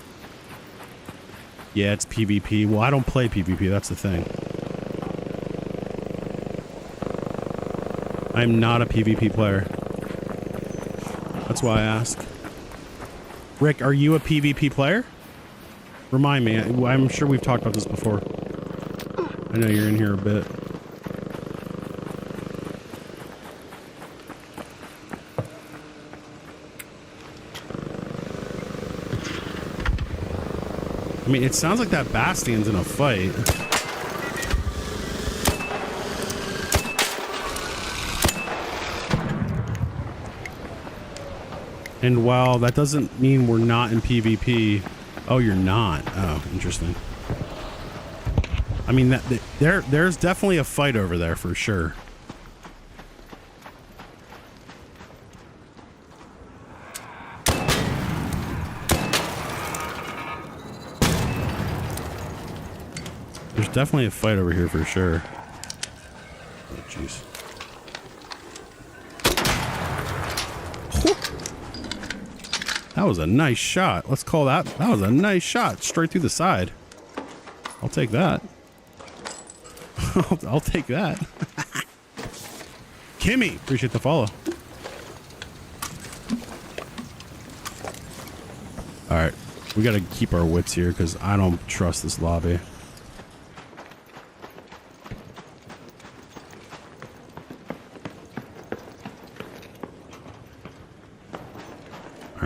Yeah, it's PvP. Well, I don't play PvP, that's the thing. I'm not a PvP player. That's why I ask. Rick, are you a PvP player? Remind me. I'm sure we've talked about this before. I know you're in here a bit. I mean, it sounds like that bastion's in a fight. And while that doesn't mean we're not in PvP. Oh, you're not. Oh, interesting. I mean, there's definitely a fight over there for sure. There's definitely a fight over here for sure. Oh, jeez. That was a nice shot. Let's call that. That was a nice shot. Straight through the side. I'll take that. I'll take that. Kimmy, appreciate the follow. All right. We got to keep our wits here because I don't trust this lobby.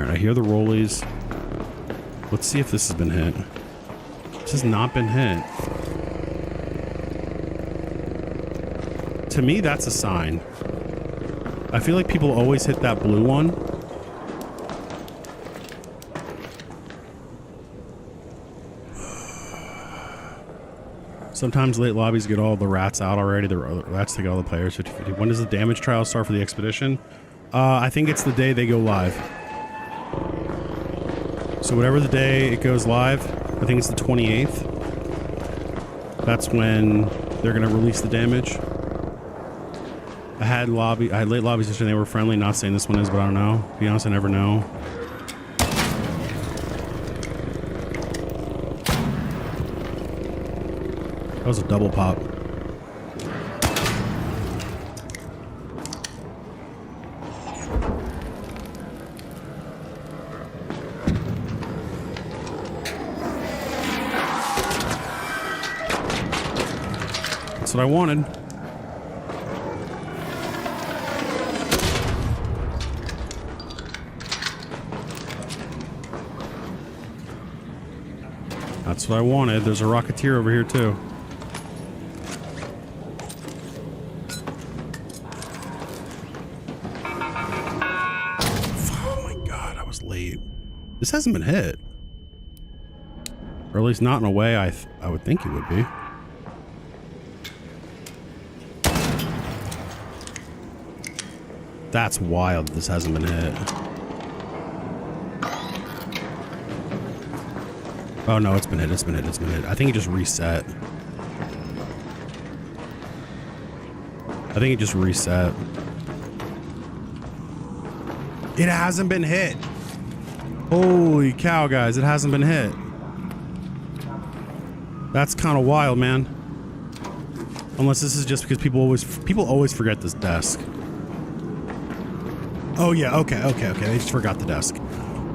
I hear the rollies. Let's see if this has been hit. This has not been hit. To me, that's a sign. I feel like people always hit that blue one. Sometimes late lobbies get all the rats out already. The rats take all the players. 50-50. When does the damage trial start for the expedition? I think it's the day they go live. So whatever the day it goes live, I think it's the 28th. That's when they're going to release the damage. I had late lobbies yesterday. They were friendly. Not saying this one is, but I don't know. To be honest, I never know. That was a double pop. That's what I wanted. That's what I wanted. There's a Rocketeer over here too. This hasn't been hit. Or at least not in a way I would think it would be. That's wild this hasn't been hit. Oh no, it's been hit, it's been hit, it's been hit. I think it just reset. I think it just reset. It hasn't been hit. Holy cow, guys, it hasn't been hit. That's kind of wild, man. Unless this is just because people always forget this desk. Oh yeah, okay. They just forgot the desk.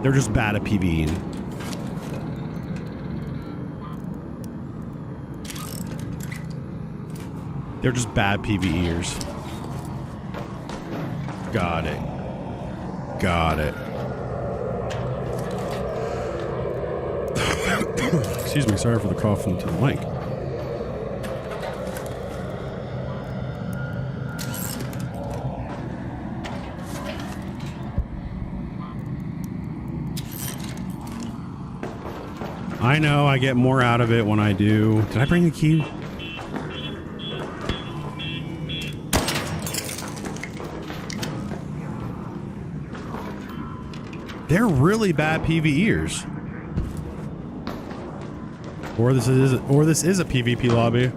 They're just bad at PvEing. They're just bad PvEers. Got it. Got it. Excuse me, sorry for the cough into the mic. I know I get more out of it when I do. Did I bring the key? They're really bad PvEers. Or this is a PvP lobby.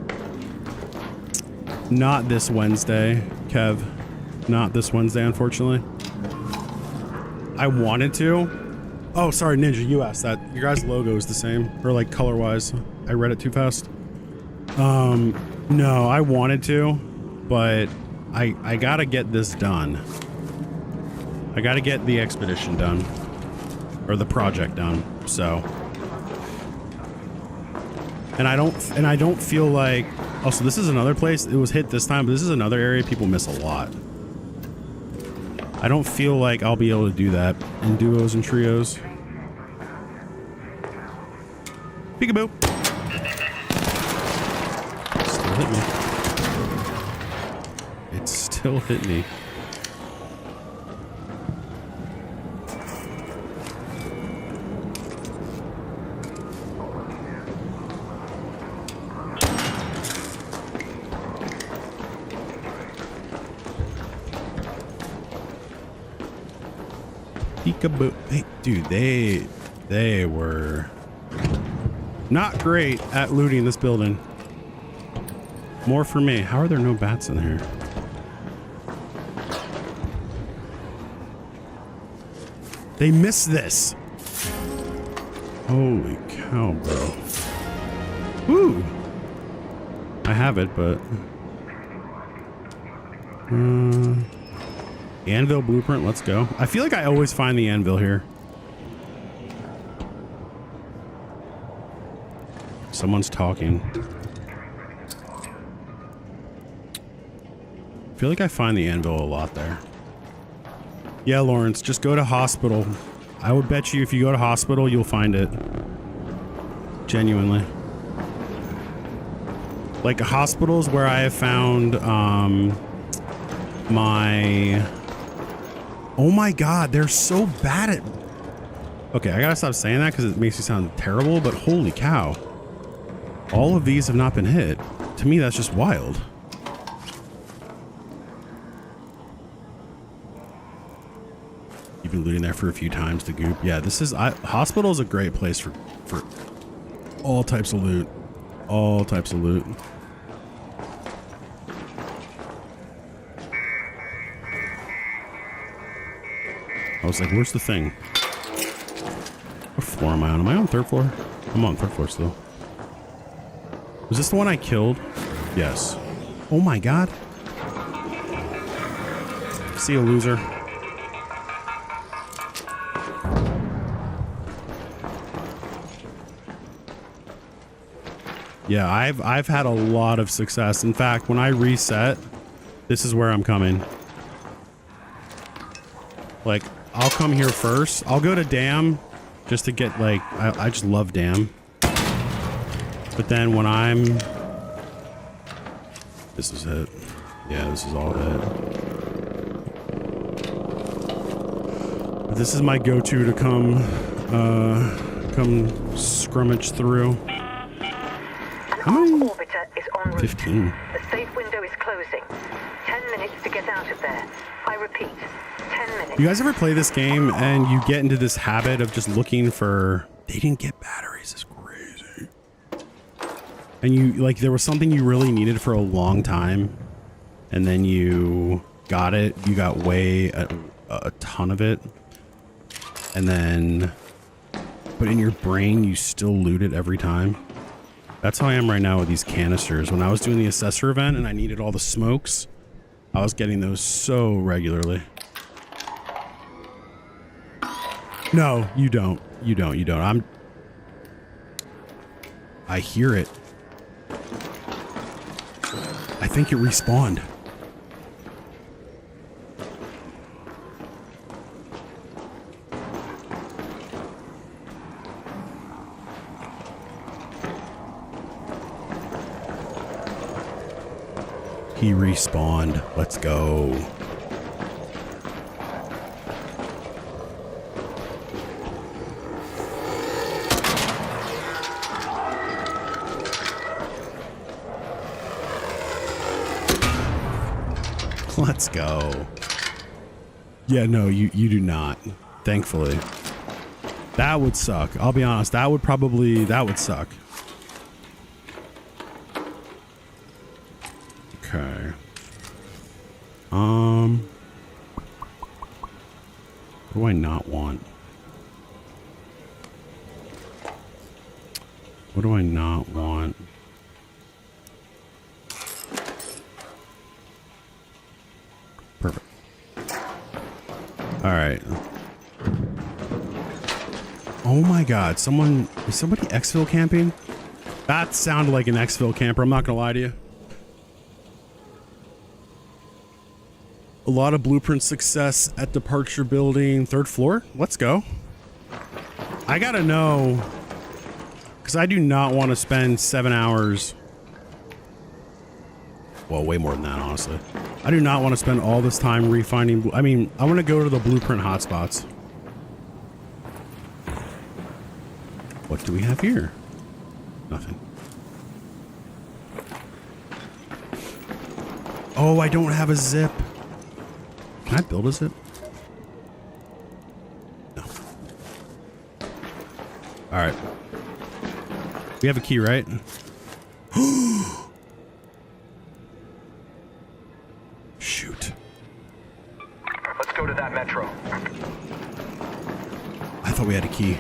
Not this Wednesday, Kev. Not this Wednesday, unfortunately. I wanted to. Oh, sorry, Ninja, you asked that. Your guys' logo is the same, or like color-wise. I read it too fast. No, I wanted to, but I gotta get this done. I gotta get the expedition done, or the project done. So, and I don't feel like. Also, this is another place. It was hit this time, but this is another area people miss a lot. I don't feel like I'll be able to do that in duos and trios. Peekaboo. Still hit me. It still hit me. Peekaboo. Hey, dude, they were not great at looting this building. More for me. How are there no bats in here? They missed this. Holy cow, bro. Woo! I have it, but anvil blueprint, let's go. I feel like I always find the anvil here. Someone's talking. I feel like I find the anvil a lot there. Yeah, Lawrence, just go to hospital. I would bet you if you go to hospital, you'll find it. Genuinely. Like hospitals where I have found my... Oh my god, they're so bad at... Okay, I gotta stop saying that because it makes me sound terrible, but holy cow. All of these have not been hit. To me, that's just wild. You've been looting there for a few times, the goop. Yeah, this is... hospital is a great place for all types of loot. All types of loot. I was like, where's the thing? What floor am I on? Am I on third floor? I'm on third floor still. Was this the one I killed? Yes. Oh my god. See you, loser. Yeah, I've had a lot of success. In fact, when I reset, this is where I'm coming. Like, I'll come here first. I'll go to Dam just to get, like, I just love Dam. But then when I'm... This is it. Yeah, this is all it. But this is my go-to to come come scrummage through. An How many? arc orbiter is en route. 15. The safe window is closing. 10 minutes to get out of there. I repeat, 10 minutes. You guys ever play this game and you get into this habit of just looking for... They didn't get batteries. It's crazy. And you, like, there was something you really needed for a long time. And then you got it. You got a ton of it. And then... But in your brain, you still loot it every time. That's how I am right now with these canisters. When I was doing the assessor event and I needed all the smokes, I was getting those so regularly. No, you don't. You don't. I hear it. I think it respawned. He respawned. Let's go. Let's go. Yeah, no, you do not. Thankfully. That would suck. I'll be honest. That would suck. Okay. What do I not want? What do I not want? Perfect. All right. Oh my God. Is somebody exfil camping? That sounded like an exfil camper. I'm not gonna lie to you. A lot of blueprint success at departure building, 3rd floor. Let's go. I gotta know, because I do not want to spend 7 hours. Well, way more than that, honestly. I do not want to spend all this time refinding. I mean, I want to go to the blueprint hotspots. What do we have here? Nothing. Oh, I don't have a zip. Can I build a zip? No. All right. We have a key, right? Shoot. Let's go to that metro. I thought we had a key.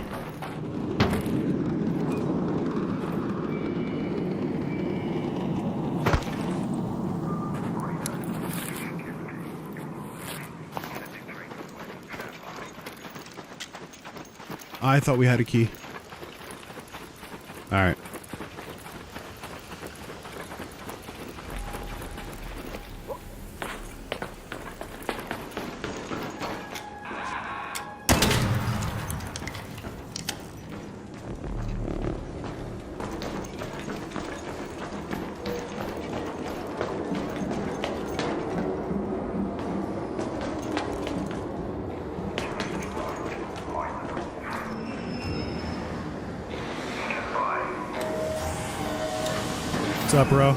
I thought we had a key. All right. What's up, bro?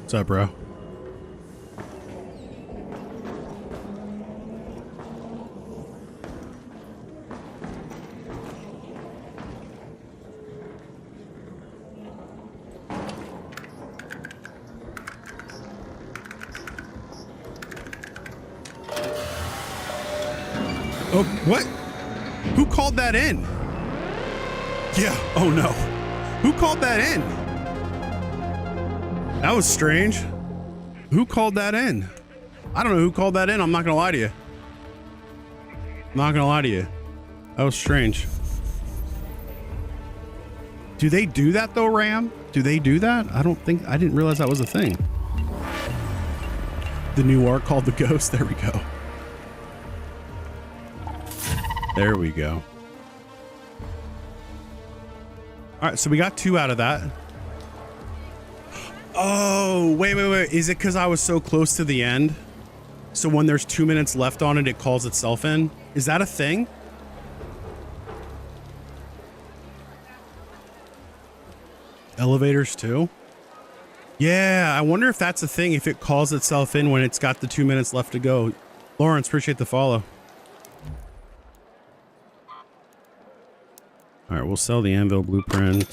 What's up, bro? Oh, what? Who called that in? Yeah, oh no. Who called that in? That was strange. Who called that in? I don't know who called that in. I'm not gonna lie to you. I'm not gonna lie to you. That was strange. Do they do that though, Ram? Do they do that? I didn't realize that was a thing. The new art called the Ghost. There we go. There we go. All right, so we got 2 out of that. Oh, wait. Is it because I was so close to the end? So when there's 2 minutes left on it, it calls itself in? Is that a thing? Elevators too? Yeah, I wonder if that's a thing, if it calls itself in when it's got the 2 minutes left to go. Lawrence, appreciate the follow. All right, we'll sell the anvil blueprint.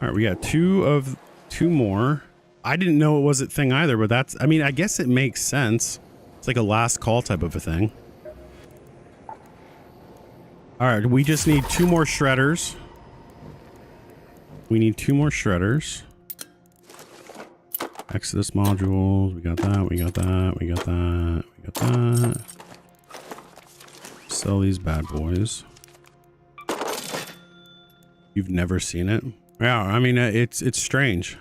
All right, we got two more. I didn't know it was a thing either, but that's, I mean, I guess it makes sense. It's like a last call type of a thing. All right, we just need 2 more shredders. We need 2 more shredders. Exodus modules. We got that. We got that. We got that. We got that. Sell these bad boys. You've never seen it? Yeah, I mean, it's strange.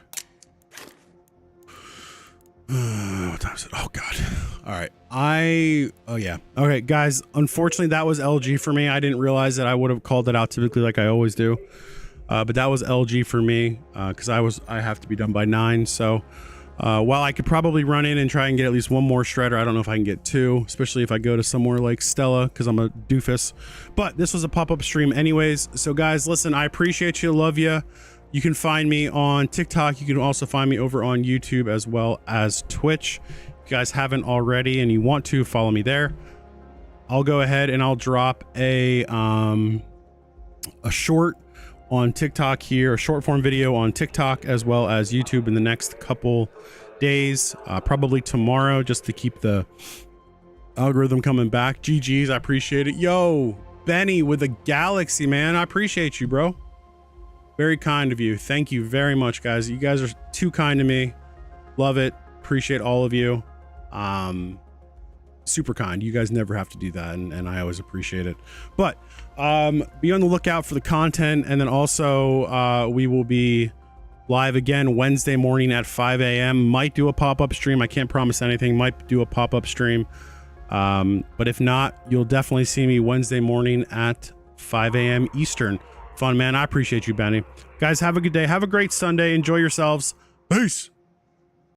What time is it? Oh God. All right. Oh yeah. Okay, guys, unfortunately that was LG for me. I didn't realize that I would have called it out typically like I always do. But that was LG for me, because I have to be done by 9. So while I could probably run in and try and get at least 1 more shredder, I don't know if I can get 2, especially if I go to somewhere like Stella, because I'm a doofus. But this was a pop-up stream anyways. So guys, listen, I appreciate you, love you. You can find me on TikTok. You can also find me over on YouTube as well as Twitch. If you guys haven't already and you want to, follow me there. I'll go ahead and I'll drop a short on TikTok here, a short form video on TikTok as well as YouTube in the next couple days, probably tomorrow, just to keep the algorithm coming back. GG's, I appreciate it. Yo, Benny with a galaxy, man. I appreciate you, bro. Very kind of you. Thank you very much, guys. You guys are too kind to me. Love it. Appreciate all of you. Super kind. You guys never have to do that, and I always appreciate it. But be on the lookout for the content, and then also we will be live again Wednesday morning at 5 a.m. Might do a pop-up stream. I can't promise anything. Might do a pop-up stream. But if not, you'll definitely see me Wednesday morning at 5 a.m. Eastern. Fun, man. I appreciate you, Benny. Guys, have a good day. Have a great Sunday. Enjoy yourselves. Peace.